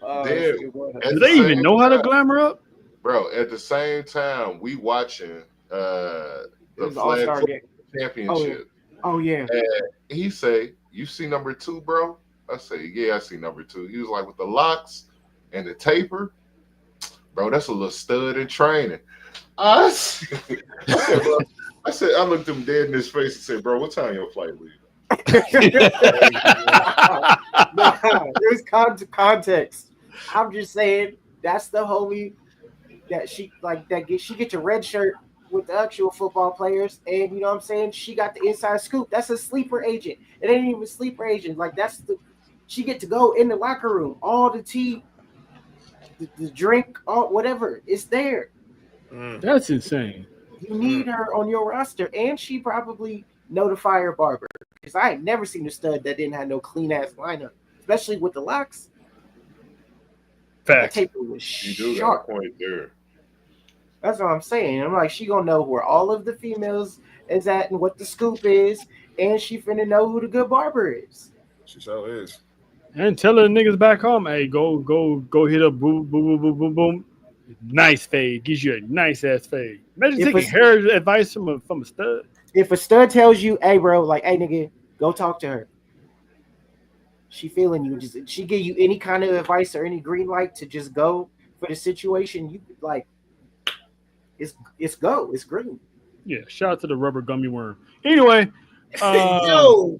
[SPEAKER 1] Do they even know how to glamour up?
[SPEAKER 3] Bro, at the same time, we watching the flag championship.
[SPEAKER 4] Oh yeah.
[SPEAKER 3] And he say, "You see number 2, bro?" I say, "Yeah, I see number 2." He was like, "With the locks and the taper, bro, that's a little stud in training." I said, I looked him dead in his face and said, "Bro, what time your flight leave?"
[SPEAKER 4] There's context. I'm just saying that's the homie that she gets a red shirt with the actual football players, and you know what I'm saying, she got the inside scoop. That's a sleeper agent. It ain't even a sleeper agent. Like she get to go in the locker room, all the tea, the drink, all whatever, it's there.
[SPEAKER 1] That's insane.
[SPEAKER 4] You need her on your roster, and she probably know the fire barber, because I ain't never seen a stud that didn't have no clean ass lineup, especially with the locks.
[SPEAKER 1] Facts.
[SPEAKER 4] The taper was
[SPEAKER 3] You do
[SPEAKER 4] sharp.
[SPEAKER 3] got a point there.
[SPEAKER 4] That's what I'm saying. I'm like, she gonna know where all of the females is at and what the scoop is, and she finna know who the good barber is.
[SPEAKER 2] She so is.
[SPEAKER 1] And tell the niggas back home, hey, go hit up boom, boom, boom, boom, boom, boom. Nice fade. Gives you a nice ass fade. Imagine taking hair advice from a stud.
[SPEAKER 4] If a stud tells you, hey, bro, like, hey, nigga, go talk to her. She feeling you. Just she give you any kind of advice or any green light to just go for the situation. You like, it's go. It's green.
[SPEAKER 1] Yeah. Shout out to the rubber gummy worm. Anyway.
[SPEAKER 2] Yo.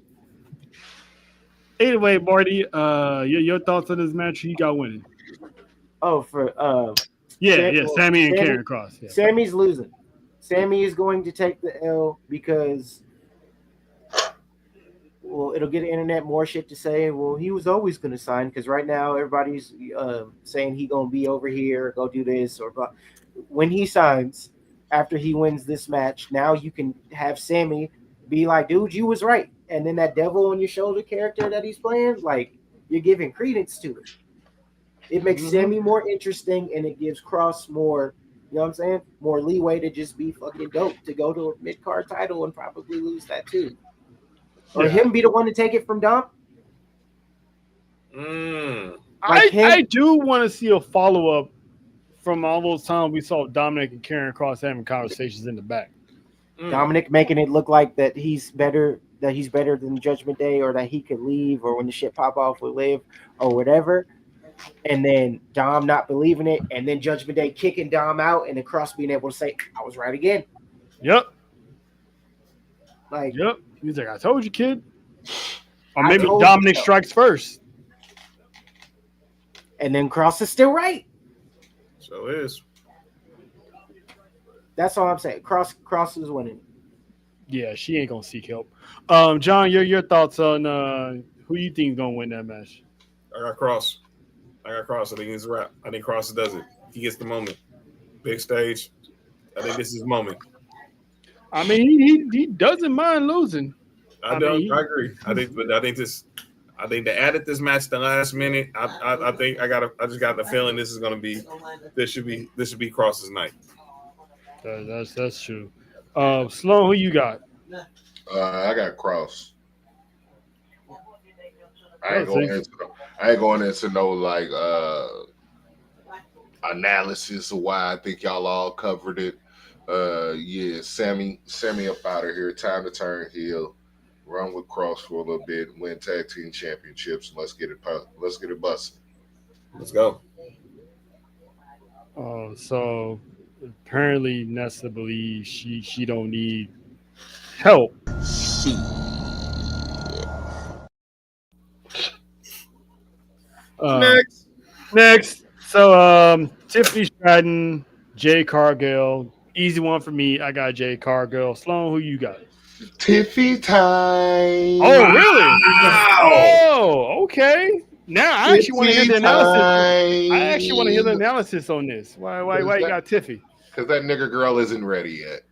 [SPEAKER 1] Anyway, Marty, your thoughts on this match? Who you got winning?
[SPEAKER 4] Oh, for
[SPEAKER 1] Sammy and Karrion Kross. Yeah.
[SPEAKER 4] Sammy's losing. Sammy is going to take the L because, well, it'll get the internet more shit to say. Well, he was always going to sign because right now everybody's saying he going to be over here, go do this or blah. When he signs after he wins this match, now you can have Sammy be like, dude, you was right. And then that devil on your shoulder character that he's playing, like, you're giving credence to it. It makes Sammy more interesting and it gives Kross more, you know what I'm saying? More leeway to just be fucking dope, to go to a mid-card title and probably lose that too. Or him be the one to take it from Dom?
[SPEAKER 1] I do want to see a follow-up from all those times we saw Dominic and Karrion Kross having conversations in the back.
[SPEAKER 4] Dominic making it look like that he's better than Judgment Day, or that he could leave, or when the shit pop off with Liv or whatever. And then Dom not believing it, and then Judgment Day kicking Dom out, and then Kross being able to say, I was right again.
[SPEAKER 1] Yep.
[SPEAKER 4] Like,
[SPEAKER 1] He's like, I told you, kid. Or maybe Dominic strikes first.
[SPEAKER 4] And then Kross is still right.
[SPEAKER 2] So is.
[SPEAKER 4] That's all I'm saying. Kross is winning.
[SPEAKER 1] Yeah, she ain't gonna seek help. John, your thoughts on who you think is gonna win that match?
[SPEAKER 2] I got Kross. I think it's a wrap. I think Kross does it. He gets the moment. Big stage. I think this is his moment.
[SPEAKER 1] I mean, he doesn't mind losing.
[SPEAKER 2] I agree. I think they added this match the last minute. I just got the feeling this should be Kross's night.
[SPEAKER 1] That's true. Sloan, who you got?
[SPEAKER 3] I got Kross. I ain't going into no like analysis of why I think y'all all covered it. Sammy up out of here. Time to turn heel. Run with Kross for a little bit. Win tag team championships. Let's get it busting.
[SPEAKER 2] Let's go.
[SPEAKER 1] Oh, so apparently Nessa believes she don't need help. Next. So Tiffany Stratton, Jay Cargill. Easy one for me. I got Jay Cargill. Sloan, who you got?
[SPEAKER 3] Tiffy time.
[SPEAKER 1] Oh, really?
[SPEAKER 3] Wow.
[SPEAKER 1] Oh, okay. Now I actually want to hear the analysis. I actually want to hear the analysis on this. Why you got Tiffy?
[SPEAKER 3] Because that nigger girl isn't ready yet.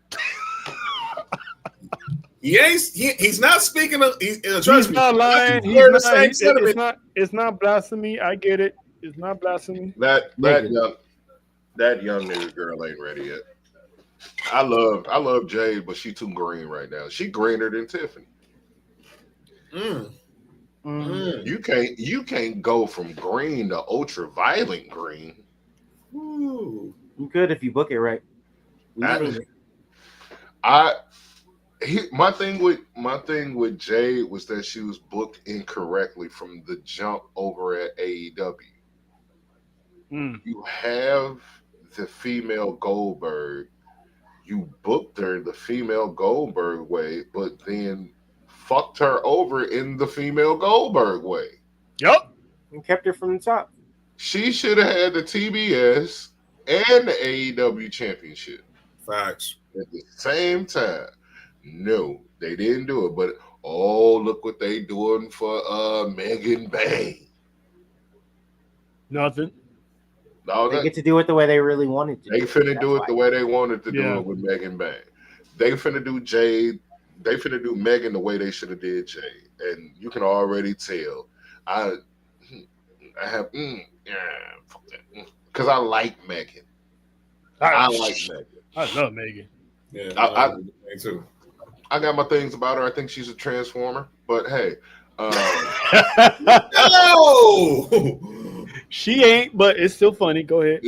[SPEAKER 2] He's not speaking.
[SPEAKER 1] He's not lying. It's not blasphemy. I get it. It's not blasphemy.
[SPEAKER 3] That young nigger girl ain't ready yet. I love Jade, but she too green right now. She greener than Tiffany. You can't go from green to ultraviolet green.
[SPEAKER 4] Ooh. You could if you book it right.
[SPEAKER 3] My thing with Jade was that she was booked incorrectly from the jump over at AEW. You have the female Goldberg. You booked her the female Goldberg way, but then fucked her over in the female Goldberg way.
[SPEAKER 1] Yep.
[SPEAKER 4] And kept her from the top.
[SPEAKER 3] She should have had the TBS and the AEW championship.
[SPEAKER 2] Facts.
[SPEAKER 3] At the same time. No, they didn't do it. But look what they doing for Megan Bay.
[SPEAKER 1] Nothing.
[SPEAKER 3] No,
[SPEAKER 4] they get to do it the way they really wanted to.
[SPEAKER 3] They finna do it the way they wanted to do it with Megan Bay. They finna do Jade. They finna do Megan the way they should have did Jade, and you can already tell. I have fuck that, because I like Megan. I like Megan.
[SPEAKER 1] I love Megan.
[SPEAKER 2] Yeah, I too.
[SPEAKER 3] I got my things about her. I think she's a transformer, but hey.
[SPEAKER 1] She ain't, but it's still funny. Go ahead.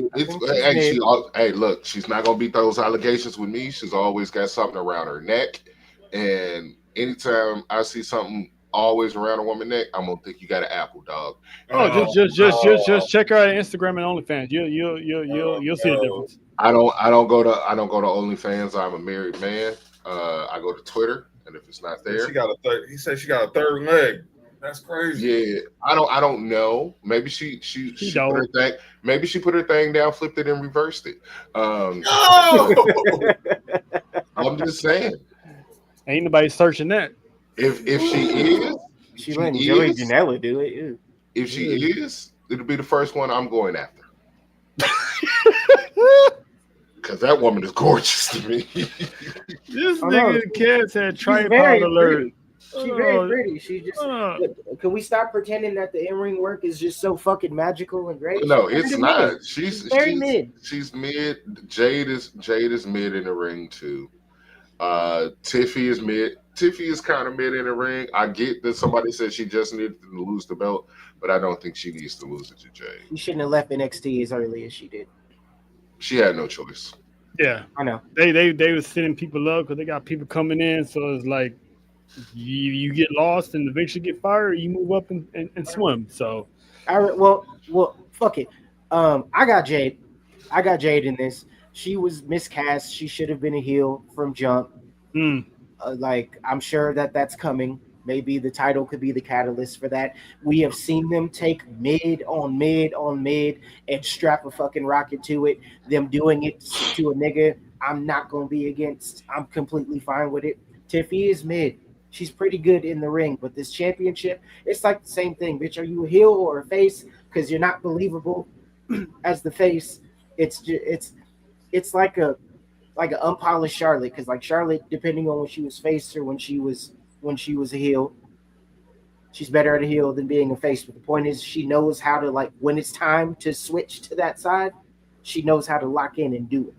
[SPEAKER 3] Hey, look, she's not gonna beat those allegations with me. She's always got something around her neck, and anytime I see something always around a woman's neck, I'm gonna think you got an apple, dog.
[SPEAKER 1] Just check her out on Instagram and OnlyFans. You'll see the difference.
[SPEAKER 3] I don't go to OnlyFans. I'm a married man. I go to Twitter, and if it's not there,
[SPEAKER 2] he said she got a third leg. That's crazy.
[SPEAKER 3] Yeah, I don't know. Maybe she put her thing. Maybe she put her thing down, flipped it, and reversed it.
[SPEAKER 2] No!
[SPEAKER 3] I'm just saying.
[SPEAKER 1] Ain't nobody searching that.
[SPEAKER 3] If she is,
[SPEAKER 4] she letting Joey Janela do it. Ew.
[SPEAKER 3] If she is, it'll be the first one I'm going after. Because that woman is gorgeous to me.
[SPEAKER 1] This nigga Cass had tripod alert.
[SPEAKER 4] She's very pretty. She just can we stop pretending that the in-ring work is just so fucking magical and great?
[SPEAKER 3] No, it's not. She's
[SPEAKER 4] very mid.
[SPEAKER 3] She's mid. Jade is mid in the ring too. Tiffy is mid. Tiffy is kind of mid in the ring. I get that somebody said she just needed to lose the belt, but I don't think she needs to lose it to Jade.
[SPEAKER 4] She shouldn't have left NXT as early as she did.
[SPEAKER 3] She had no choice.
[SPEAKER 1] Yeah,
[SPEAKER 4] I know.
[SPEAKER 1] They were sending people up because they got people coming in, so it's like you get lost and eventually get fired. Or you move up and swim. So,
[SPEAKER 4] well, fuck it. I got Jade. I got Jade in this. She was miscast. She should have been a heel from jump. Like I'm sure that's coming. Maybe the title could be the catalyst for that. We have seen them take mid on mid and strap a fucking rocket to it. Them doing it to a nigga, I'm not going to be against. I'm completely fine with it. Tiffy is mid. She's pretty good in the ring, but this championship, it's like the same thing, bitch. Are you a heel or a face? Because you're not believable as the face. It's like an unpolished Charlotte. Because like Charlotte, depending on when she was face or when she was a heel, she's better at a heel than being a face. But the point is, she knows how to, like, when it's time to switch to that side, she knows how to lock in and do it.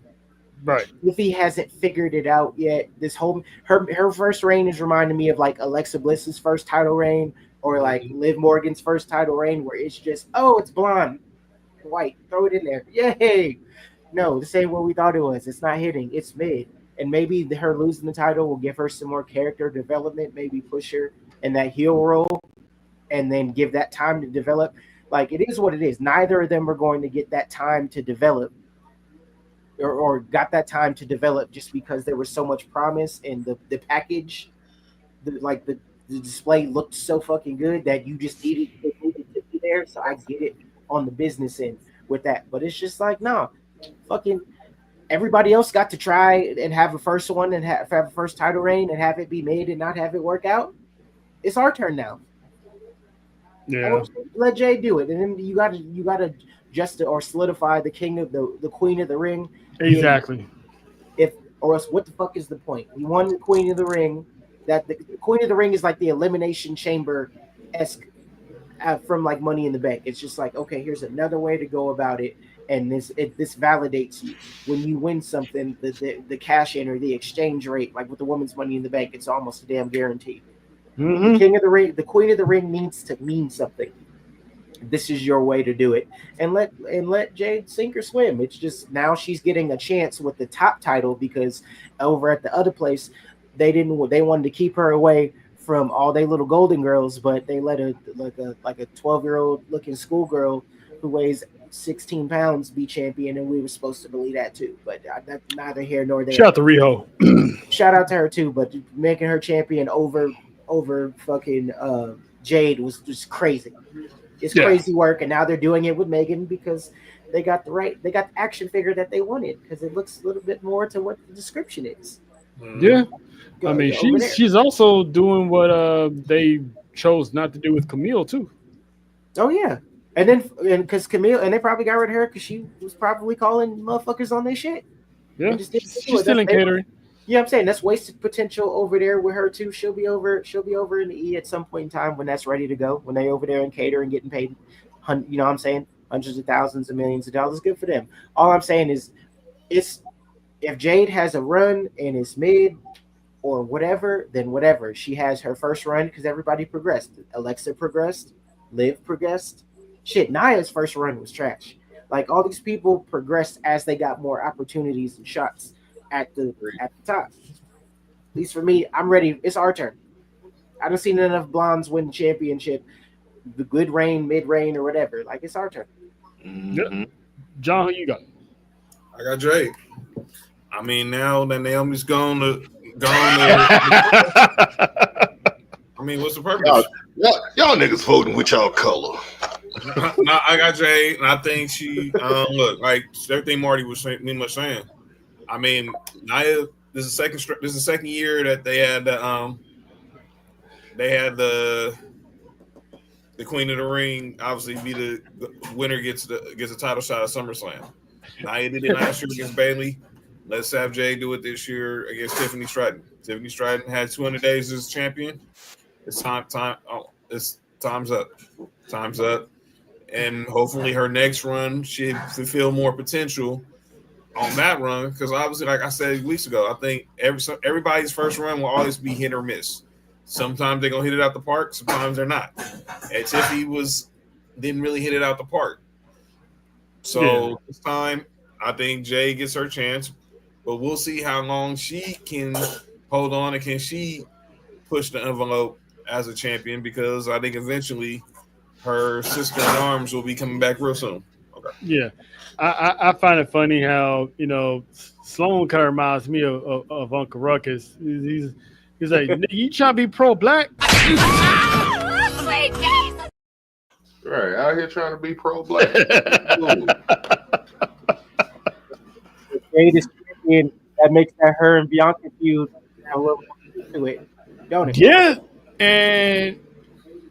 [SPEAKER 1] Right.
[SPEAKER 4] If he hasn't figured it out yet, this whole her first reign is reminding me of like Alexa Bliss's first title reign or like Liv Morgan's first title reign, where it's just, oh, it's blonde, white, throw it in there, yay. No, this ain't what we thought it was. It's not hitting. It's mid. And maybe her losing the title will give her some more character development, maybe push her in that heel role and then give that time to develop. Like, it is what it is. Neither of them are going to get that time to develop or got that time to develop just because there was so much promise and the package, the display looked so fucking good that you just needed to be there. So I get it on the business end with that. But it's just like, no, fucking everybody else got to try and have a first one and have a first title reign and have it be made and not have it work out. It's our turn now.
[SPEAKER 1] Yeah,
[SPEAKER 4] let Jay do it, and then you gotta just or solidify the queen of the ring.
[SPEAKER 1] Exactly.
[SPEAKER 4] Or else, what the fuck is the point? You won the queen of the ring. That the queen of the ring is like the elimination chamber esque from like Money in the Bank. It's just like, okay, here's another way to go about it. And this validates you when you win something. The cash in or the exchange rate, like with the women's Money in the Bank, it's almost a damn guarantee.
[SPEAKER 1] Mm-hmm.
[SPEAKER 4] The king of the ring, the queen of the ring needs to mean something. This is your way to do it, and let Jade sink or swim. It's just now she's getting a chance with the top title because over at the other place they wanted to keep her away from all they little golden girls, but they let a 12-year-old looking schoolgirl who weighs 16 pounds be champion, and we were supposed to believe that too, but that's neither here nor there.
[SPEAKER 1] Shout out to Riho.
[SPEAKER 4] Shout out to her too, but making her champion over fucking Jade was just crazy. It's crazy work, and now they're doing it with Megan because they got the action figure that they wanted because it looks a little bit more to what the description is.
[SPEAKER 1] Yeah, I mean she's also doing what they chose not to do with Camille too.
[SPEAKER 4] Oh yeah. And because Camille, and they probably got rid of her because she was probably calling motherfuckers on their shit.
[SPEAKER 1] Yeah, she's still in catering.
[SPEAKER 4] Yeah, I'm saying that's wasted potential over there with her too. She'll be over in the E at some point in time when that's ready to go. When they over there in catering, getting paid, you know what I'm saying, hundreds of thousands of millions of dollars. Good for them. All I'm saying is, if Jade has a run and it's mid or whatever, then whatever. She has her first run because everybody progressed. Alexa progressed, Liv progressed. Shit, Naya's first run was trash. Like all these people progressed as they got more opportunities and shots at the top. At least for me, I'm ready. It's our turn. I don't seen enough blondes win the championship, the good reign, mid reign, or whatever. Like it's our turn.
[SPEAKER 3] Mm-hmm.
[SPEAKER 1] John, who you got?
[SPEAKER 2] I got Jade. I mean, now that Naomi's gone. I mean, what's the purpose?
[SPEAKER 3] Y'all niggas voting with y'all color.
[SPEAKER 2] No, I got Jade, and I think she look like everything Marty was saying. I mean, Nia. This is the second year that they had the Queen of the Ring. Obviously, be the winner gets a title shot at SummerSlam. Nia did it last year against Bayley. Let's have Jay do it this year against Tiffany Stratton. Tiffany Stratton had 200 days as champion. It's time. It's time's up. Time's up. And hopefully her next run should fulfill more potential on that run. Because obviously, like I said weeks ago, I think everybody's first run will always be hit or miss. Sometimes they're gonna hit it out the park. Sometimes they're not. And Tiffany didn't really hit it out the park. So This time, I think Jay gets her chance. But we'll see how long she can hold on and can she push the envelope as a champion, because I think eventually her sister in arms will be coming back real soon. Okay.
[SPEAKER 1] Yeah. I find it funny how, Sloan kind of reminds me of Uncle Ruckus. He's like, you trying to be pro-black?
[SPEAKER 3] Right, out here trying to be pro-black.
[SPEAKER 4] Greatest champion, that makes that her and Bianca feud have a little more to it, don't it?
[SPEAKER 1] Yeah, and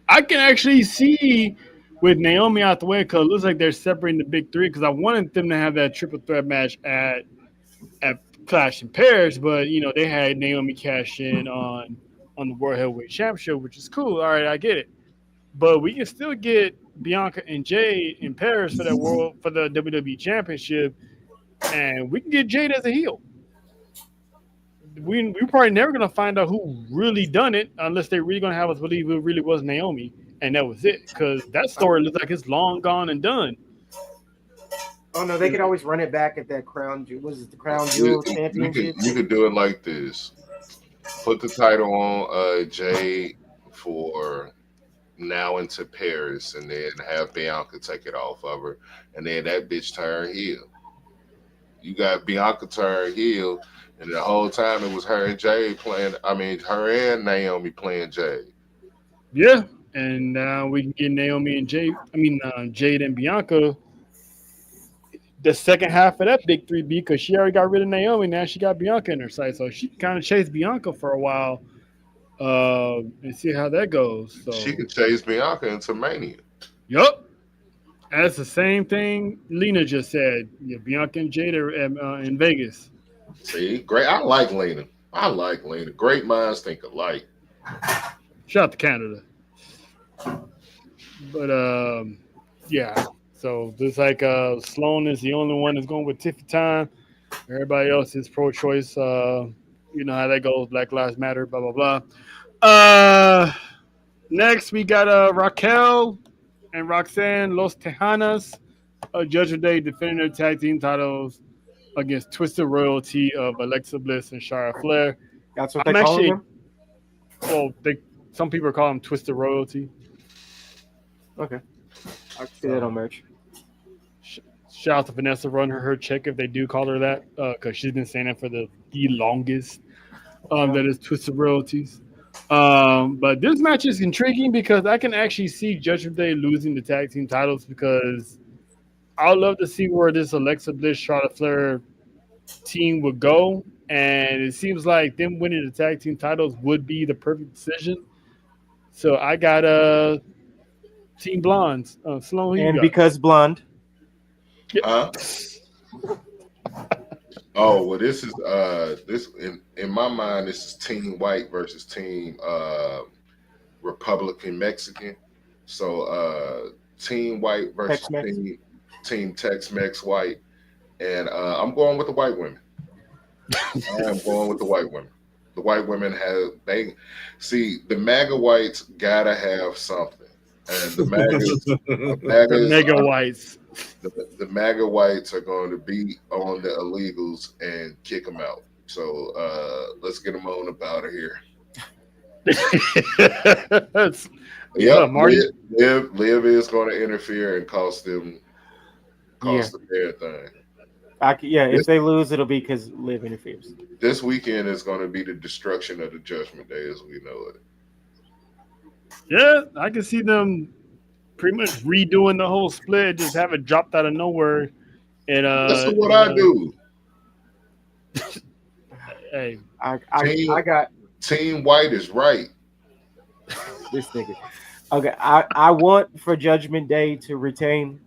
[SPEAKER 1] I can actually see with Naomi out the way, because it looks like they're separating the big three, because I wanted them to have that triple threat match at Clash in Paris, but they had Naomi cash in on the World Heavyweight Championship, which is cool. All right, I get it, but we can still get Bianca and Jade in Paris for the WWE Championship. And we can get Jade as a heel. We're probably never going to find out who really done it unless they're really going to have us believe it really was Naomi, and that was it. Because that story looks like it's long gone and done.
[SPEAKER 4] Oh, no, they could always run it back at that Crown Jewel Championship.
[SPEAKER 3] You could do it like this. Put the title on Jade for now into Paris, and then have Bianca take it off of her, and then that bitch turn heel. You got Bianca turn heel, and the whole time it was her and Jade playing. I mean, her and Naomi playing Jade.
[SPEAKER 1] Yeah, and now we can get Naomi and Jade. Jade and Bianca. The second half of that big 3B, because she already got rid of Naomi. Now she got Bianca in her sight, so she kind of chased Bianca for a while, and see how that goes. So
[SPEAKER 3] she could chase Bianca into Mania.
[SPEAKER 1] Yup. That's the same thing Lena just said. Yeah, Bianca and Jade are in Vegas.
[SPEAKER 3] See, great. I like Lena. Great minds think alike.
[SPEAKER 1] Shout out to Canada. But yeah. So there's like Sloan is the only one that's going with Tiffy time. Everybody else is pro-choice. You know how that goes. Black Lives Matter. Blah blah blah. Next we got Raquel and Roxanne Los Tejanas, Judgment Day, defending their tag team titles against Twisted Royalty of Alexa Bliss and Charlotte Flair.
[SPEAKER 4] That's what they call them?
[SPEAKER 1] Well, some people call them Twisted Royalty.
[SPEAKER 4] Okay. I can see that on merch.
[SPEAKER 1] Shout out to Vanessa, run her check if they do call her that, because she's been saying that for the longest. That is Twisted Royalties. But this match is intriguing because I can actually see Judgment Day losing the tag team titles, because I would love to see where this Alexa Bliss Charlotte Flair team would go, and it seems like them winning the tag team titles would be the perfect decision. So I got Team Blondes. Sloan,
[SPEAKER 4] and because blonde.
[SPEAKER 3] Oh, well, this is this in my mind, this is Team White versus Team Republican Mexican. So Team White versus
[SPEAKER 4] Tex-Mex.
[SPEAKER 3] Team Tex-Mex White, and I'm going with the white women. I am going with the white women. The white women the MAGA whites gotta have something. And the
[SPEAKER 1] MAGA whites.
[SPEAKER 3] The MAGA whites are going to beat on the illegals and kick them out. So let's get them on up out of here.
[SPEAKER 1] Yeah, Marty.
[SPEAKER 3] Liv is going to interfere and cost them everything.
[SPEAKER 4] If they lose, it'll be because Liv interferes.
[SPEAKER 3] This weekend is going to be the destruction of the Judgment Day as we know it.
[SPEAKER 1] Yeah, I can see them pretty much redoing the whole split, just have it dropped out of nowhere. And
[SPEAKER 3] that's what I do.
[SPEAKER 1] Hey,
[SPEAKER 4] I got
[SPEAKER 3] Team White is right.
[SPEAKER 4] This nigga. Okay, I want for Judgment Day to retain.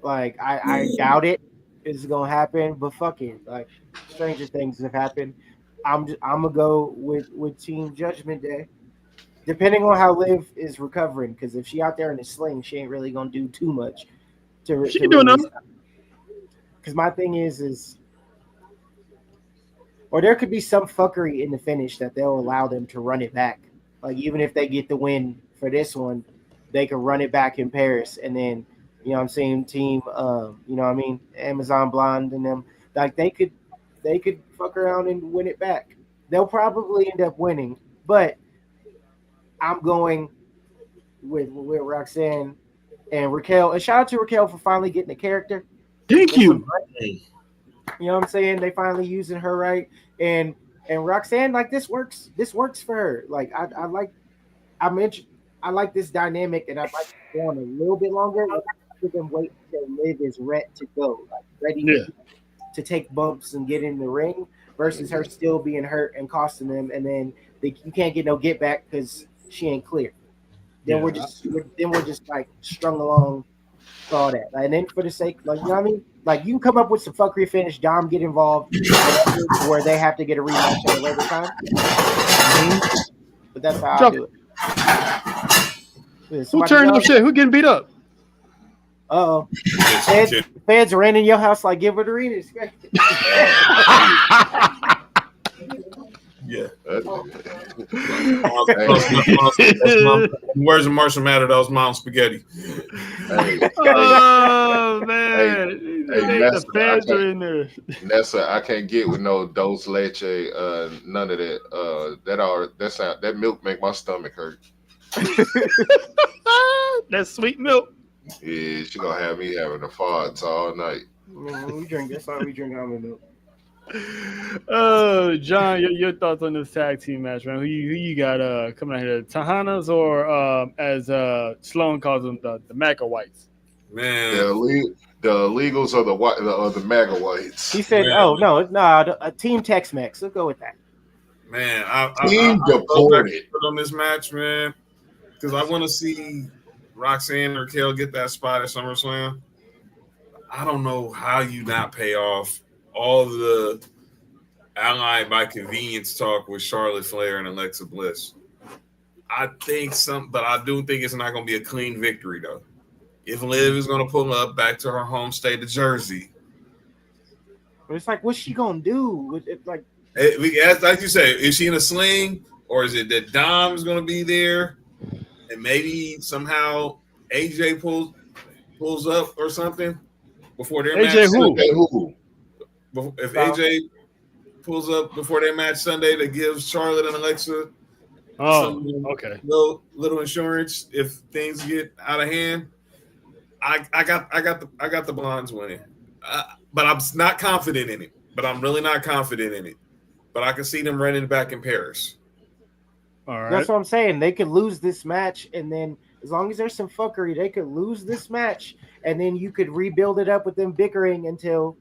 [SPEAKER 4] Like I doubt it is gonna happen, but fuck it. Like stranger things have happened. I'm gonna go with Team Judgment Day, depending on how Liv is recovering. Because if she out there in a sling, she ain't really gonna do too much.
[SPEAKER 1] She can do enough.
[SPEAKER 4] Because my thing is, or there could be some fuckery in the finish that they'll allow them to run it back. Like even if they get the win for this one, they can run it back in Paris, and then you know what I'm saying, team, you know what I mean, Amazon Blonde and them, like they could fuck around and win it back. They'll probably end up winning, but I'm going with Roxanne and Raquel. And shout out to Raquel for finally getting a character.
[SPEAKER 1] Thank you.
[SPEAKER 4] You know what I'm saying? They finally using her right, and Roxanne, like this works for her. Like I like this dynamic, and I'd like to go on a little bit longer. For them wait until Liv is ready to go, like ready to take bumps and get in the ring, versus her still being hurt and costing them, and then you can't get no get back because she ain't clear. Then we're just like strung along for all that. And then for the sake, like you know what I mean, like you can come up with some fuckery finish, Dom get involved, where they have to get a rematch at a later time. But that's how I do it.
[SPEAKER 1] Who turned up shit? Who getting beat up?
[SPEAKER 4] Uh-oh. Fans ran in your house like Gilbert Arenas.
[SPEAKER 2] Yeah. Words of Marshall Matter, that was Mom's spaghetti.
[SPEAKER 1] Oh, man. The fans are in there.
[SPEAKER 3] Nessa, I can't get with no dose leche, none of that. That milk make my stomach hurt.
[SPEAKER 1] That sweet milk.
[SPEAKER 3] Yeah, she gonna have me having the farts all night.
[SPEAKER 4] We drink. That's all we drink almond milk.
[SPEAKER 1] John, your thoughts on this tag team match, man? Who you got coming out here? Tahanas or as Sloan calls them, the MAGA whites?
[SPEAKER 2] Man,
[SPEAKER 3] the illegals are the MAGA whites.
[SPEAKER 4] He said, man. No, Team Tex-Mex. Let's go with that.
[SPEAKER 2] Man,
[SPEAKER 3] Team deported
[SPEAKER 2] on this match, man, because I want to see Roxanne and Raquel get that spot at SummerSlam. I don't know how you not pay off all the allied by convenience talk with Charlotte Flair and Alexa Bliss. I do think it's not going to be a clean victory, though. If Liv is going to pull up back to her home state of Jersey.
[SPEAKER 4] But it's like, what's she going to do? Like
[SPEAKER 2] you say, is she in a sling, or is it that Dom is going to be there? And maybe somehow AJ pulls up or something before their match.
[SPEAKER 3] Who?
[SPEAKER 2] If AJ pulls up before their match Sunday, that gives Charlotte and Alexa little insurance if things get out of hand. I got the Blondes winning, but I'm not confident in it. But I'm really not confident in it. But I can see them running back in Paris.
[SPEAKER 1] All right.
[SPEAKER 4] That's what I'm saying. They could lose this match, and then as long as there's some fuckery, they could lose this match, and then you could rebuild it up with them bickering until,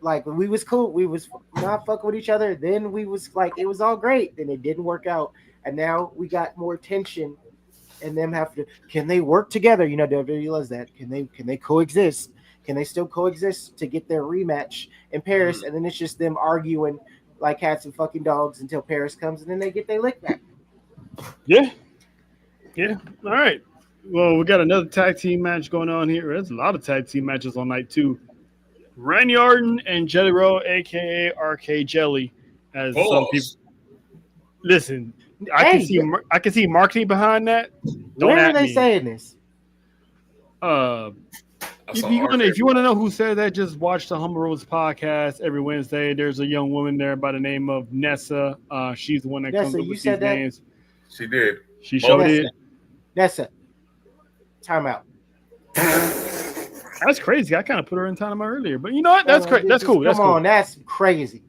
[SPEAKER 4] like, we was cool. We was not fucking with each other. Then we was like, it was all great. Then it didn't work out, and now we got more tension, and them have to. Can they work together? You know, WWE loves that. Can they coexist? Can they still coexist to get their rematch in Paris? And then it's just them arguing like cats and fucking dogs until Paris comes, and then they get their lick back.
[SPEAKER 1] Yeah. All right. Well, we got another tag team match going on here. There's a lot of tag team matches on night 2. Randy Orton and Jelly Roll, aka RK Jelly, as some people. Listen, I can see marketing behind that.
[SPEAKER 4] Where are they saying this?
[SPEAKER 1] If you want to know who said that, just watch the Humble Rose podcast every Wednesday. There's a young woman there by the name of Nessa. She's the one that comes up with these names.
[SPEAKER 2] She did.
[SPEAKER 1] She showed it.
[SPEAKER 4] Nessa. Time out.
[SPEAKER 1] That's crazy. I kind of put her in time earlier, but you know what? That's crazy. That's cool.
[SPEAKER 4] Come on, that's crazy.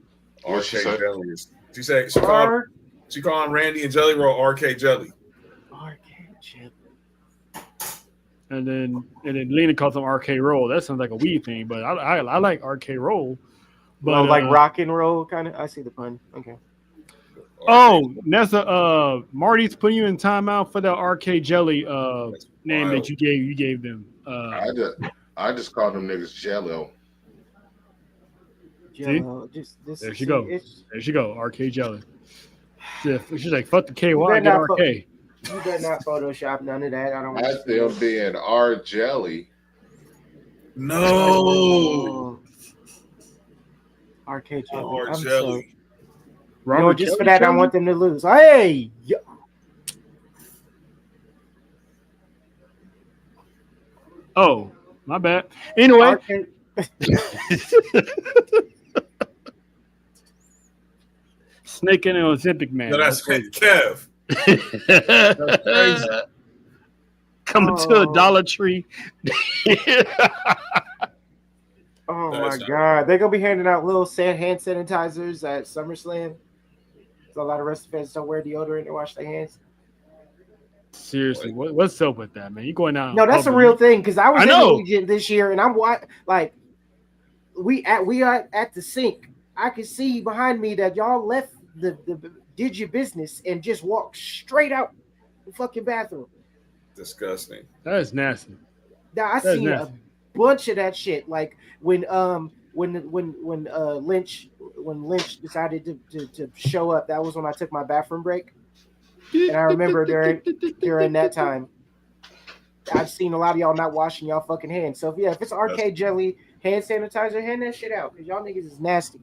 [SPEAKER 2] RK Jelly. She said she called Randy and Jelly Roll RK Jelly.
[SPEAKER 4] RK Jelly.
[SPEAKER 1] And then Lena calls them RK Roll. That sounds like a weed thing, but I like RK Roll. But
[SPEAKER 4] like rock and roll kind of. I see the pun. Okay.
[SPEAKER 1] Oh, Nessa, Marty's putting you in timeout for the RK Jelly name that you gave them.
[SPEAKER 3] I just called them niggas Jello.
[SPEAKER 4] Jello.
[SPEAKER 1] There she go. There she go. RK Jelly. She's like, fuck the KY, get RK.
[SPEAKER 4] You better not Photoshop none of that. I don't want
[SPEAKER 3] to see them being R Jelly.
[SPEAKER 2] No.
[SPEAKER 4] RK Jelly.
[SPEAKER 2] R Jelly.
[SPEAKER 4] Just for that, I want them to lose. Hey!
[SPEAKER 1] Oh, my bad. Anyway. Snake and an Ozempic man.
[SPEAKER 2] No, that's Kev.
[SPEAKER 1] Coming to a Dollar Tree.
[SPEAKER 4] Oh my God. They're going to be handing out little hand sanitizers at SummerSlam. A lot of wrestling fans don't wear deodorant and wash their hands.
[SPEAKER 1] Seriously, what's up with that, man? You going out?
[SPEAKER 4] No, that's a real thing. Because I was in Allegiant this year, and I'm like, we are at the sink. I can see behind me that y'all left did your business and just walked straight out the fucking bathroom.
[SPEAKER 2] Disgusting.
[SPEAKER 1] That is nasty.
[SPEAKER 4] Now I seen a bunch of that shit. Like when Lynch decided to show up, that was when I took my bathroom break. And I remember during that time, I've seen a lot of y'all not washing y'all fucking hands. So if it's RK Jelly hand sanitizer, hand that shit out, because y'all niggas is nasty.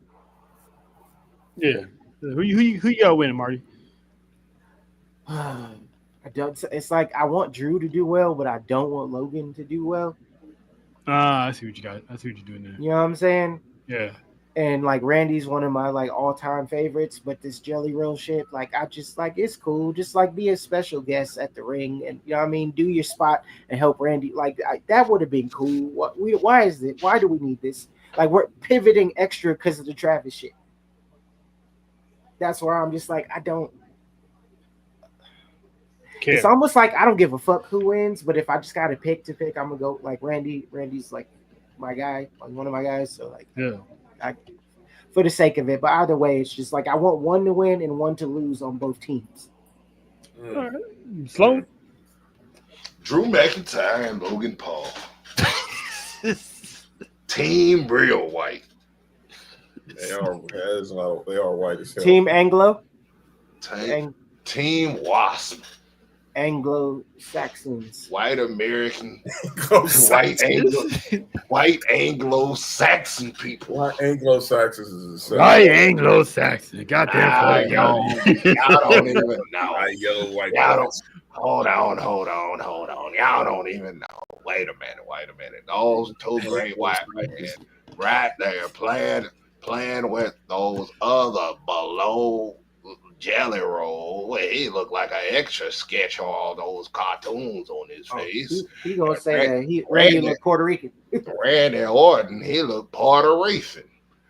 [SPEAKER 1] Yeah. Who you got winning, Marty?
[SPEAKER 4] I don't. It's like I want Drew to do well, but I don't want Logan to do well.
[SPEAKER 1] I see what you got. I see what you're doing there.
[SPEAKER 4] You know what I'm saying?
[SPEAKER 1] Yeah.
[SPEAKER 4] And like Randy's one of my like all-time favorites, but this Jelly Roll shit, like I just like it's cool. Just like be a special guest at the ring, and you know what I mean, do your spot and help Randy. Like that would have been cool. Why is it? Why do we need this? Like we're pivoting extra because of the Travis shit. That's where I'm just like I don't. Care. It's almost like I don't give a fuck who wins, but if I just got to pick, I'm gonna go like Randy. Randy's like my guy, like one of my guys. So like,
[SPEAKER 1] yeah.
[SPEAKER 4] For the sake of it, but either way, it's just like I want one to win and one to lose on both teams.
[SPEAKER 1] All right. Slow.
[SPEAKER 3] Drew McIntyre and Logan Paul. Team Real White.
[SPEAKER 2] They are white as hell.
[SPEAKER 4] Team Anglo.
[SPEAKER 3] Team Wasp.
[SPEAKER 4] Anglo-Saxons.
[SPEAKER 3] White American. White Anglo-Saxon people.
[SPEAKER 2] White Anglo-Saxons is a
[SPEAKER 1] White Anglo-Saxon. Goddamn.
[SPEAKER 3] Y'all don't even know. Hold on. Y'all don't even know. Wait a minute. Those two great white men right there playing with those other below Jelly Roll. He looked like an extra sketch of all those cartoons on his face.
[SPEAKER 4] He gonna say that Randy looked Puerto Rican.
[SPEAKER 3] Randy Orton, he looked Puerto Rican.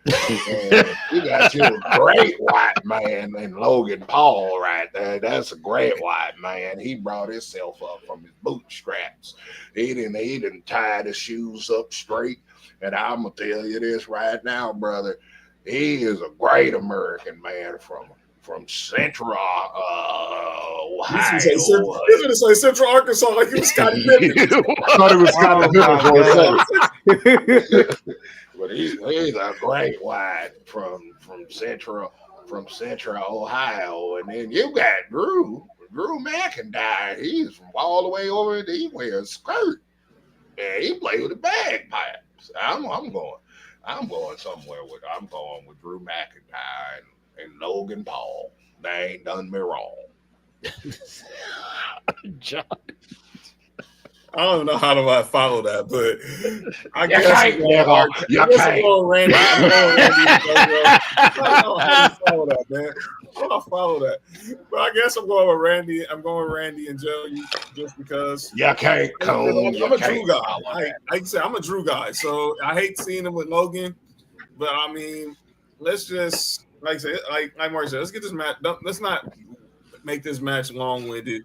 [SPEAKER 3] And you got you a great white man and Logan Paul right there. That's a great white man. He brought himself up from his bootstraps. He didn't tie the shoes up straight. And I'm gonna tell you this right now, brother. He is a great American man from Central Ohio.
[SPEAKER 2] He's going to say Central Arkansas like he was Scotty Pippen.
[SPEAKER 3] I thought it was Scotty Pippen for a second. But he's a great white from Central Ohio. And then you got Drew McIntyre. He's from all the way over there. He wears a skirt. And he played with the bagpipes. I'm going with Drew McIntyre and Logan Paul. they ain't done me wrong.
[SPEAKER 1] John.
[SPEAKER 2] I don't know how do I follow that, but I guess
[SPEAKER 3] I'm
[SPEAKER 2] going Randy. I'm going Randy. I don't know how you follow that, man. How do I follow that? But I guess I'm going with Randy. I'm going with Randy and Joey just because.
[SPEAKER 3] You can't come.
[SPEAKER 2] I'm a Drew guy. Like I said, I'm a Drew guy. So I hate seeing him with Logan. But I mean, let's just like Mark said, let's get this match. Let's not make this match long-winded.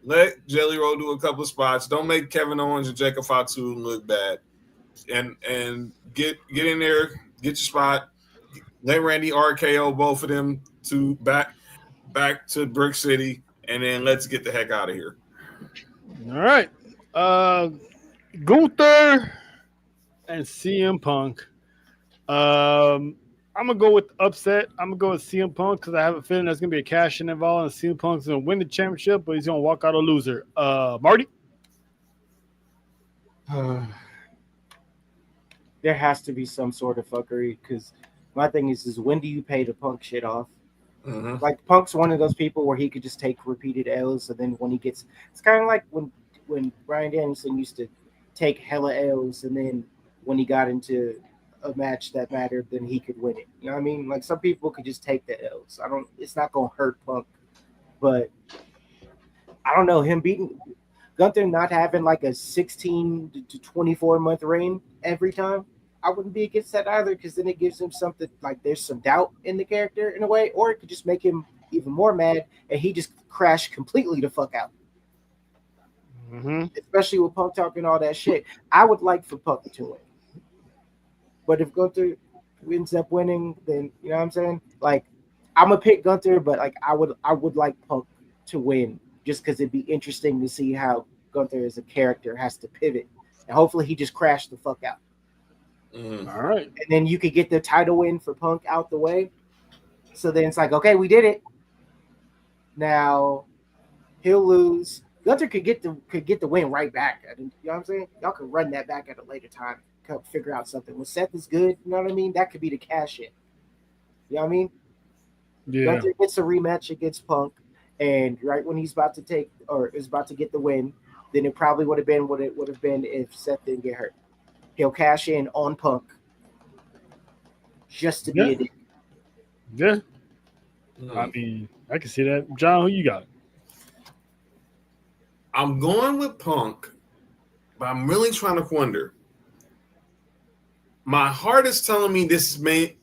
[SPEAKER 2] Let Jelly Roll do a couple of spots. Don't make Kevin Owens and Jacob Fatu look bad. And get in there, get your spot. Let Randy RKO both of them to back to Brick City, and then let's get the heck out of here.
[SPEAKER 1] All right. Gunther and CM Punk. I'm going to go with upset. I'm going to go with CM Punk because I have a feeling there's going to be a cash-in involved, and CM Punk's going to win the championship, but he's going to walk out a loser. Marty?
[SPEAKER 4] There has to be some sort of fuckery because my thing is when do you pay the Punk shit off? Mm-hmm. Like, Punk's one of those people where he could just take repeated L's, and then when he gets – it's kind of like when Bryan Danielson used to take hella L's, and then when he got into – a match that mattered, then he could win it. You know what I mean? Like some people could just take the L's. It's not gonna hurt Punk, but I don't know him beating Gunther, not having like a 16 to 24 month reign every time. I wouldn't be against that either because then it gives him something like there's some doubt in the character in a way, or it could just make him even more mad and he just crashed completely the fuck out. Mm-hmm. Especially with Punk talking all that shit. I would like for Punk to win. But if Gunther ends up winning, then you know what I'm saying? Like, I'm gonna pick Gunther, but like I would like Punk to win just because it'd be interesting to see how Gunther as a character has to pivot, and hopefully he just crashed the fuck out.
[SPEAKER 1] All right,
[SPEAKER 4] and then you could get the title win for Punk out the way. So then it's like, okay, we did it. Now he'll lose. Gunther could get the win right back. You know what I'm saying? Y'all can run that back at a later time. Figure out something. When Seth is good, you know what I mean? That could be the cash in. You know what I mean?
[SPEAKER 1] Yeah.
[SPEAKER 4] Gunther gets a rematch against Punk, and right when he's about to take or is about to get the win, then it probably would have been what it would have been if Seth didn't get hurt. He'll cash in on Punk just to be a dick.
[SPEAKER 1] Yeah. I mean, I can see that. John, who you got?
[SPEAKER 2] I'm going with Punk, but I'm really trying to wonder. My heart is telling me this may.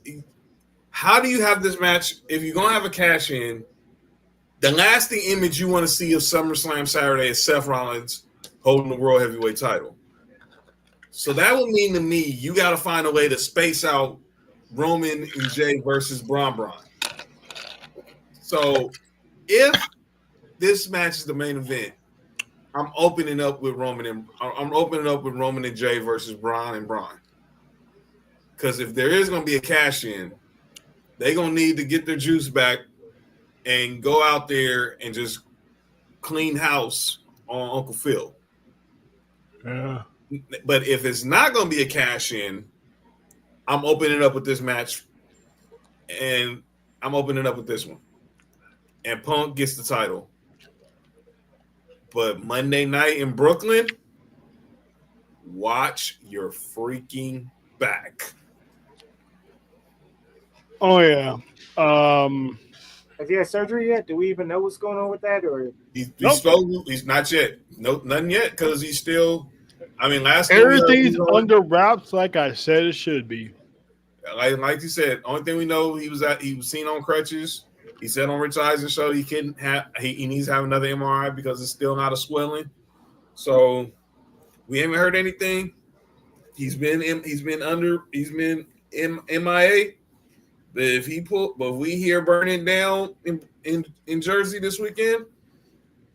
[SPEAKER 2] How do you have this match if you're gonna have a cash in? The lasting image you want to see of SummerSlam Saturday is Seth Rollins holding the World Heavyweight title. So that would mean to me you got to find a way to space out Roman and Jay versus Braun. So if this match is the main event, I'm opening up with Roman and Jay versus Braun and Braun. Because if there is going to be a cash in, they're going to need to get their juice back and go out there and just clean house on Uncle Phil.
[SPEAKER 1] Yeah.
[SPEAKER 2] But if it's not going to be a cash in, I'm opening up with this match, and I'm opening up with this one. And Punk gets the title. But Monday night in Brooklyn, watch your freaking back.
[SPEAKER 1] Oh yeah.
[SPEAKER 4] Has he had surgery yet? Do we even know what's going on with that? Or
[SPEAKER 2] he's not yet. No, nothing yet because he's still. I mean,
[SPEAKER 1] everything's under wraps, like I said it should be.
[SPEAKER 2] Like you said, only thing we know he was seen on crutches. He said on Rich Eisen's show he needs to have another MRI because it's still not a swelling. So we haven't heard anything. He's been MIA. But if we hear burning down in Jersey this weekend,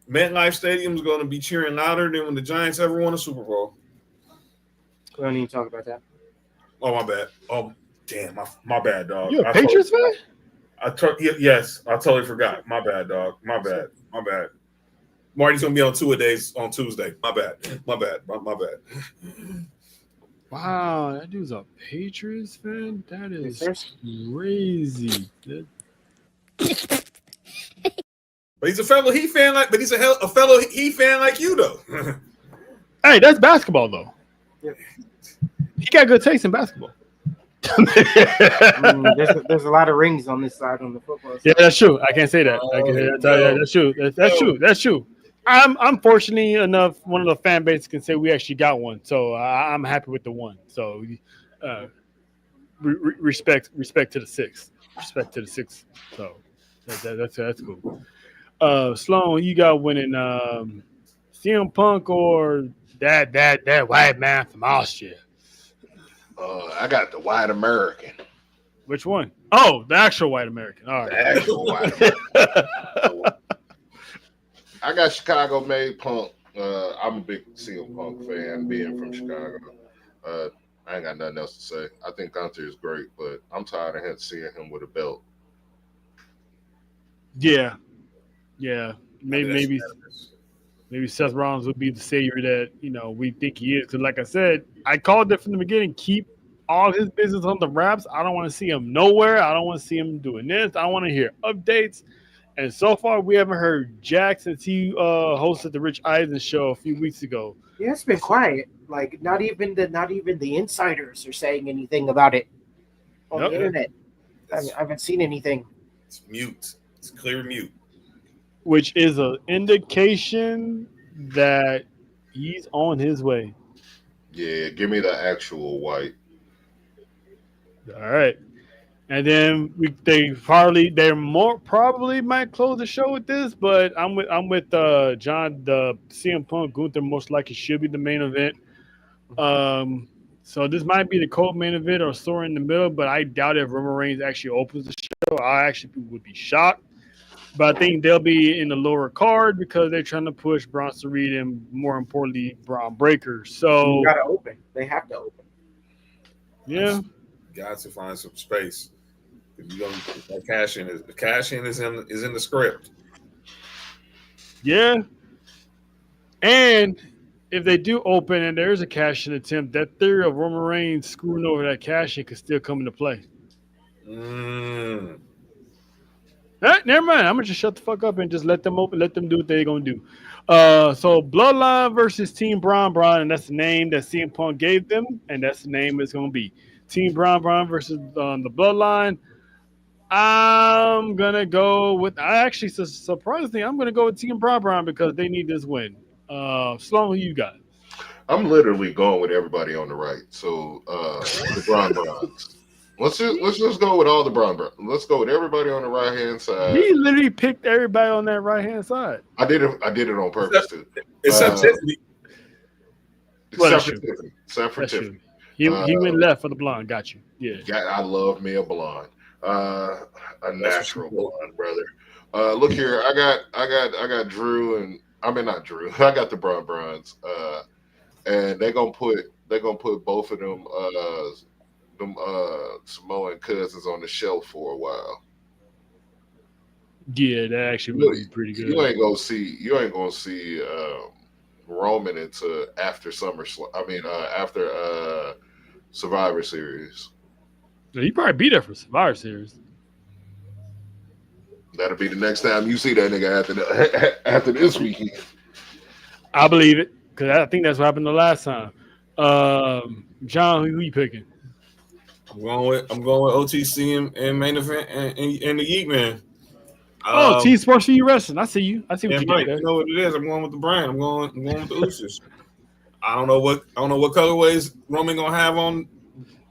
[SPEAKER 2] MetLife Stadium is going to be cheering louder than when the Giants ever won a Super Bowl.
[SPEAKER 4] We don't need to talk about that.
[SPEAKER 2] Oh, my bad. Oh, damn. My bad, dog.
[SPEAKER 1] You a Patriots fan?
[SPEAKER 2] Yes, I totally forgot. My bad, dog. My bad. Marty's going to be on two-a-days on Tuesday. My bad.
[SPEAKER 1] Wow, that dude's a Patriots fan? That is crazy.
[SPEAKER 2] But he's a fellow Heat fan, he's a fellow Heat fan like you, though.
[SPEAKER 1] Hey, that's basketball, though.
[SPEAKER 4] Yeah.
[SPEAKER 1] He got good taste in basketball.
[SPEAKER 4] There's a lot of rings on this side on the football side.
[SPEAKER 1] Yeah, that's true. I can't say that. That's true. That's true. I'm fortunately enough one of the fan bases can say we actually got one, so I'm happy with the one. So respect to the six. Respect to the six. So that's cool. Sloan, you got winning CM Punk or that white man from Austria?
[SPEAKER 3] I got the white American.
[SPEAKER 1] Which one? Oh, the actual white American. All right.
[SPEAKER 3] The actual white American. I got Chicago made Punk. I'm a big CM Punk fan, being from Chicago. I ain't got nothing else to say. I think Gunther is great, but I'm tired of seeing him with a belt.
[SPEAKER 1] Yeah. Maybe Seth Rollins would be the savior that we think he is. Because, like I said, I called it from the beginning. Keep all his business on the wraps. I don't want to see him nowhere. I don't want to see him doing this. I want to hear updates. And so far, we haven't heard Jack since he hosted the Rich Eisen show a few weeks ago.
[SPEAKER 4] Yeah, it's been quiet. Like not even the insiders are saying anything about it on the internet. I haven't seen anything.
[SPEAKER 2] It's mute. It's clear mute.
[SPEAKER 1] Which is an indication that he's on his way.
[SPEAKER 3] Yeah, give me the actual white.
[SPEAKER 1] All right. And then they probably might close the show with this, but I'm with John. The CM Punk Gunther most likely should be the main event. So this might be the co-main event or somewhere in the middle, but I doubt if Roman Reigns actually opens the show. I actually would be shocked. But I think they'll be in the lower card because they're trying to push Bronson Reed and, more importantly, Braun Breaker. So
[SPEAKER 4] you gotta open. They have to open.
[SPEAKER 1] Yeah,
[SPEAKER 2] got to find some space. You gonna cash in is in the script.
[SPEAKER 1] Yeah, and if they do open and there's a cash in attempt, that theory of Roman Reigns screwing over that cash in could still come into play. Never mind. I'm gonna just shut the fuck up and just let them open. Let them do what they're gonna do. So Bloodline versus Team Braun, and that's the name that CM Punk gave them, and that's the name it's gonna be. Team Braun versus the Bloodline. I'm gonna go with. Surprisingly, I'm gonna go with Team Braun because they need this win. Sloan, who you got?
[SPEAKER 3] I'm literally going with everybody on the right. So the Browns. Let's just go with all the Browns. Let's go with everybody on the right hand side.
[SPEAKER 1] He literally picked everybody on that right hand side.
[SPEAKER 3] I did it on purpose too.
[SPEAKER 2] Except Tiffany.
[SPEAKER 3] Except for Tiffany.
[SPEAKER 1] He went left for the blonde. Got you. Yeah.
[SPEAKER 3] I love me a blonde. A natural blonde, brother. Look here, I got Drew and not Drew. I got the Browns. And they're gonna put both of them Samoan cousins on the shelf for a while.
[SPEAKER 1] Yeah, that actually would be pretty good.
[SPEAKER 3] You ain't gonna see Roman until after SummerSlam. After Survivor Series.
[SPEAKER 1] He probably be there for Survivor Series.
[SPEAKER 3] That'll be the next time you see that nigga after this weekend.
[SPEAKER 1] I believe it because I think that's what happened the last time. John, who you picking?
[SPEAKER 2] I'm going with OTC and main event and the Yeet Man.
[SPEAKER 1] T Sports for you wrestling. I see you. I see what you
[SPEAKER 2] right.
[SPEAKER 1] did there.
[SPEAKER 2] You know what it is. I'm going with the brand. I'm going with the Usos. I don't know what colorways Roman gonna have on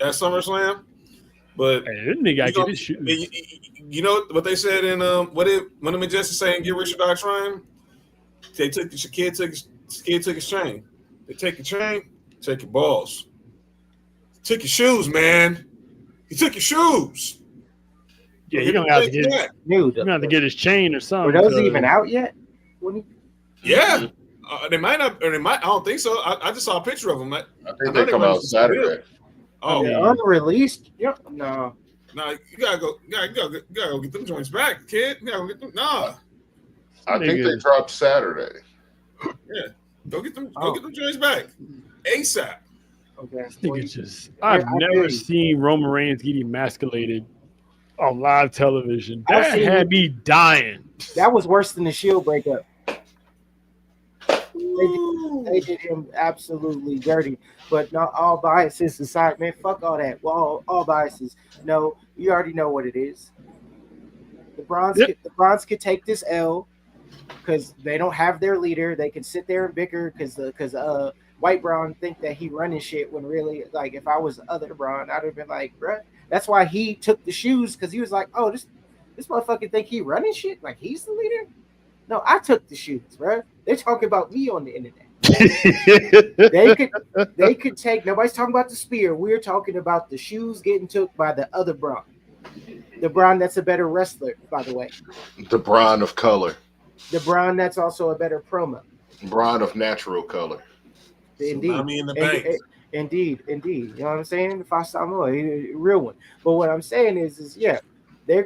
[SPEAKER 2] at SummerSlam, but you know what they said in when the Majestic saying get rich or die trying. They took the kid took his chain. They take your chain, take your balls. Took your shoes, man. He took your shoes.
[SPEAKER 1] Yeah, he don't have to get his chain or something.
[SPEAKER 4] Were those even out yet?
[SPEAKER 2] Yeah, they might not. Or they might. I don't think so. I just saw a picture of them.
[SPEAKER 3] I think they come out Saturday.
[SPEAKER 2] Oh,
[SPEAKER 4] unreleased? Yep. No.
[SPEAKER 2] No, you gotta go get them joints back, kid. You gotta go get them. Nah.
[SPEAKER 3] I think they dropped Saturday.
[SPEAKER 2] Yeah, go get them. Go get them joints back ASAP.
[SPEAKER 4] Okay.
[SPEAKER 1] I've never seen Roman Reigns get emasculated on live television. That had me dying.
[SPEAKER 4] That was worse than the Shield breakup. They did him absolutely dirty. But not all biases aside, man. Fuck all that. Well, all biases. No, you already know what it is. The Bronze could take this L because they don't have their leader. They can sit there and bicker because White Braun think that he running shit when really, like, if I was the other Braun, I'd have been like, bruh. That's why he took the shoes, because he was like, oh, this motherfucker think he running shit like he's the leader. No, I took the shoes, bruh. They're talking about me on the internet. they could take. Nobody's talking about the spear. We're talking about the shoes getting took by the other Braun. The Braun that's a better wrestler, by the way.
[SPEAKER 3] The Braun of color.
[SPEAKER 4] The Braun that's also a better promo.
[SPEAKER 3] Braun of natural color.
[SPEAKER 4] Indeed.
[SPEAKER 2] I mean, in the bank.
[SPEAKER 4] Indeed. You know what I'm saying? The 5-star real one. But what I'm saying is yeah, they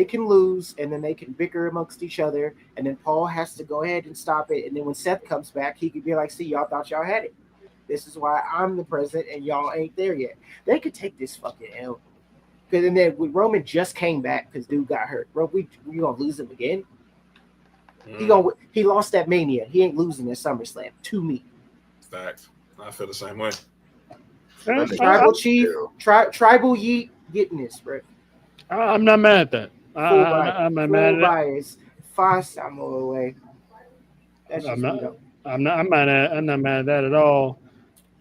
[SPEAKER 4] can lose, and then they can bicker amongst each other, and then Paul has to go ahead and stop it. And then when Seth comes back, he could be like, see, y'all thought y'all had it. This is why I'm the president and y'all ain't there yet. They could take this fucking L. Because then Roman just came back because dude got hurt. Bro, we gonna lose him again? He lost that Mania. He ain't losing at SummerSlam to me.
[SPEAKER 2] Facts. I feel the same way.
[SPEAKER 4] Tribal Chief, Tribal Yeet getting this, bro.
[SPEAKER 1] I'm not mad at that. I'm not mad at
[SPEAKER 4] bias. 5-star away.
[SPEAKER 1] I'm not mad at that at all.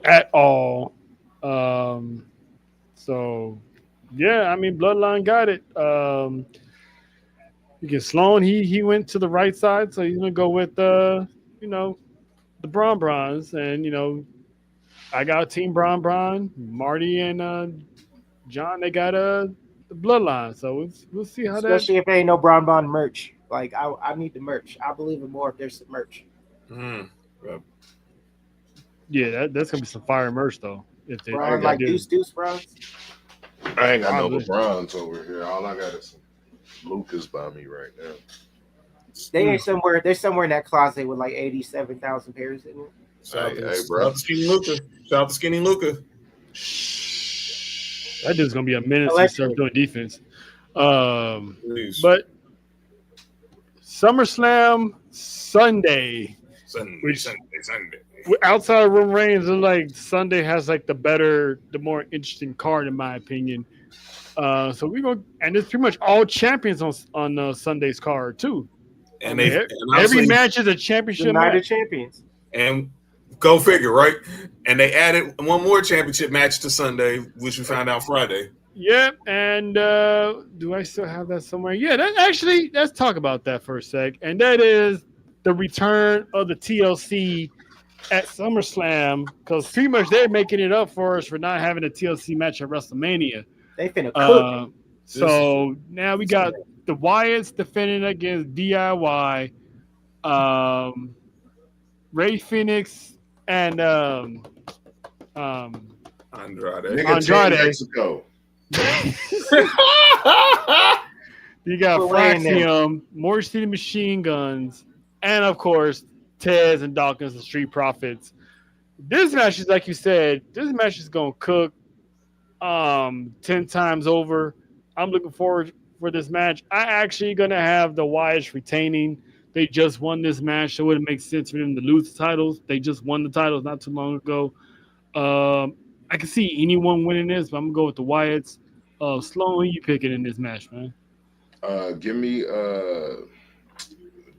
[SPEAKER 1] At all. So yeah, I mean, Bloodline got it. You get Sloan. He went to the right side, so he's gonna go with the Bronze, and I got Team Bron. Marty and John, they got the Bloodline. So we'll see how
[SPEAKER 4] especially if there ain't no Bron merch. Like I need the merch. I believe it more if there's some merch.
[SPEAKER 1] Yeah, that's gonna be some fire merch though. If they
[SPEAKER 4] Bron, like Deuce Bronze.
[SPEAKER 3] I ain't got no LeBrons over here. All I got is some Lucas by me right now.
[SPEAKER 4] They ain't somewhere. They're somewhere in that closet with like 87,000 pairs in it.
[SPEAKER 3] Hey, bro.
[SPEAKER 2] Shout out to Skinny Luca.
[SPEAKER 1] That dude's gonna be a menace to start doing defense. But SummerSlam Sunday. Outside of Roman Reigns, like Sunday has like the more interesting card in my opinion. So we go, and it's pretty much all champions on Sunday's card too.
[SPEAKER 2] And
[SPEAKER 1] every match is a championship match.
[SPEAKER 4] Champions.
[SPEAKER 2] And go figure, right? And they added one more championship match to Sunday, which we found out Friday.
[SPEAKER 1] Yep. And do I still have that somewhere? Yeah, let's talk about that for a sec. And that is the return of the TLC at SummerSlam, because pretty much they're making it up for us for not having a TLC match at WrestleMania.
[SPEAKER 4] They finna cook.
[SPEAKER 1] So now we got the Wyatts defending against DIY, Ray Phoenix, and
[SPEAKER 2] Andrade.
[SPEAKER 3] Mexico.
[SPEAKER 1] You got Fraxium, Motor City Machine Guns, and of course Tez and Dawkins, the Street Profits. This match is, like you said, this match is gonna cook 10 times over. I'm looking forward for this match. I actually gonna have the Wyatts retaining. They just won this match, so it wouldn't make sense for them to lose the titles. They just won the titles not too long ago. I can see anyone winning this, but I'm gonna go with the Wyatts. Sloan, who you picking in this match, man?
[SPEAKER 3] Give me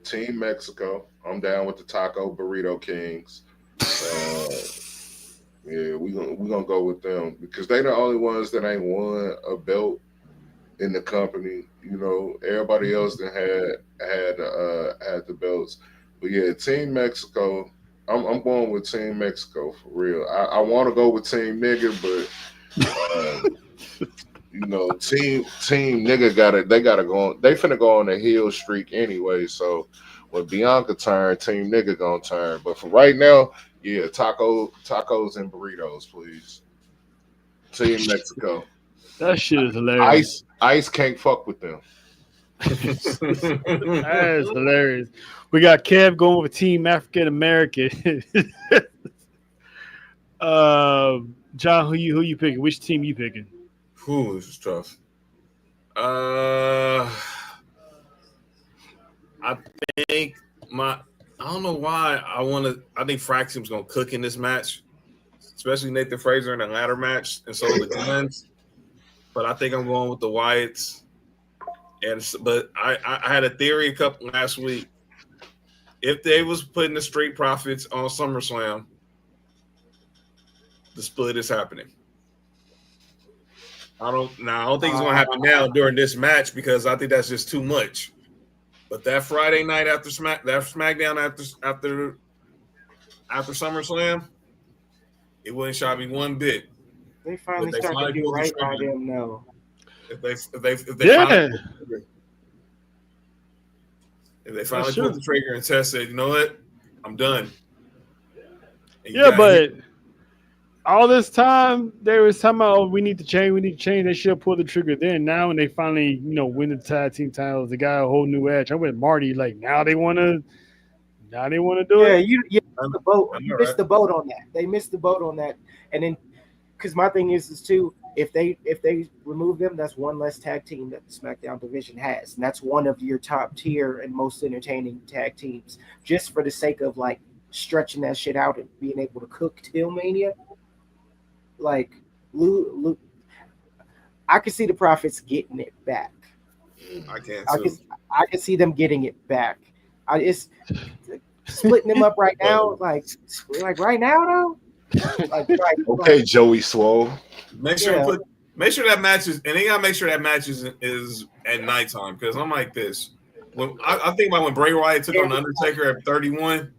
[SPEAKER 3] Team Mexico. I'm down with the Taco Burrito Kings. Yeah, we gonna go with them because they the only ones that ain't won a belt in the company. Everybody else that had the belts. But yeah, Team Mexico. I'm going with Team Mexico for real. I want to go with Team Nigga, but Team Nigga they gotta go on. They finna go on a heel streak anyway. So when Bianca turn, Team Nigga gonna turn. But for right now, yeah, tacos and burritos, please. Team Mexico.
[SPEAKER 1] That shit is hilarious.
[SPEAKER 3] Ice can't fuck with them.
[SPEAKER 1] That is hilarious. We got Kev going with Team African American. John, who you picking? Which team you picking?
[SPEAKER 2] This is tough. I think I don't know why I think Fraxion's gonna cook in this match, especially Nathan Fraser in the ladder match, and so the Guns. But I think I'm going with the Wyatts. But I had a theory last week. If they was putting the Street Profits on SummerSlam, the split is happening. I don't think it's going to happen now during this match because I think that's just too much. But that Friday night after SmackDown after SummerSlam, it wouldn't shock me one bit.
[SPEAKER 4] They finally started to do right by them now.
[SPEAKER 2] If they finally pulled the trigger and Tess said, you know what, I'm done.
[SPEAKER 1] But all this time there was talking about we need to change. They should have pulled the trigger then. Now when they finally, win the tag team titles, they got a whole new edge. I went Marty, like now they want to do it.
[SPEAKER 4] You missed the boat. You missed the boat on that. They missed the boat on that. And then because my thing is too, if they remove them, that's one less tag team that the SmackDown division has, and that's one of your top tier and most entertaining tag teams. Just for the sake of like stretching that shit out and being able to cook till Mania, like Luke, I can see the Profits getting it back.
[SPEAKER 2] I can
[SPEAKER 4] see them getting it back. It's splitting them up right now, like right now though.
[SPEAKER 3] Okay, Joey Swole.
[SPEAKER 2] Make sure that matches, and they gotta make sure that matches is at nighttime because I'm like this. When I think about when Bray Wyatt took on the Undertaker at 31,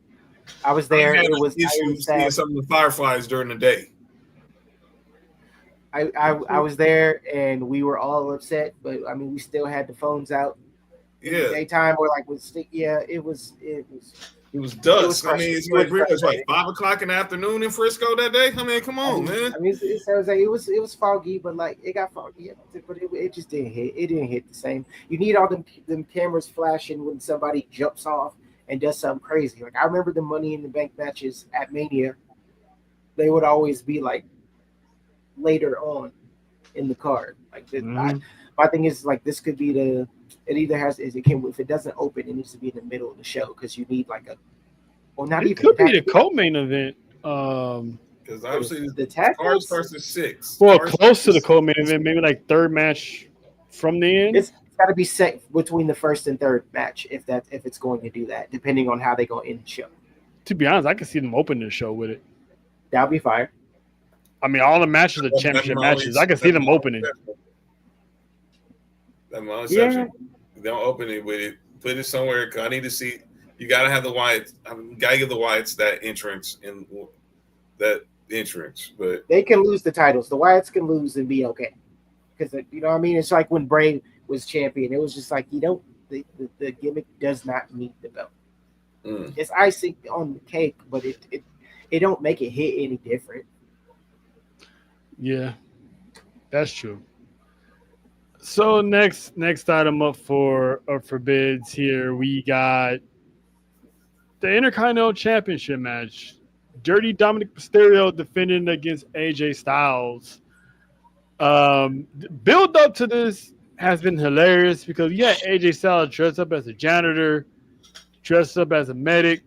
[SPEAKER 4] I was there.
[SPEAKER 2] It was seeing some of the Fireflies during the day.
[SPEAKER 4] I was there, and we were all upset, but I mean, we still had the phones out.
[SPEAKER 2] Yeah,
[SPEAKER 4] daytime or like with stick. Yeah, it was.
[SPEAKER 2] It was dusk. I mean, it's like 5:00 in the afternoon in Frisco that day. I mean, come on, man.
[SPEAKER 4] I mean, it was foggy, but like it got foggy, but it just didn't hit. It didn't hit the same. You need all them cameras flashing when somebody jumps off and does something crazy. Like I remember the Money in the Bank matches at Mania. They would always be like later on in the card. Like my thing is like this could be the. It either has if it doesn't open, it needs to be in the middle of the show because you need like
[SPEAKER 1] it could be the co-main event.
[SPEAKER 2] Because obviously
[SPEAKER 4] the tag
[SPEAKER 2] card starts at 6.
[SPEAKER 1] Well, close to the co-main event, maybe like third match from the end.
[SPEAKER 4] It's got to be set between the first and third match if it's going to do that, depending on how they go in the show.
[SPEAKER 1] To be honest, I can see them opening the show with it.
[SPEAKER 4] That'll be fire.
[SPEAKER 1] I mean, all the matches are championship matches. I can see them opening.
[SPEAKER 2] Don't open it with it. Put it somewhere. I need to see. You got to have the Wyatts. Got to give the Wyatts that entrance and that entrance. But
[SPEAKER 4] they can lose the titles. The Wyatts can lose and be okay. Because you know what I mean. It's like when Bray was champion. It was just like the gimmick does not meet the belt. It's icing on the cake, but it don't make it hit any different.
[SPEAKER 1] Yeah, that's true. So next item up for bids here, we got the Intercontinental Championship match. Dirty Dominic Mysterio defending against AJ Styles. Build up to this has been hilarious because AJ Styles dressed up as a janitor, dressed up as a medic.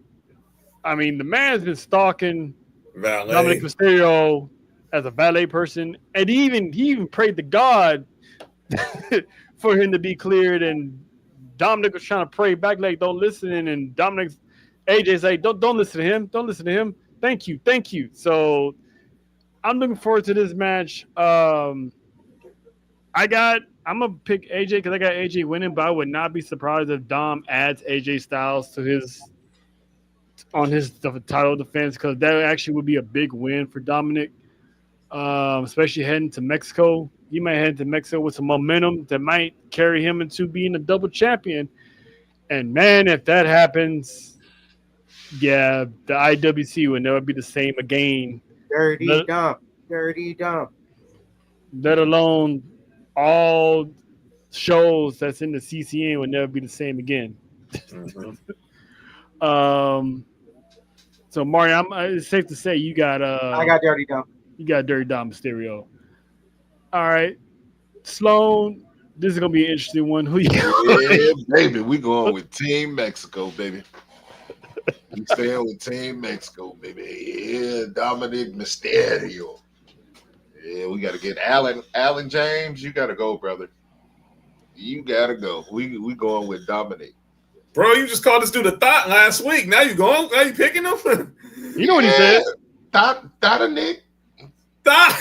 [SPEAKER 1] I mean, the man's been stalking Dominic Mysterio as a valet person, and he even prayed to God for him to be cleared, and Dominic was trying to pray back like don't listen, and AJ's like don't listen to him. Thank you. So I'm looking forward to this match. I'm gonna pick AJ because I got AJ winning, but I would not be surprised if Dom adds AJ Styles to his title defense because that actually would be a big win for Dominic, especially heading to Mexico. He might head to Mexico with some momentum that might carry him into being a double champion. And, man, if that happens, the IWC would never be the same again.
[SPEAKER 4] Dirty dump.
[SPEAKER 1] Let alone all shows that's in the CCN would never be the same again. So, Mario, it's safe to say you got
[SPEAKER 4] I got Dirty Dump.
[SPEAKER 1] You got Dirty Dom Mysterio. All right, Sloan, This is gonna be an interesting one. Who you got?
[SPEAKER 3] Yeah, baby, we going with Team Mexico, baby. We staying with Team Mexico, baby. Yeah, Dominic Mysterio. Yeah, we got to get Alan James. You got to go, brother. You got to go. We going with Dominic.
[SPEAKER 2] Bro, you just called this dude a thought last week. Now you going? Now you picking him?
[SPEAKER 1] You know what he said?
[SPEAKER 3] Dominic.
[SPEAKER 2] Thought.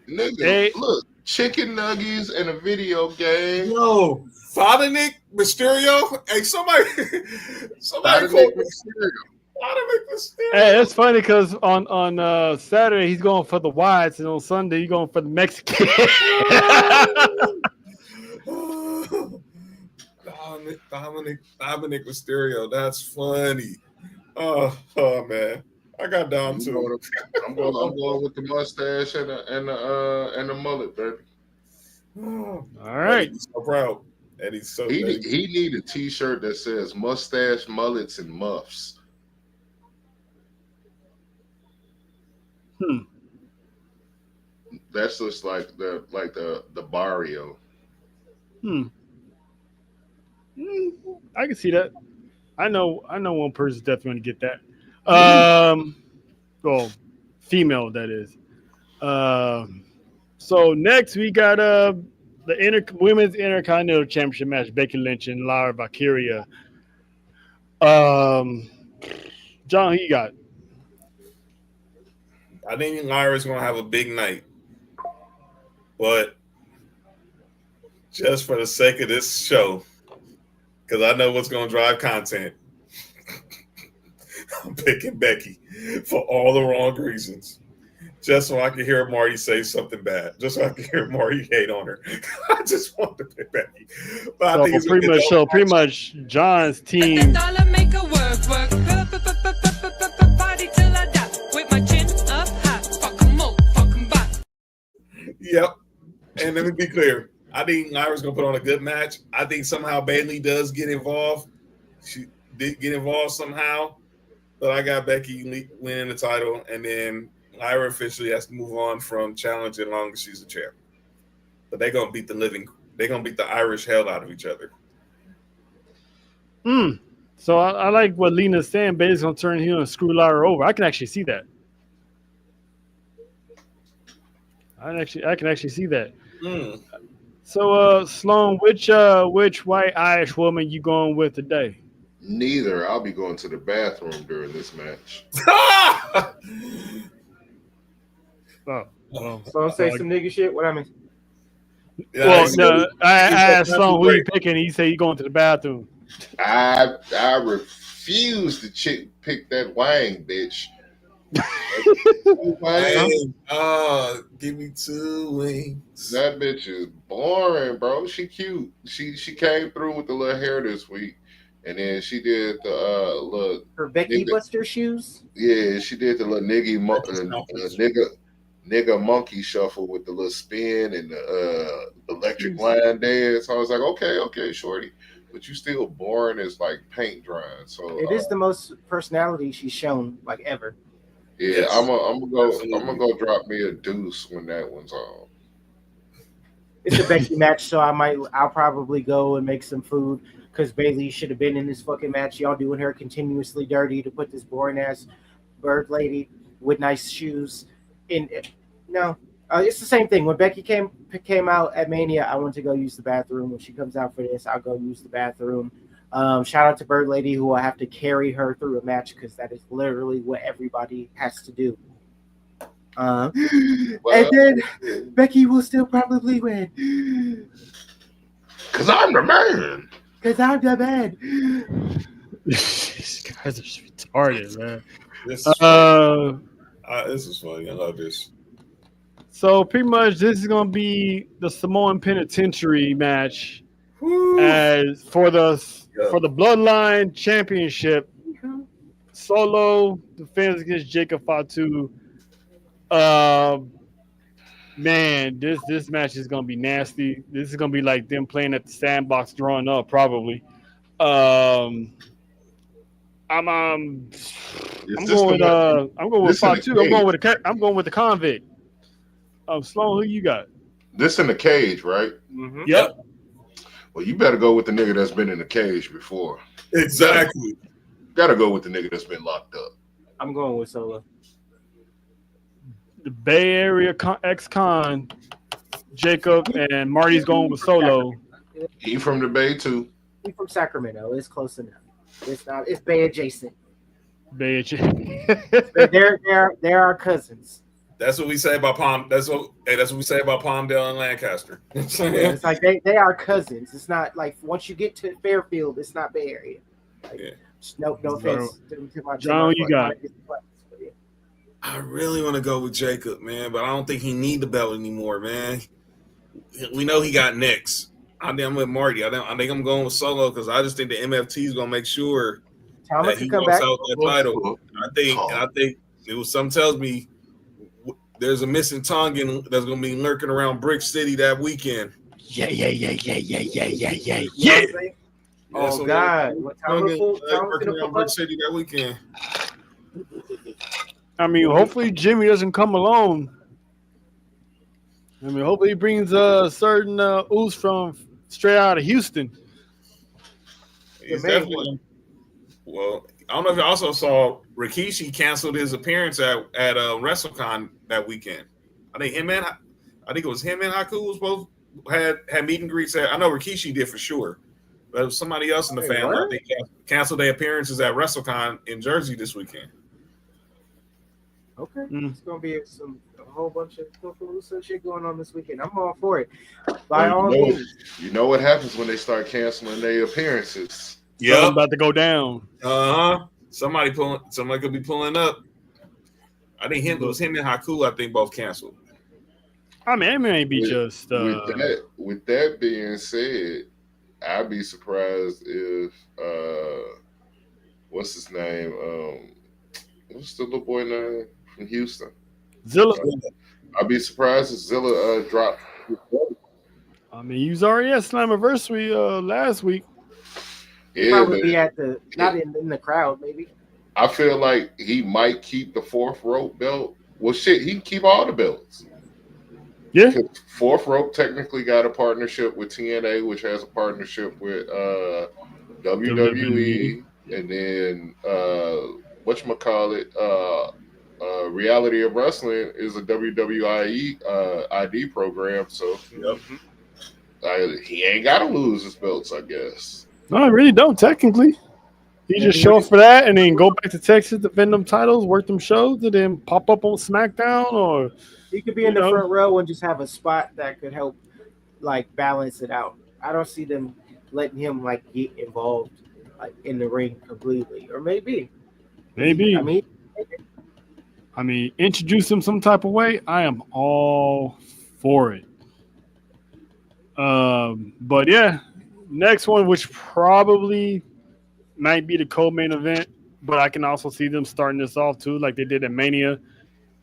[SPEAKER 3] Nigga,
[SPEAKER 1] Hey.
[SPEAKER 3] Look, chicken nuggets and a video game.
[SPEAKER 2] No. Father Nick Mysterio? Hey, somebody call Mysterio.
[SPEAKER 1] Hey, that's funny because on Saturday he's going for the whites, and on Sunday he's going for the Mexican.
[SPEAKER 2] Dominic Mysterio. That's funny. Oh man, I got Dom too.
[SPEAKER 3] I'm going with the mustache and the mullet, baby.
[SPEAKER 1] All right.
[SPEAKER 2] He's so proud. And he's so
[SPEAKER 3] he need a T-shirt that says mustache, mullets, and muffs. That's just like the barrio.
[SPEAKER 1] I can see that. I know one person's definitely going to get that. Well, female that is. So next we got the women's Intercontinental Championship match: Becky Lynch and Lyra Valkyria. John, who you got?
[SPEAKER 2] I think Lyra's going to have a big night, but just for the sake of this show, because I know what's going to drive content, I'm picking Becky for all the wrong reasons. Just so I can hear Marty say something bad. Just so I can hear Marty hate on her. I just want to pick Becky. But I think
[SPEAKER 1] pretty much John's team.
[SPEAKER 5] Dollar make a work. Party till I die with my chin up high. Fuck 'em up, fuck 'em back.
[SPEAKER 2] Yep. And let me be clear. I think Lyra's going to put on a good match. I think somehow Bayley does get involved. She did get involved somehow. But I got Becky winning the title. And then Lyra officially has to move on from challenging as long as she's a champ. But they're going to beat the Irish hell out of each other.
[SPEAKER 1] So I like what Lena's saying. Bayley's going to turn heel and screw Lyra over. I can actually see that. I can actually see that. So Sloan, which white Irish woman you going with today?
[SPEAKER 3] Neither. I'll be going to the bathroom during this match.
[SPEAKER 4] So say some nigga shit. What I mean?
[SPEAKER 1] Well, no, I asked Sloan who you picking. He said he going to the bathroom.
[SPEAKER 3] I refuse to pick that Wang bitch.
[SPEAKER 2] Give me 2 wings.
[SPEAKER 3] That bitch is boring, bro. She cute. She came through with the little hair this week, and then she did the little
[SPEAKER 4] her Becky Buster shoes.
[SPEAKER 3] Yeah, she did the little nigga monkey shuffle with the little spin and the electric line dance. I was like, okay, shorty, but you still boring as like paint drying. So
[SPEAKER 4] it is the most personality she's shown like ever.
[SPEAKER 3] Yeah, yes. I'm gonna go drop me a deuce when that one's on.
[SPEAKER 4] It's a Becky match, so I'll probably go and make some food because Bayley should have been in this fucking match. Y'all doing her continuously dirty to put this boring ass bird lady with nice shoes in. No, it's the same thing. When Becky came out at Mania, I went to go use the bathroom. When she comes out for this, I'll go use the bathroom. Shout out to Bird Lady, who will have to carry her through a match because that is literally what everybody has to do. And then Becky will still probably win.
[SPEAKER 3] Because I'm the man.
[SPEAKER 4] Because I'm the man.
[SPEAKER 1] These guys are retarded, man.
[SPEAKER 2] This is funny. I love this.
[SPEAKER 1] So pretty much this is going to be the Samoan Penitentiary match as for the Bloodline Championship. Solo defense against Jacob Fatu. Man, this match is gonna be nasty. This is gonna be like them playing at the sandbox, drawing up probably. I'm going with Fatu. I'm going with the convict. Sloan, who you got?
[SPEAKER 3] This in the cage, right?
[SPEAKER 4] Mm-hmm.
[SPEAKER 1] Yep.
[SPEAKER 3] Well, you better go with the nigga that's been in the cage before.
[SPEAKER 2] Exactly.
[SPEAKER 3] Gotta go with the nigga that's been locked up.
[SPEAKER 4] I'm going with Solo.
[SPEAKER 1] The Bay Area ex-con, Jacob, and Marty's going with Solo.
[SPEAKER 3] He from the Bay too.
[SPEAKER 4] He from Sacramento. It's close enough. It's not. It's Bay adjacent.
[SPEAKER 1] Bay
[SPEAKER 4] They're our cousins.
[SPEAKER 2] That's what we say about Palm. That's what we say about Palmdale and Lancaster.
[SPEAKER 4] It's like they are cousins. It's not like once you get to Fairfield, it's not Bay Area. Like,
[SPEAKER 2] yeah.
[SPEAKER 4] No offense to my
[SPEAKER 1] John, you got it.
[SPEAKER 2] I really want to go with Jacob, man, but I don't think he need the belt anymore, man. We know he got next. I'm with Marty. I think I'm going with Solo because I just think the MFT is gonna make sure that he walks out that title. I think it was something tells me there's a missing Tongan that's gonna be lurking around Brick City that weekend.
[SPEAKER 1] Yeah.
[SPEAKER 4] Oh God! What time
[SPEAKER 2] lurking around Brick City that weekend.
[SPEAKER 1] I mean, hopefully Jimmy doesn't come alone. I mean, hopefully he brings a certain ooze from straight out of Houston.
[SPEAKER 2] He's definitely. Well, I don't know if you also saw Rikishi canceled his appearance at WrestleCon that weekend. I think it was him and Haku was both had meet and greets. I know Rikishi did for sure, but it was somebody else in the family. I think canceled their appearances at WrestleCon in Jersey this weekend.
[SPEAKER 4] Okay, It's gonna be a whole bunch of shit going on this weekend. I'm all for it. By all means,
[SPEAKER 3] you know what happens when they start canceling their appearances.
[SPEAKER 1] Yeah, about to go down.
[SPEAKER 2] Somebody could be pulling up. I think it was him and Haku. I think both canceled.
[SPEAKER 1] I mean, it may be just.
[SPEAKER 3] With that being said, I'd be surprised if what's his name? What's the little boy name from Houston?
[SPEAKER 1] Zilla.
[SPEAKER 3] I'd be surprised if Zilla dropped.
[SPEAKER 1] I mean, he was already at Slammiversary last week.
[SPEAKER 4] Probably be at not in the crowd, maybe.
[SPEAKER 3] I feel like he might keep the fourth rope belt. Well, shit, he can keep all the belts.
[SPEAKER 1] Yeah.
[SPEAKER 3] Fourth rope technically got a partnership with TNA, which has a partnership with WWE, and then whatchamacallit, Reality of Wrestling is a WWE ID program, so he ain't got to lose his belts, I guess.
[SPEAKER 1] No, I really don't, technically. He just show up for that and then go back to Texas, defend them titles, work them shows, and then pop up on SmackDown. Or
[SPEAKER 4] he could be in the front row and just have a spot that could help, like, balance it out. I don't see them letting him, like, get involved, like, in the ring completely. Or maybe.
[SPEAKER 1] I mean, introduce him some type of way. I am all for it. But yeah, next one, which probably might be the co-main event, but I can also see them starting this off too, like they did at Mania,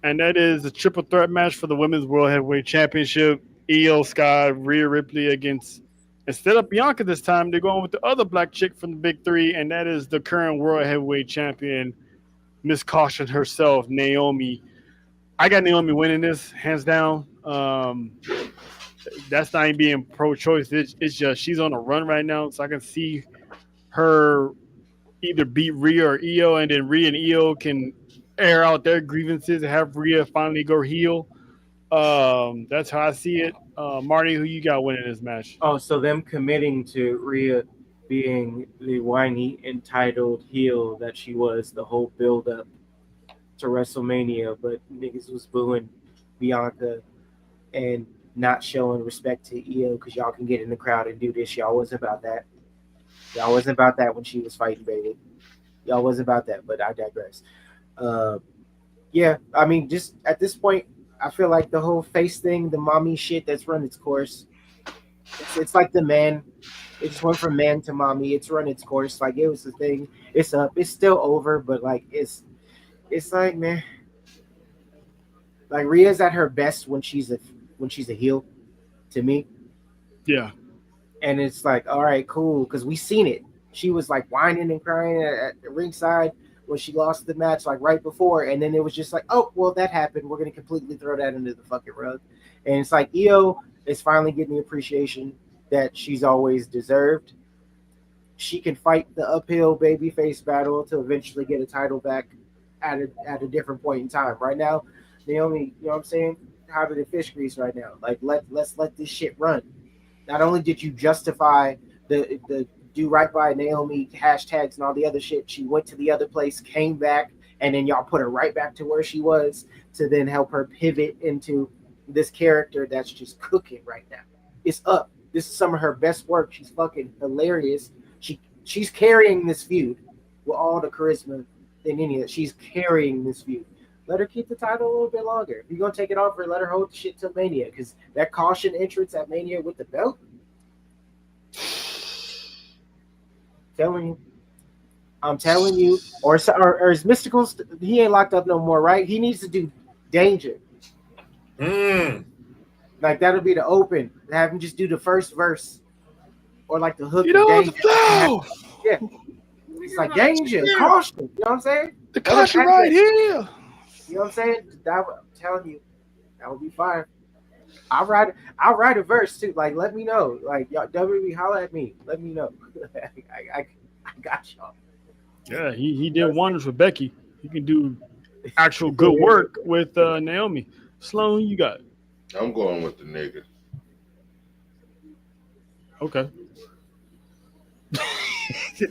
[SPEAKER 1] and that is the triple threat match for the Women's World Heavyweight Championship. Io Sky, Rhea Ripley against, instead of Bianca this time, they're going with the other black chick from the Big Three, and that is the current World Heavyweight Champion, Miss Caution herself, Naomi. I got Naomi winning this, hands down. That's not even being pro-choice. It's just she's on a run right now, so I can see her either beat Rhea or Io, and then Rhea and Io can air out their grievances and have Rhea finally go heel. That's how I see it. Marty, who you got winning this match?
[SPEAKER 4] Oh, so them committing to Rhea being the whiny, entitled heel that she was the whole build-up to WrestleMania, but niggas was booing Bianca and not showing respect to Io because y'all can get in the crowd and do this. Y'all wasn't about that. Y'all wasn't about that when she was fighting Bayley. Y'all wasn't about that, but I digress. Yeah, I mean, just at this point, I feel like the whole face thing, the mommy shit, that's run its course. It's like the man. It just went from man to mommy. It's run its course. Like, it was the thing. It's up. It's still over, but like it's like, man. Like, Rhea's at her best when she's a heel, to me.
[SPEAKER 1] Yeah.
[SPEAKER 4] And it's like, all right, cool, because we seen it. She was like whining and crying at the ringside when she lost the match, like right before, and then it was just like, oh, well, that happened. We're gonna completely throw that into the fucking rug. And it's like Io is finally getting the appreciation that she's always deserved. She can fight the uphill babyface battle to eventually get a title back at a different point in time. Right now, Naomi, you know what I'm saying? How did the fish grease right now? Like let's let this shit run. Not only did you justify the do right by Naomi hashtags and all the other shit, she went to the other place, came back, and then y'all put her right back to where she was to then help her pivot into this character that's just cooking right now. It's up. This is some of her best work. She's fucking hilarious. She's carrying this feud with all the charisma than any of that. She's carrying this feud. Let her keep the title a little bit longer. If you're gonna take it off her, let her hold the shit till Mania, because that caution entrance at Mania with the belt. I'm telling you, or is Mystical? He ain't locked up no more, right? He needs to do Danger. Like that'll be the open. Have him just do the first verse, or like the hook.
[SPEAKER 1] You know
[SPEAKER 4] Danger.
[SPEAKER 1] the flow.
[SPEAKER 4] Yeah, it's like Danger, caution. You know what I'm saying?
[SPEAKER 1] The caution right here.
[SPEAKER 4] You know what I'm saying? I'm telling you, that would be fire. I'll write a verse too. Like, let me know. Like, y'all, WWE, holla at me. Let me know. I got y'all.
[SPEAKER 1] Yeah, he did wonders with Becky. He can do actual good work with Naomi. Sloan, you got it.
[SPEAKER 3] I'm going with the nigga.
[SPEAKER 1] Okay.
[SPEAKER 4] He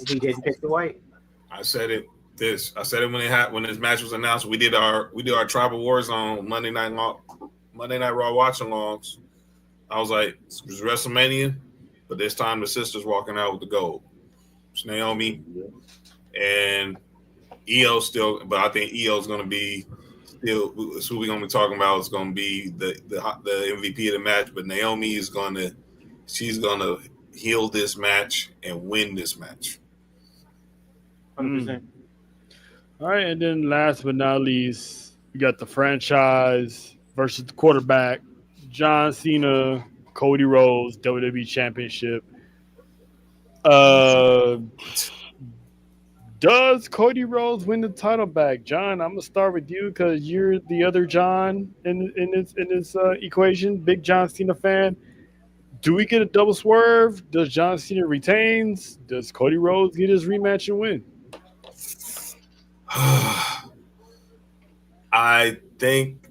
[SPEAKER 4] didn't pick the white.
[SPEAKER 2] I said it when this match was announced. We did our Tribal Wars on Monday Night Raw watch-alongs. I was like, it was WrestleMania, but this time the sister's walking out with the gold. It's Naomi and EO still, but I think EO's going to be still who we're going to be talking about. Is going to be the MVP of the match, but Naomi is she's going to heal this match and win this match.
[SPEAKER 4] 100%.
[SPEAKER 1] All right, and then last but not least, we got the franchise versus the quarterback, John Cena, Cody Rhodes, WWE Championship. Does Cody Rhodes win the title back? John, I'm gonna start with you because you're the other John in this equation. Big John Cena fan. Do we get a double swerve? Does John Cena retains? Does Cody Rhodes get his rematch and win?
[SPEAKER 2] I think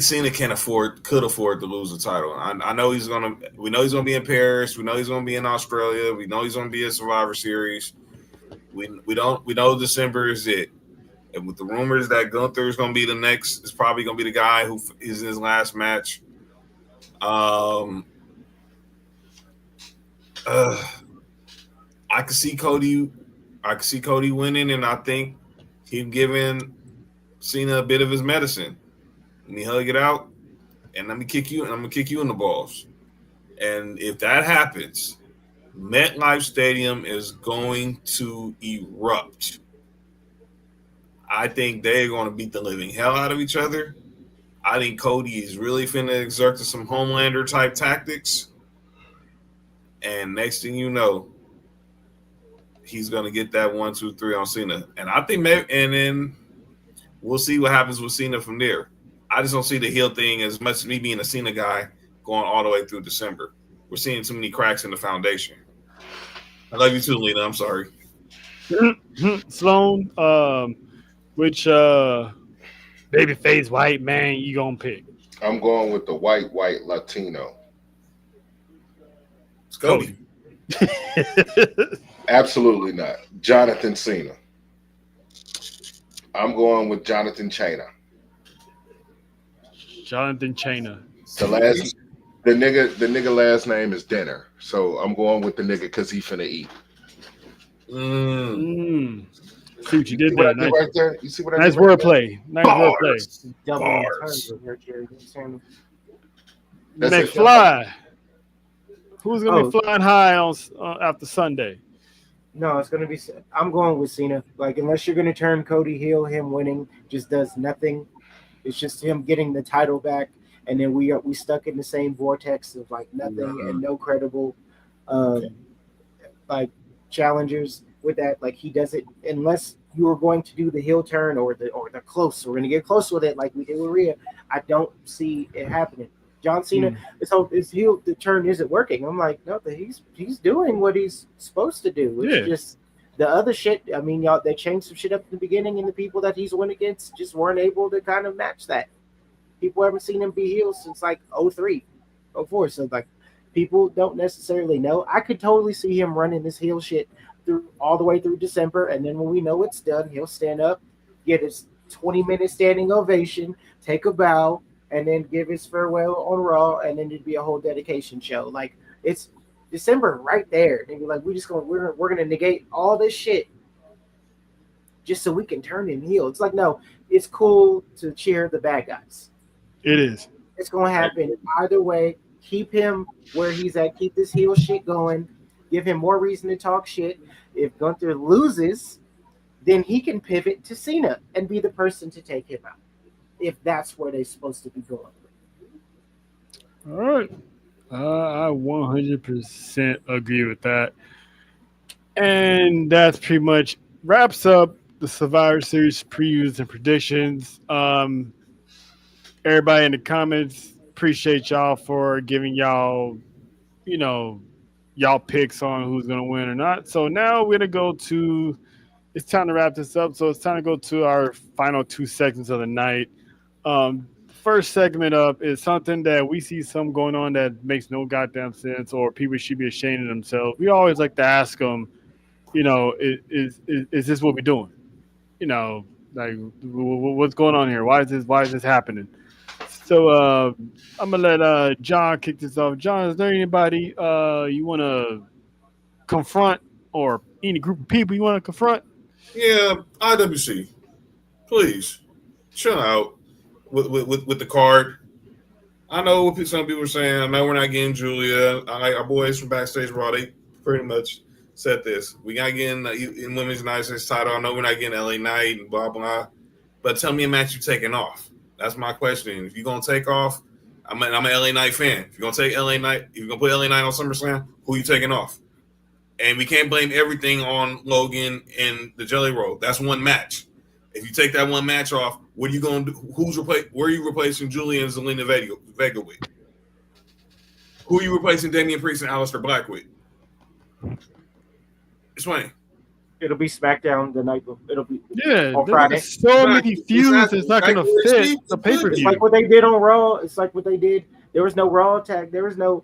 [SPEAKER 2] Cena could afford to lose the title. I know we know he's gonna be in Paris. We know he's gonna be in Australia. We know he's gonna be in Survivor Series. We know December is it. And with the rumors that Gunther is gonna be the next, is probably gonna be the guy who is in his last match. I could see Cody winning, and I think him giving Cena a bit of his medicine. Let me hug it out, and let me kick you, and I'm gonna kick you in the balls. And if that happens, MetLife Stadium is going to erupt. I think they're going to beat the living hell out of each other. I think Cody is really finna exert some Homelander type tactics. And next thing you know, he's gonna get that 1, 2, 3 on Cena. And I think and then we'll see what happens with Cena from there. I just don't see the heel thing as much as me being a Cena guy going all the way through December. We're seeing too many cracks in the foundation. I love you too, Lena. I'm sorry.
[SPEAKER 1] Sloan, which babyface white man you gonna pick?
[SPEAKER 3] I'm going with the white Latino.
[SPEAKER 2] It's Cody.
[SPEAKER 3] Absolutely not. Jonathan Cena. I'm going with Jonathan Cena.
[SPEAKER 1] Jonathan Cena.
[SPEAKER 3] The nigga last name is Denner, so I'm going with the nigga because he finna eat.
[SPEAKER 1] See what you did there. Nice,
[SPEAKER 3] right there. You see what I
[SPEAKER 1] nice
[SPEAKER 3] did right
[SPEAKER 1] wordplay. Nice wordplay.
[SPEAKER 3] Bars.
[SPEAKER 1] McFly. Who's gonna be flying high on after Sunday?
[SPEAKER 4] No, it's gonna be. I'm going with Cena. Like, unless you're gonna turn Cody heel, him winning just does nothing. It's just him getting the title back, and then we stuck in the same vortex of like nothing and no credible like challengers. with that. Like, he doesn't, unless you are going to do the heel turn or the close. We're going to get close with it like we did with Rhea. I don't see it happening. John Cena, his heel the turn isn't working. I'm like, no, he's doing what he's supposed to do. It's just the other shit. I mean, y'all, they changed some shit up in the beginning, and the people that he's went against just weren't able to kind of match that. People haven't seen him be heels since like 03, 04. So like, people don't necessarily know. I could totally see him running this heel shit through all the way through December, and then when we know it's done, he'll stand up, get his 20-minute standing ovation, take a bow, and then give his farewell on Raw, and then it'd be a whole dedication show. Like, it's December right there. They'd be like, we're gonna negate all this shit just so we can turn him heel. It's like, no, it's cool to cheer the bad guys.
[SPEAKER 1] It is.
[SPEAKER 4] It's gonna happen either way. Keep him where he's at. Keep this heel shit going. Give him more reason to talk shit. If Gunther loses, then he can pivot to Cena and be the person to take him out, if that's where they're supposed to be going.
[SPEAKER 1] All right. I 100% agree with that. And that's pretty much wraps up the Survivor Series previews and predictions. Everybody in the comments, appreciate y'all for giving y'all, y'all picks on who's going to win or not. So now we're going to go to, it's time to wrap this up. So it's time to go to our final 2 segments of the night. First segment up is something that we see some going on that makes no goddamn sense, or people should be ashamed of themselves. We always like to ask them, is this what we're doing? Like, what's going on here? Why is this happening? So I'm gonna let John kick this off. John, is there anybody you want to confront, or any group of people you want to confront?
[SPEAKER 2] Yeah, IWC, please chill out with the card. I know what some people are saying. I know we're not getting Julia. Our boys from Backstage Raw, they pretty much said this. We got to get in Women's United States title. I know we're not getting LA Knight and blah, blah. But tell me a match you're taking off. That's my question. If you're going to take off, I'm an LA Knight fan. If you're going to take LA Knight, if you're going to put LA Knight on SummerSlam, who are you taking off? And we can't blame everything on Logan and the Jelly Roll. That's one match. If you take that one match off, what are you going to do? Where are you replacing Julia and Zelina Vega with? Who are you replacing Damian Priest and Aleister Black with? Explain.
[SPEAKER 4] It'll be SmackDown the night. It'll be
[SPEAKER 1] on
[SPEAKER 4] Friday.
[SPEAKER 1] So many feuds. It's not going to fit the pay-per-view.
[SPEAKER 4] It's like what they did on Raw. It's like what they did. There was no Raw tag. There was no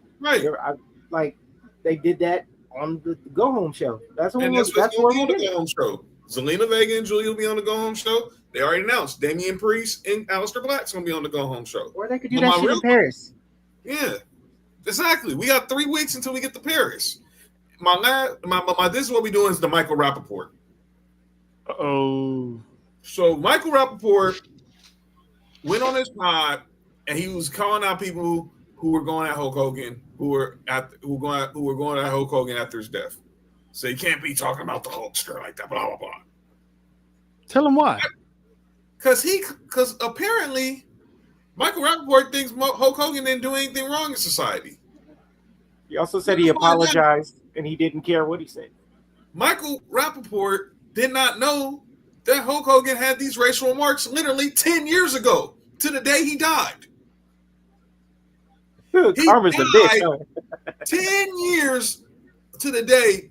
[SPEAKER 4] like they did that on the Go Home show. That's what we did.
[SPEAKER 2] The Go Home show. Zelina Vega and Julia will be on the Go Home show. They already announced Damian Priest and Aleister Black's going to be on the Go Home show.
[SPEAKER 4] Or they could do that shit in Paris.
[SPEAKER 2] Yeah, exactly. We got 3 weeks until we get to Paris. This is what we're doing is the Michael Rappaport.
[SPEAKER 1] Oh.
[SPEAKER 2] So Michael Rappaport went on his pod and he was calling out people who were going at Hulk Hogan, who were going at Hulk Hogan after his death. So you can't be talking about the Hulkster like that, blah blah blah.
[SPEAKER 1] Tell him why.
[SPEAKER 2] Because apparently Michael Rappaport thinks Hulk Hogan didn't do anything wrong in society.
[SPEAKER 4] He also said he apologized and he didn't care what he said.
[SPEAKER 2] Michael Rappaport did not know that Hulk Hogan had these racial remarks literally 10 years ago to the day he died.
[SPEAKER 4] Karma's a bitch. Huh?
[SPEAKER 2] 10 years to the day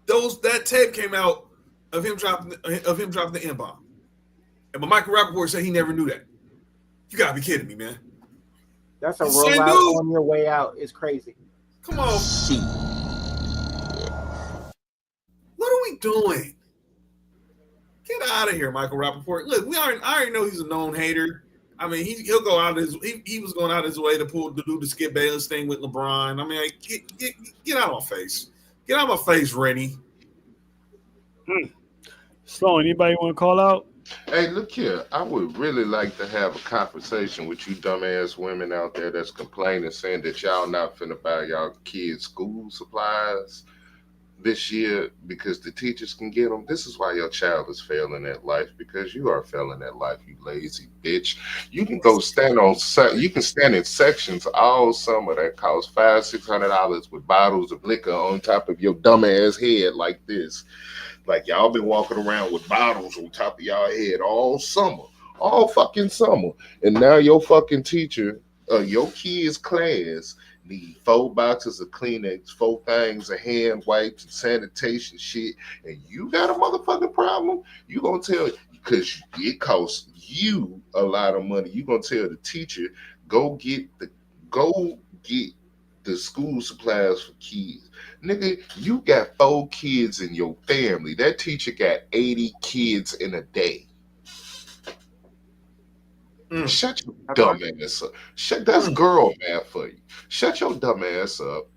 [SPEAKER 2] that tape came out of him dropping the N-bomb. But Michael Rappaport said he never knew that. You gotta be kidding me, man.
[SPEAKER 4] That's a rollout on your way out. It's crazy.
[SPEAKER 2] Come on. What are we doing? Get out of here, Michael Rappaport. Look, I already know he's a known hater. I mean, he'll go out he was going out his way to do the Skip Bayless thing with LeBron. I mean, get out of my face. Get out of my face, Rennie.
[SPEAKER 1] So, anybody want to call out?
[SPEAKER 3] Hey, look here. I would really like to have a conversation with you dumbass women out there that's complaining, saying that y'all not finna buy y'all kids school supplies this year because the teachers can get them. This is why your child is failing at life, because you are failing at life, you lazy bitch. You can go stand in sections all summer that cost $500-$600 with bottles of liquor on top of your dumbass head like this. Like y'all been walking around with bottles on top of y'all head all summer, all fucking summer. And now your fucking teacher, your kid's class need 4 boxes of Kleenex, 4 things of hand wipes and sanitation shit. And you got a motherfucking problem? You gonna tell, because it costs you a lot of money. You gonna tell the teacher, go get the school supplies for kids. Nigga, you got 4 kids in your family. That teacher got 80 kids in a day. Shut your dumb ass up. That's girl math for you. Shut your dumb ass up.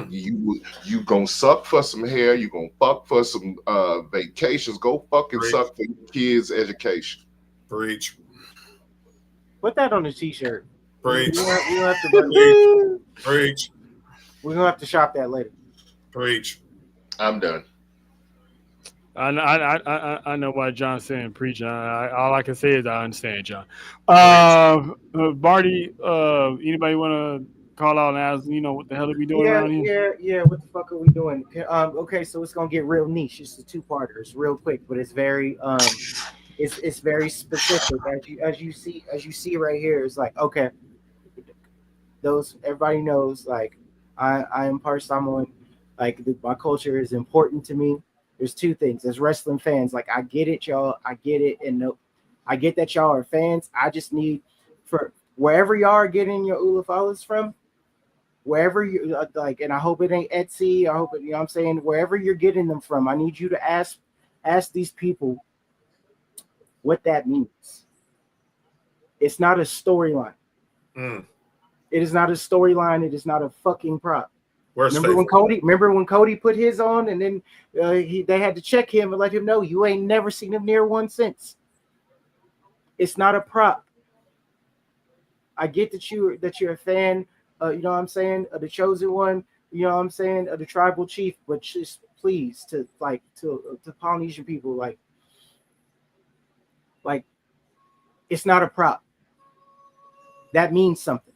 [SPEAKER 3] You gonna suck for some hair. You gonna fuck for some vacations. Go fucking suck for your kids' education.
[SPEAKER 2] Preach.
[SPEAKER 4] Put that on a t-shirt.
[SPEAKER 2] Preach.
[SPEAKER 4] You have to
[SPEAKER 2] Preach.
[SPEAKER 4] We're gonna have to shop that later.
[SPEAKER 2] Preach.
[SPEAKER 3] I'm done.
[SPEAKER 1] I know why John's saying preach. All I can say is I understand, John. Barty, anybody want to call out and ask, what the hell are we doing around here?
[SPEAKER 4] Yeah. What the fuck are we doing? Okay, so it's gonna get real niche. It's a 2-parter. It's real quick, but it's very it's very specific. As you see right here, it's like, okay, everybody knows, like, I am part Samoan. Like, my culture is important to me. There's 2 things. As wrestling fans, like, I get it, y'all. I get it, and I get that y'all are fans. I just need, for wherever y'all are getting your ulafalas from, wherever you like, and I hope it ain't Etsy. I hope it, what I'm saying, wherever you're getting them from, I need you to ask these people what that means. It's not a storyline. It is not a storyline. It is not a fucking prop. Remember when Cody put his on, and then they had to check him and let him know you ain't never seen him near one since. It's not a prop. I get that you're a fan, you know what I'm saying, of the chosen one, you know what I'm saying, of the tribal chief, but just please to Polynesian people, like it's not a prop. That means something.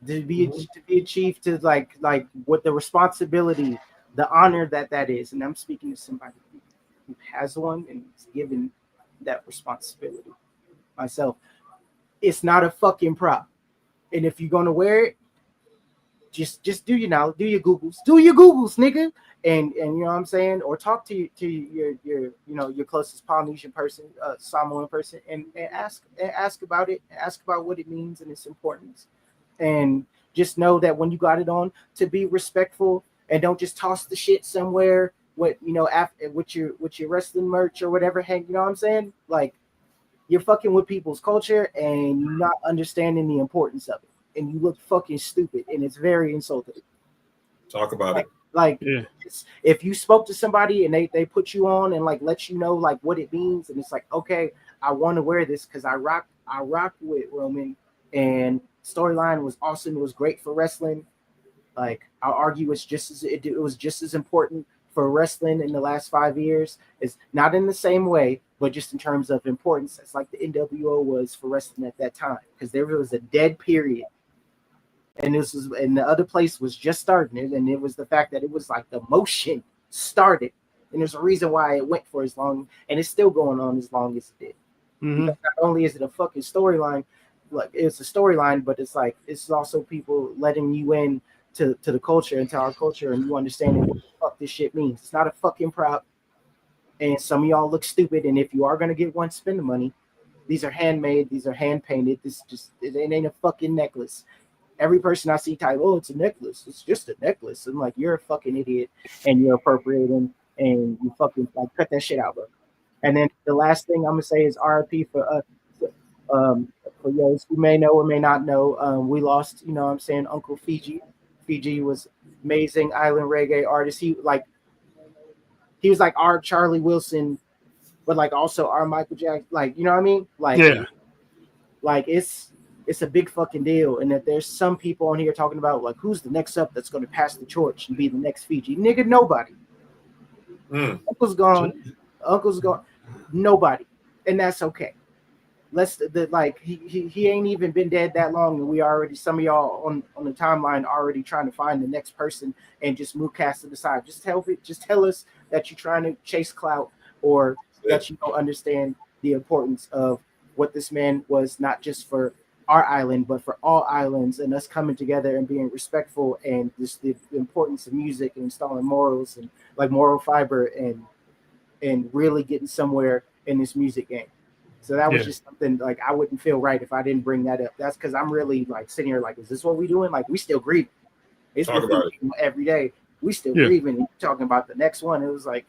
[SPEAKER 4] To be a chief, to like what the responsibility, the honor that is, and I'm speaking to somebody who has one and is given that responsibility myself. It's not a fucking prop, and if you're gonna wear it, just do your Googles, nigga, and you know what I'm saying, or talk to your closest Polynesian person, Samoan person, and ask about it, ask about what it means and its importance. And just know that when you got it on, to be respectful and don't just toss the shit somewhere with your wrestling merch or whatever. Hey, you know what I'm saying? Like, you're fucking with people's culture and you're not understanding the importance of it, and you look fucking stupid, and it's very insulting.
[SPEAKER 2] Talk about it.
[SPEAKER 4] Like, if you spoke to somebody and they put you on and like let you know like what it means, and it's like, okay, I want to wear this because I rock with Roman, and storyline was awesome. It was great for wrestling. Like, I'll argue it was just as important for wrestling in the last 5 years. It's not in the same way, but just in terms of importance, it's like the NWO was for wrestling at that time, because there was a dead period, and the other place was just starting it, and it was the fact that it was like the motion started, and there's a reason why it went for as long, and it's still going on as long as it did. Mm-hmm. Not only is it a fucking storyline, like, it's a storyline, but it's like, it's also people letting you in to the culture and to our culture, and you understanding what the fuck this shit means. It's not a fucking prop, and some of y'all look stupid, and if you are gonna get one, spend the money. These are handmade, these are hand painted. It ain't a fucking necklace. Every person I see type, oh, it's a necklace. It's just a necklace. I'm like, you're a fucking idiot, and you're appropriating, and you fucking like cut that shit out, bro. And then the last thing I'm gonna say is RIP for those who may know or may not know, we lost, you know what I'm saying, Uncle Fiji. Fiji was amazing island reggae artist. He was like our Charlie Wilson, but like also our Michael Jackson. Like, you know what I mean? Like, yeah. Like, it's a big fucking deal. And that there's some people on here talking about like, who's the next up that's going to pass the torch and be the next Fiji? Nigga, nobody. Uncle's gone. Nobody. And that's okay. he ain't even been dead that long, and we already, some of y'all on the timeline already trying to find the next person and just move cast it aside. Just tell us that you're trying to chase clout, or that you don't understand the importance of what this man was, not just for our island but for all islands, and us coming together and being respectful, and just the importance of music and installing morals and like moral fiber, and really getting somewhere in this music game. So that was just something like I wouldn't feel right if I didn't bring that up. That's because I'm really like sitting here like, is this what we doing? Like, we still grieving. It's
[SPEAKER 2] Talk about it.
[SPEAKER 4] Every day. We still grieving. And talking about the next one. It was like,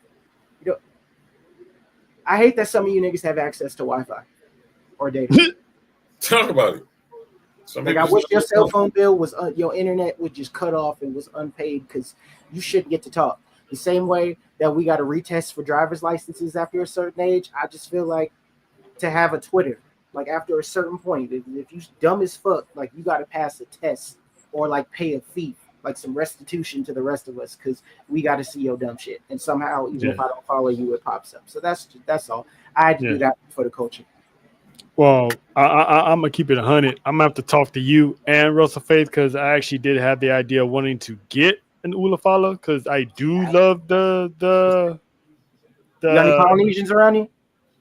[SPEAKER 4] I hate that some of you niggas have access to Wi-Fi or data.
[SPEAKER 2] Talk about it.
[SPEAKER 4] Like, I wish your cell phone bill was your internet would just cut off and was unpaid, because you shouldn't get to talk. The same way that we got to retest for driver's licenses after a certain age, I just feel like to have a Twitter, like after a certain point, if you dumb as fuck, like you got to pass a test or like pay a fee, like some restitution to the rest of us, because we got to see your dumb shit. And somehow, even if I don't follow you, it pops up. So that's all. I had to do that for the culture.
[SPEAKER 1] Well, I'm gonna keep it 100. I'm gonna have to talk to you and Russell Faith, because I actually did have the idea of wanting to get an Ulafala, because I do love the
[SPEAKER 4] You got any Polynesians around you?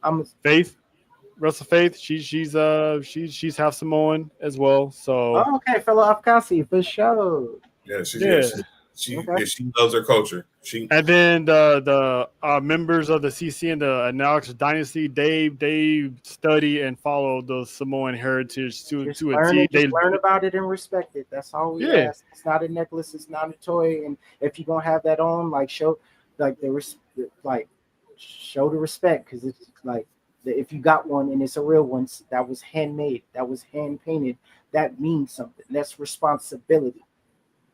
[SPEAKER 4] I'm
[SPEAKER 1] Faith. Russell Faith, she's half Samoan as well. So
[SPEAKER 4] okay, fellow Afghani for sure.
[SPEAKER 2] Yeah, she loves her culture.
[SPEAKER 1] And then the members of the CC and the Alex Dynasty, they study and follow the Samoan heritage to a T. They
[SPEAKER 4] learn about it and respect it. That's all we ask. It's not a necklace. It's not a toy. And if you're gonna have that on, like show the respect, because it's like, if you got one and it's a real one that was handmade, that was hand painted, that means something. That's responsibility.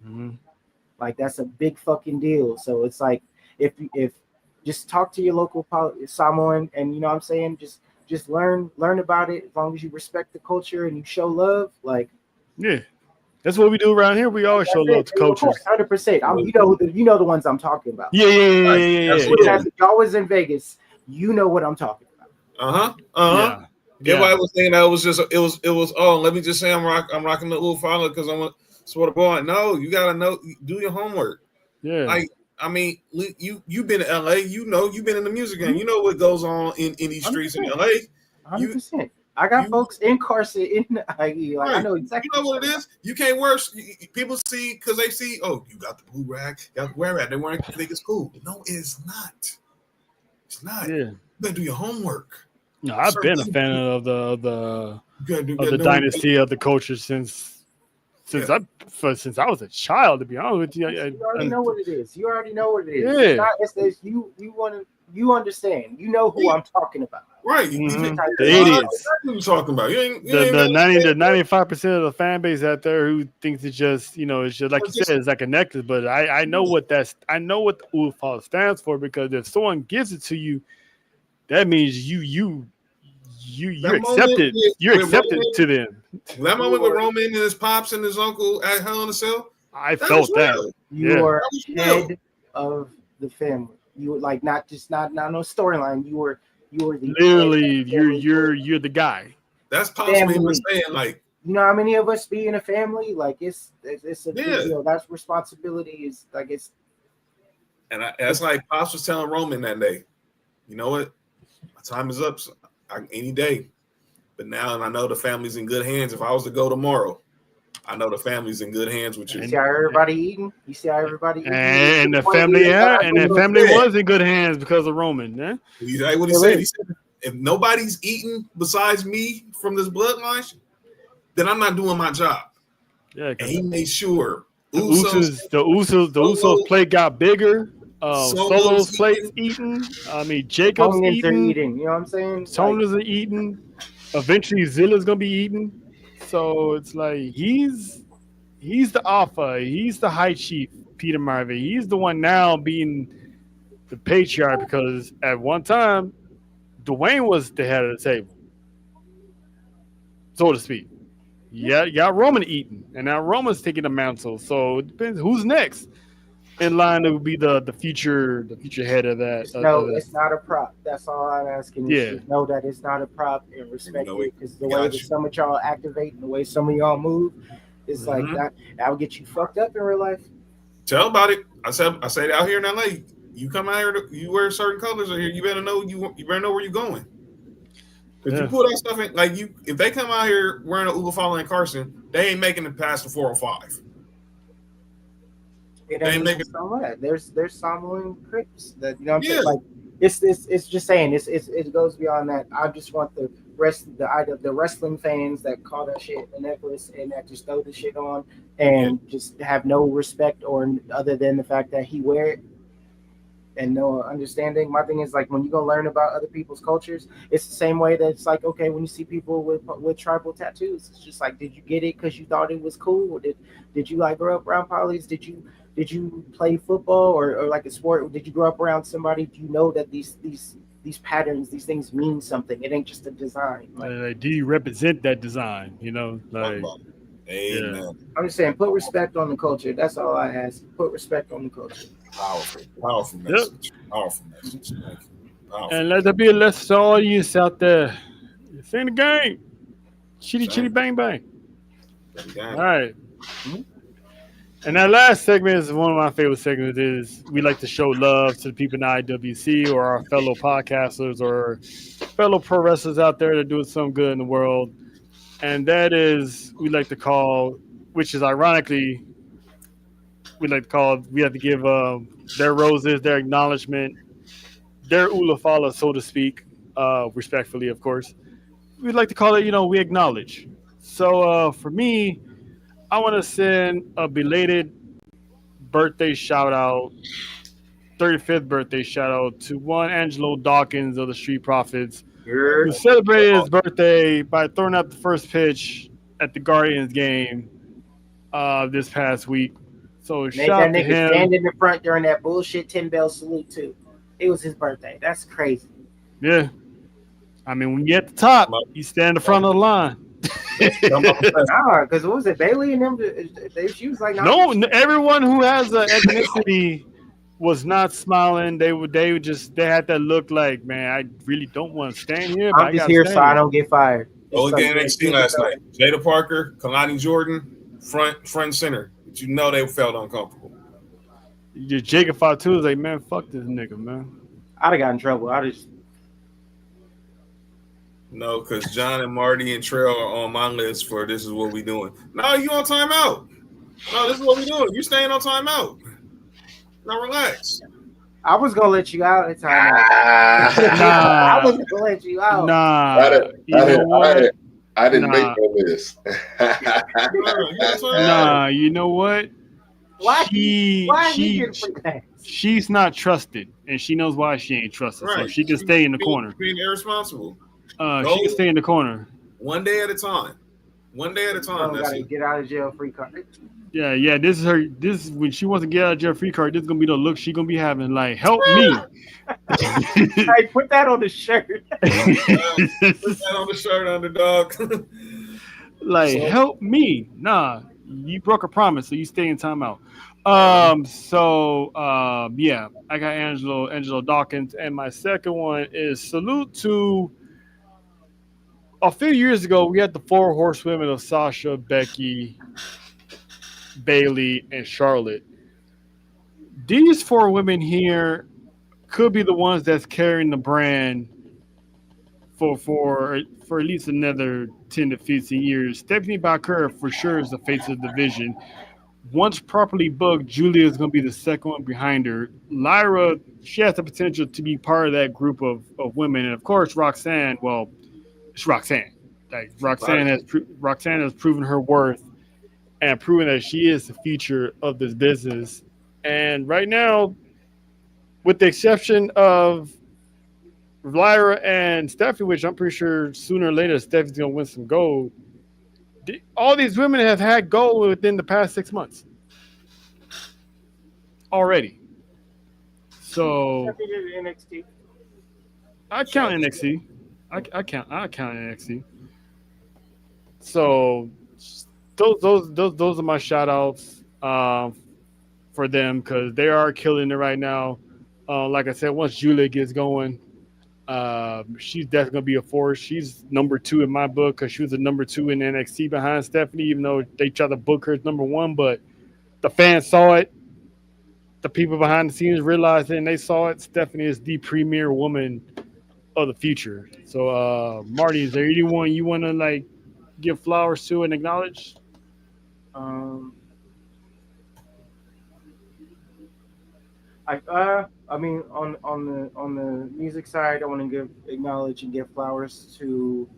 [SPEAKER 1] Mm-hmm.
[SPEAKER 4] Like, that's a big fucking deal. So it's like, if just talk to your local Samoan, and you know what I'm saying, just learn about it. As long as you respect the culture and you show love, like,
[SPEAKER 1] that's what we do around here. We always show love to cultures.
[SPEAKER 4] 100%. You know the ones I'm talking about.
[SPEAKER 1] Yeah.
[SPEAKER 4] Y'all was in Vegas. You know what I'm talking about.
[SPEAKER 2] Everybody was saying that it was. Oh, let me just say I'm rocking the Ulafala because I'm a sort of boy. No, you gotta know, do your homework.
[SPEAKER 1] Yeah.
[SPEAKER 2] Like, I mean, you've been to LA. You know, you've been in the music game. You know what goes on in these streets 100%. In LA.
[SPEAKER 4] 100%. I got folks incarcerated in the IE. Like, I know exactly.
[SPEAKER 2] You know what it is. You can't wear. People see, because they see. Oh, you got the blue rag. You got to wear that. They think it's cool. No, it's not. It's not. Yeah. You better do your homework.
[SPEAKER 1] No, I've been a fan of the dynasty of the culture since I was a child. To be honest with you,
[SPEAKER 4] you already know what it is. You already know what it is.
[SPEAKER 1] Yeah.
[SPEAKER 4] You understand. You know who I'm talking about.
[SPEAKER 2] Right.
[SPEAKER 1] Mm-hmm. The idiots.
[SPEAKER 2] What are you talking about?
[SPEAKER 1] The 95% of the fan base out there who thinks it's just, it's just like you said, it's like a necklace. But I know what I know what the Ulafala stands for, because if someone gives it to you, that means you're accepted. You're accepted to them.
[SPEAKER 2] That moment with Roman and his pops and his uncle at Hell in a Cell,
[SPEAKER 1] I felt that.
[SPEAKER 4] You are head of the family. You were like not no storyline. You were the
[SPEAKER 1] literally you're the guy.
[SPEAKER 2] That's possibly saying, like,
[SPEAKER 4] you know how many of us be in a family? Like, it's a big deal. That's responsibility. Is like it's.
[SPEAKER 2] And that's like Pops was telling Roman that day. You know what? My time is up. So any day. But now I know the family's in good hands. If I was to go tomorrow, I know the family's in good hands with you.
[SPEAKER 4] You see how everybody eating?
[SPEAKER 1] And the family was in good hands because of Roman. Yeah?
[SPEAKER 2] He's like what he said. He said, if nobody's eating besides me from this bloodline, then I'm not doing my job.
[SPEAKER 1] Yeah,
[SPEAKER 2] and he made sure
[SPEAKER 1] the Usos plate got bigger. Solo's plate's eating. I mean, Jacob's eating.
[SPEAKER 4] You know what I'm saying?
[SPEAKER 1] Tona's are eating. Eventually, Zilla's gonna be eating. So it's like he's the alpha. He's the high chief, Peter Marvey. He's the one now being the patriarch, because at one time, Dwayne was the head of the table, so to speak. Yeah, you got Roman eating, and now Roman's taking the mantle. So it depends who's next. in line to be the future head of that.
[SPEAKER 4] No, it's not a prop. That's all I'm asking.
[SPEAKER 1] Yeah.
[SPEAKER 4] Just know that it's not a prop and respect it, because the way that
[SPEAKER 2] you.
[SPEAKER 4] some of y'all activate and the way some of y'all move, it's like that will get you fucked up in real life.
[SPEAKER 2] Tell about it. I said out here in LA, you come out here, you wear certain colors out here, you better know better know where you're going. Because you put that stuff in, like if they come out here wearing a Ugalfala and Carson, they ain't making it past the 405.
[SPEAKER 4] It ain't making so much. There's Samoan Crips that, you know what I'm saying? Like it's just saying it goes beyond that. I just want the wrestling fans that call that shit a necklace and that just throw the shit on and just have no respect or other than the fact that he wear it and no understanding. My thing is, like, when you go learn about other people's cultures, it's the same way that it's like, okay, when you see people with tribal tattoos, it's just like, did you get it because you thought it was cool? Or did you like grow up around polys? Did you play football or like a sport? Did you grow up around somebody? Do you know that these patterns, these things mean something? It ain't just a design.
[SPEAKER 1] Like, do you represent that design? You know, like,
[SPEAKER 2] amen.
[SPEAKER 1] Yeah.
[SPEAKER 4] I'm just saying, put respect on the culture. That's all I ask. Put respect on the culture.
[SPEAKER 2] Powerful message. Powerful message. Thank you. Powerful.
[SPEAKER 1] And let there be a lesson to all you out there. It's in the game. Chitty bang bang. All right. And that last segment is one of my favorite segments. Is we like to show love to the people in the IWC or our fellow podcasters or fellow pro wrestlers out there that are doing something good in the world. And that is we like to call, which is ironically, we have to give their roses, their acknowledgement, their ulafala, so to speak, respectfully, of course. We'd like to call it, we acknowledge. So for me, I want to send a belated birthday shout out, 35th birthday shout out to one Angelo Dawkins of the Street Profits, who celebrated his birthday by throwing out the first pitch at the Guardians game this past week. So
[SPEAKER 4] Made
[SPEAKER 1] shout
[SPEAKER 4] that
[SPEAKER 1] out to
[SPEAKER 4] nigga
[SPEAKER 1] him.
[SPEAKER 4] stand in the front during that bullshit 10-bell salute too. It was his birthday. That's crazy.
[SPEAKER 1] Yeah. I mean, when you're at the top, you stand in the front of the line.
[SPEAKER 4] Nah, because what was it? Bailey and them, she was like,
[SPEAKER 1] no, everyone who has an ethnicity was not smiling. They had that look like, man, I really don't want to stand here. But
[SPEAKER 4] I'm just here so I don't get fired.
[SPEAKER 2] Only game NXT last night. Jada Parker, Kalani Jordan, front center. But you know they felt uncomfortable.
[SPEAKER 1] Jacob Fatu was like, man, fuck this nigga, man.
[SPEAKER 4] I'd have got in trouble.
[SPEAKER 2] No, because John and Marty and Trail are on my list for this is what we doing. No, you on timeout. No, this is what we doing. You staying on timeout. Now relax.
[SPEAKER 4] I was gonna let you out at timeout. I was gonna let you out.
[SPEAKER 1] Nah,
[SPEAKER 3] I didn't make no list.
[SPEAKER 1] Nah, you know what?
[SPEAKER 4] Why
[SPEAKER 1] she's not trusted, and she knows why she ain't trusted.
[SPEAKER 2] Right.
[SPEAKER 1] So she can stay in the corner.
[SPEAKER 2] Being irresponsible.
[SPEAKER 1] She can stay in the corner.
[SPEAKER 2] One day at a time. That's it.
[SPEAKER 4] Get out of jail free card.
[SPEAKER 1] Yeah. This is when she wants to get out of jail free card. This is gonna be the look she gonna be having. Like, help me.
[SPEAKER 4] Hey, put that on the shirt.
[SPEAKER 2] Put that on the shirt, underdog.
[SPEAKER 1] Like, help me. Nah, you broke a promise, so you stay in timeout. Yeah, I got Angelo Dawkins, and my second one is salute to. A few years ago, we had the four horsewomen of Sasha, Becky, Bailey, and Charlotte. These four women here could be the ones that's carrying the brand for at least another 10 to 15 years. Stephanie Baker for sure is the face of the division. Once properly booked, Julia is going to be the second one behind her. Lyra, she has the potential to be part of that group of women. And, of course, Roxanne, well, it's Roxanne. Like Roxanne has proven her worth and proven that she is the future of this business. And right now, with the exception of Lyra and Stephanie, which I'm pretty sure sooner or later Stephanie's going to win some gold, all these women have had gold within the past 6 months already. So I count NXT. I count NXT. So those are my shout outs for for them because they are killing it right now. Like I said, once Julia gets going, she's definitely gonna be a force. She's number 2 in my book because she was a number 2 in NXT behind Stephanie, even though they tried to book her as number 1. But the fans saw it. The people behind the scenes realized it, and they saw it. Stephanie is the premier woman of the future. So, Marty, is there anyone you want to like give flowers to and acknowledge?
[SPEAKER 4] I mean, on the music side, I want to acknowledge and give flowers to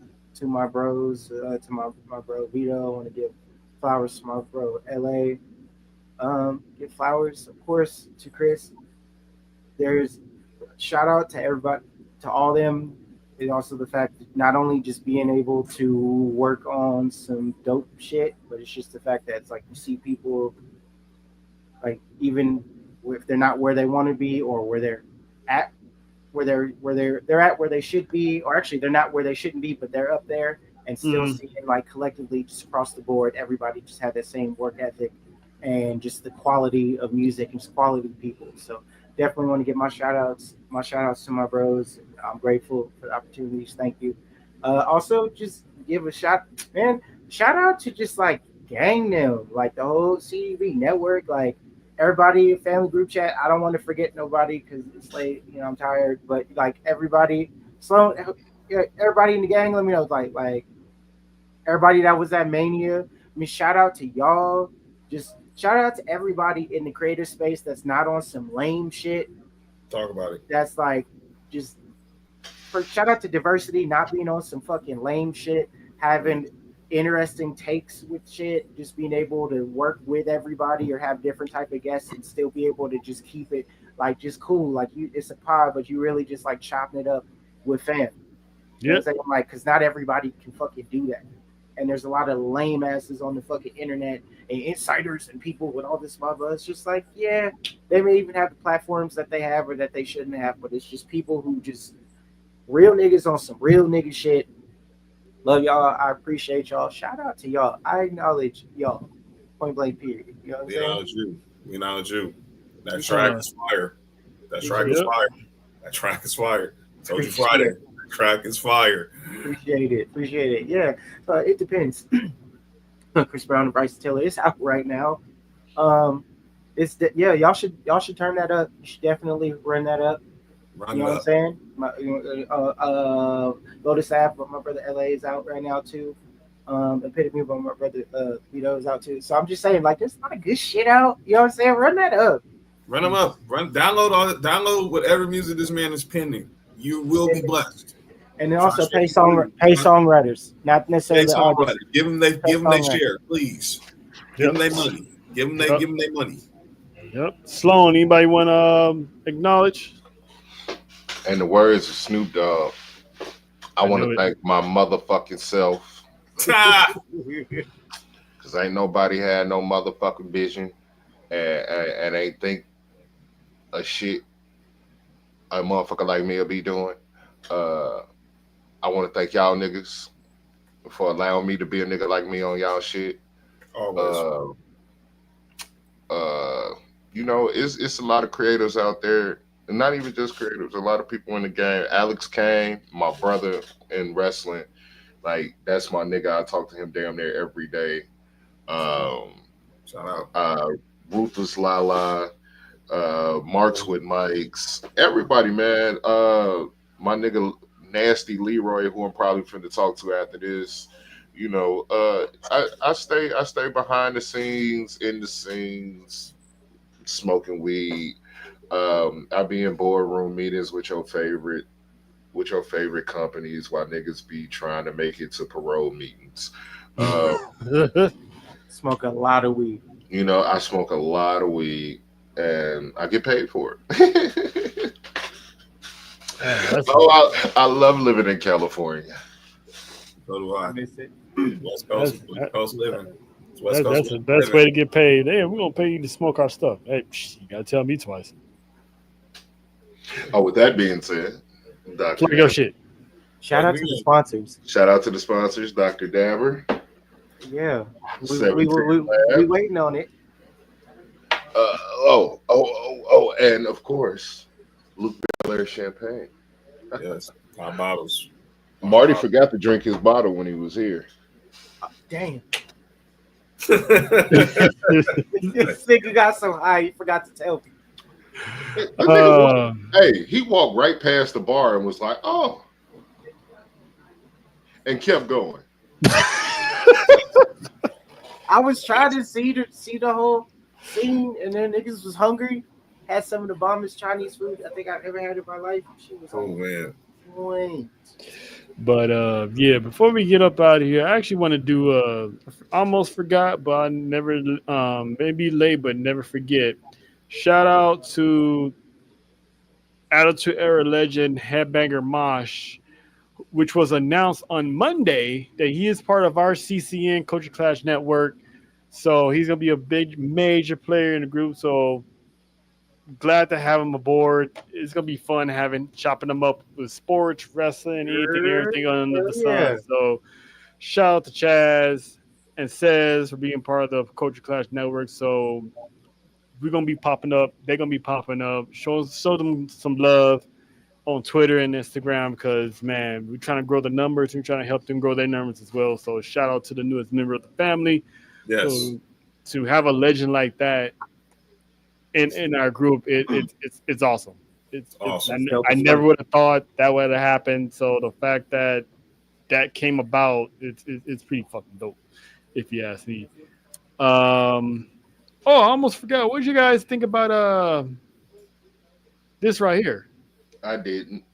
[SPEAKER 4] my bros, to my bro Vito. I want to give flowers to my bro LA. Give flowers, of course, to Chris. There's shout out to everybody, to all them, and also the fact that not only just being able to work on some dope shit, but it's just the fact that it's like you see people, like even if they're not where they want to be or where they're at, they're at where they should be, or actually they're not where they shouldn't be, but they're up there, and still seeing like collectively just across the board, everybody just had that same work ethic and just the quality of music and just quality of people. So definitely want to give my shout outs to my bros. I'm grateful for the opportunities. Thank you. Also just give a shout out to just like gang them, like the whole CDV network, like everybody, family group chat. I don't want to forget nobody because it's late, I'm tired, but like everybody in the gang, let me know, like everybody that was at Mania. I mean, shout out to y'all. Just shout out to everybody in the creative space that's not on some lame shit.
[SPEAKER 2] Talk about it.
[SPEAKER 4] That's like just shout out to diversity, not being on some fucking lame shit, having interesting takes with shit, just being able to work with everybody or have different type of guests and still be able to just keep it like just cool. Like it's a pod, but you really just like chopping it up with fam. You know what I'm saying? Like, because not everybody can fucking do that. And there's a lot of lame asses on the fucking internet and insiders and people with all this blah blah. It's just like, yeah, they may even have the platforms that they have or that they shouldn't have, but it's just people who just real niggas on some real nigga shit. Love y'all. I appreciate y'all. Shout out to y'all. I acknowledge y'all. Point blank period. You know what I'm saying?
[SPEAKER 2] We acknowledge you. That track is fire. That track is fire. That track is fire. Told you Friday. That track is fire.
[SPEAKER 4] Appreciate it. Yeah. It depends. Chris Brown and Bryce Taylor. It's out right now. Y'all should turn that up. You should definitely run that up. You know what I'm saying? Lotus app, but my brother LA is out right now too. Epitome, but my brother Vito is out too. So I'm just saying, like, there's a lot of good shit out. You know what I'm saying? Run that up.
[SPEAKER 2] Run them up. Download whatever music this man is pending. You will be blessed.
[SPEAKER 4] And then also pay songwriters, not necessarily the artists.
[SPEAKER 2] Give them their share, please. Give them their money. Give them their money.
[SPEAKER 1] Yep. Sloan, anybody want to acknowledge?
[SPEAKER 3] In the words of Snoop Dogg, I want to thank my motherfucking self. Because ain't nobody had no motherfucking vision and ain't think a shit a motherfucker like me will be doing. I want to thank y'all niggas for allowing me to be a nigga like me on y'all shit.
[SPEAKER 2] Always.
[SPEAKER 3] It's a lot of creators out there. And not even just creators, a lot of people in the game. Alex Kane, my brother in wrestling, like that's my nigga. I talk to him damn near every day.
[SPEAKER 2] Shout out.
[SPEAKER 3] Ruthless Lala, Marks with Mikes, everybody, man. My nigga Nasty Leroy, who I'm probably finna talk to after this. I stay behind the scenes, in the scenes, smoking weed. I be in boardroom meetings with your favorite companies while niggas be trying to make it to parole meetings.
[SPEAKER 4] Smoke a lot of weed.
[SPEAKER 3] I smoke a lot of weed and I get paid for it. I love living in California.
[SPEAKER 2] So do I. West Coast living.
[SPEAKER 1] That's the best way to get paid. Hey, we're gonna pay you to smoke our stuff. Hey, you gotta tell me twice.
[SPEAKER 3] With that being said,
[SPEAKER 1] plug your shit.
[SPEAKER 4] Shout out to the sponsors.
[SPEAKER 3] Shout out to the sponsors, Dr. Dabber.
[SPEAKER 4] Yeah, we waiting on it.
[SPEAKER 3] And of course, Luke Belair champagne.
[SPEAKER 2] Yes, pop bottles.
[SPEAKER 3] Marty forgot to drink his bottle when he was here.
[SPEAKER 4] Damn. This nigga got so high, he forgot to tell me.
[SPEAKER 3] He walked right past the bar and was like, "Oh," and kept going.
[SPEAKER 4] I was trying to see the whole scene, and then niggas was hungry. Had some of the bombest Chinese food I think I've ever had in my life. She was
[SPEAKER 2] man.
[SPEAKER 1] But yeah, before we get up out of here, I actually want to do almost forgot, but I never maybe late, but never forget. Shout out to Attitude Era legend Headbanger Mosh, which was announced on Monday that he is part of our CCN Culture Clash Network. So he's gonna be a big major player in the group. So glad to have him aboard. It's gonna be fun chopping them up with sports, wrestling, anything, everything under the sun. So shout out to Chaz and Says for being part of the Culture Clash Network. So we're gonna be popping up. They're gonna be popping up. Show them some love on Twitter and Instagram because man, we're trying to grow the numbers. We're trying to help them grow their numbers as well. So shout out to the newest member of the family.
[SPEAKER 2] Yes.
[SPEAKER 1] So to have a legend like that in our group, it's awesome. It's awesome. I never would have thought that would have happened. So the fact that came about, it's pretty fucking dope, if you ask me. I almost forgot. What did you guys think about this right here?
[SPEAKER 3] I didn't.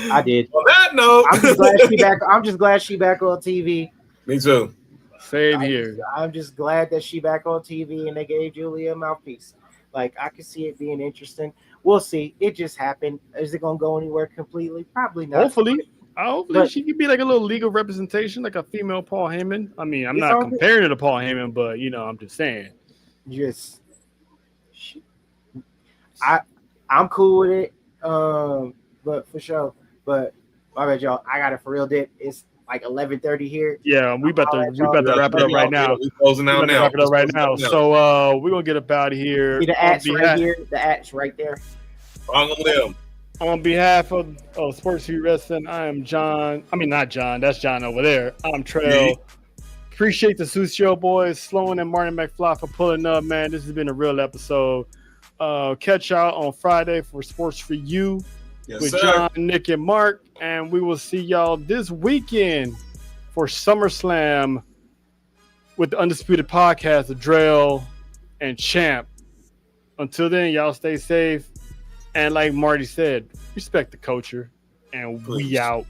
[SPEAKER 4] I did.
[SPEAKER 2] On that note,
[SPEAKER 4] I'm just glad she back on TV.
[SPEAKER 2] Me too.
[SPEAKER 1] Same here.
[SPEAKER 4] I'm just glad that she back on TV and they gave Julia a mouthpiece. Like I could see it being interesting. We'll see. It just happened. Is it gonna go anywhere completely? Probably not.
[SPEAKER 1] Hopefully she could be like a little legal representation, like a female Paul Heyman. I mean, I'm not comparing it to Paul Heyman, but I'm just saying.
[SPEAKER 4] I'm cool with it. But for sure. But my bad, y'all. I got it for real dip. It's like 11:30 here.
[SPEAKER 1] Yeah, we about to wrap it up right now.
[SPEAKER 2] We're closing out now.
[SPEAKER 1] Wrap it up right now. So we're gonna get up out of here.
[SPEAKER 4] See the at's right here. The at's right there.
[SPEAKER 1] On behalf of Sports U Wrestling, I am John. I mean, not John. That's John over there. I'm Trail. Appreciate the Susio boys, Sloan and Martin McFly for pulling up, man. This has been a real episode. Catch y'all on Friday for Sports for You with John, Nick, and Mark. And we will see y'all this weekend for Summerslam with the Undisputed Podcast, the Drell and Champ. Until then, y'all stay safe. And like Marty said, respect the culture. And we out.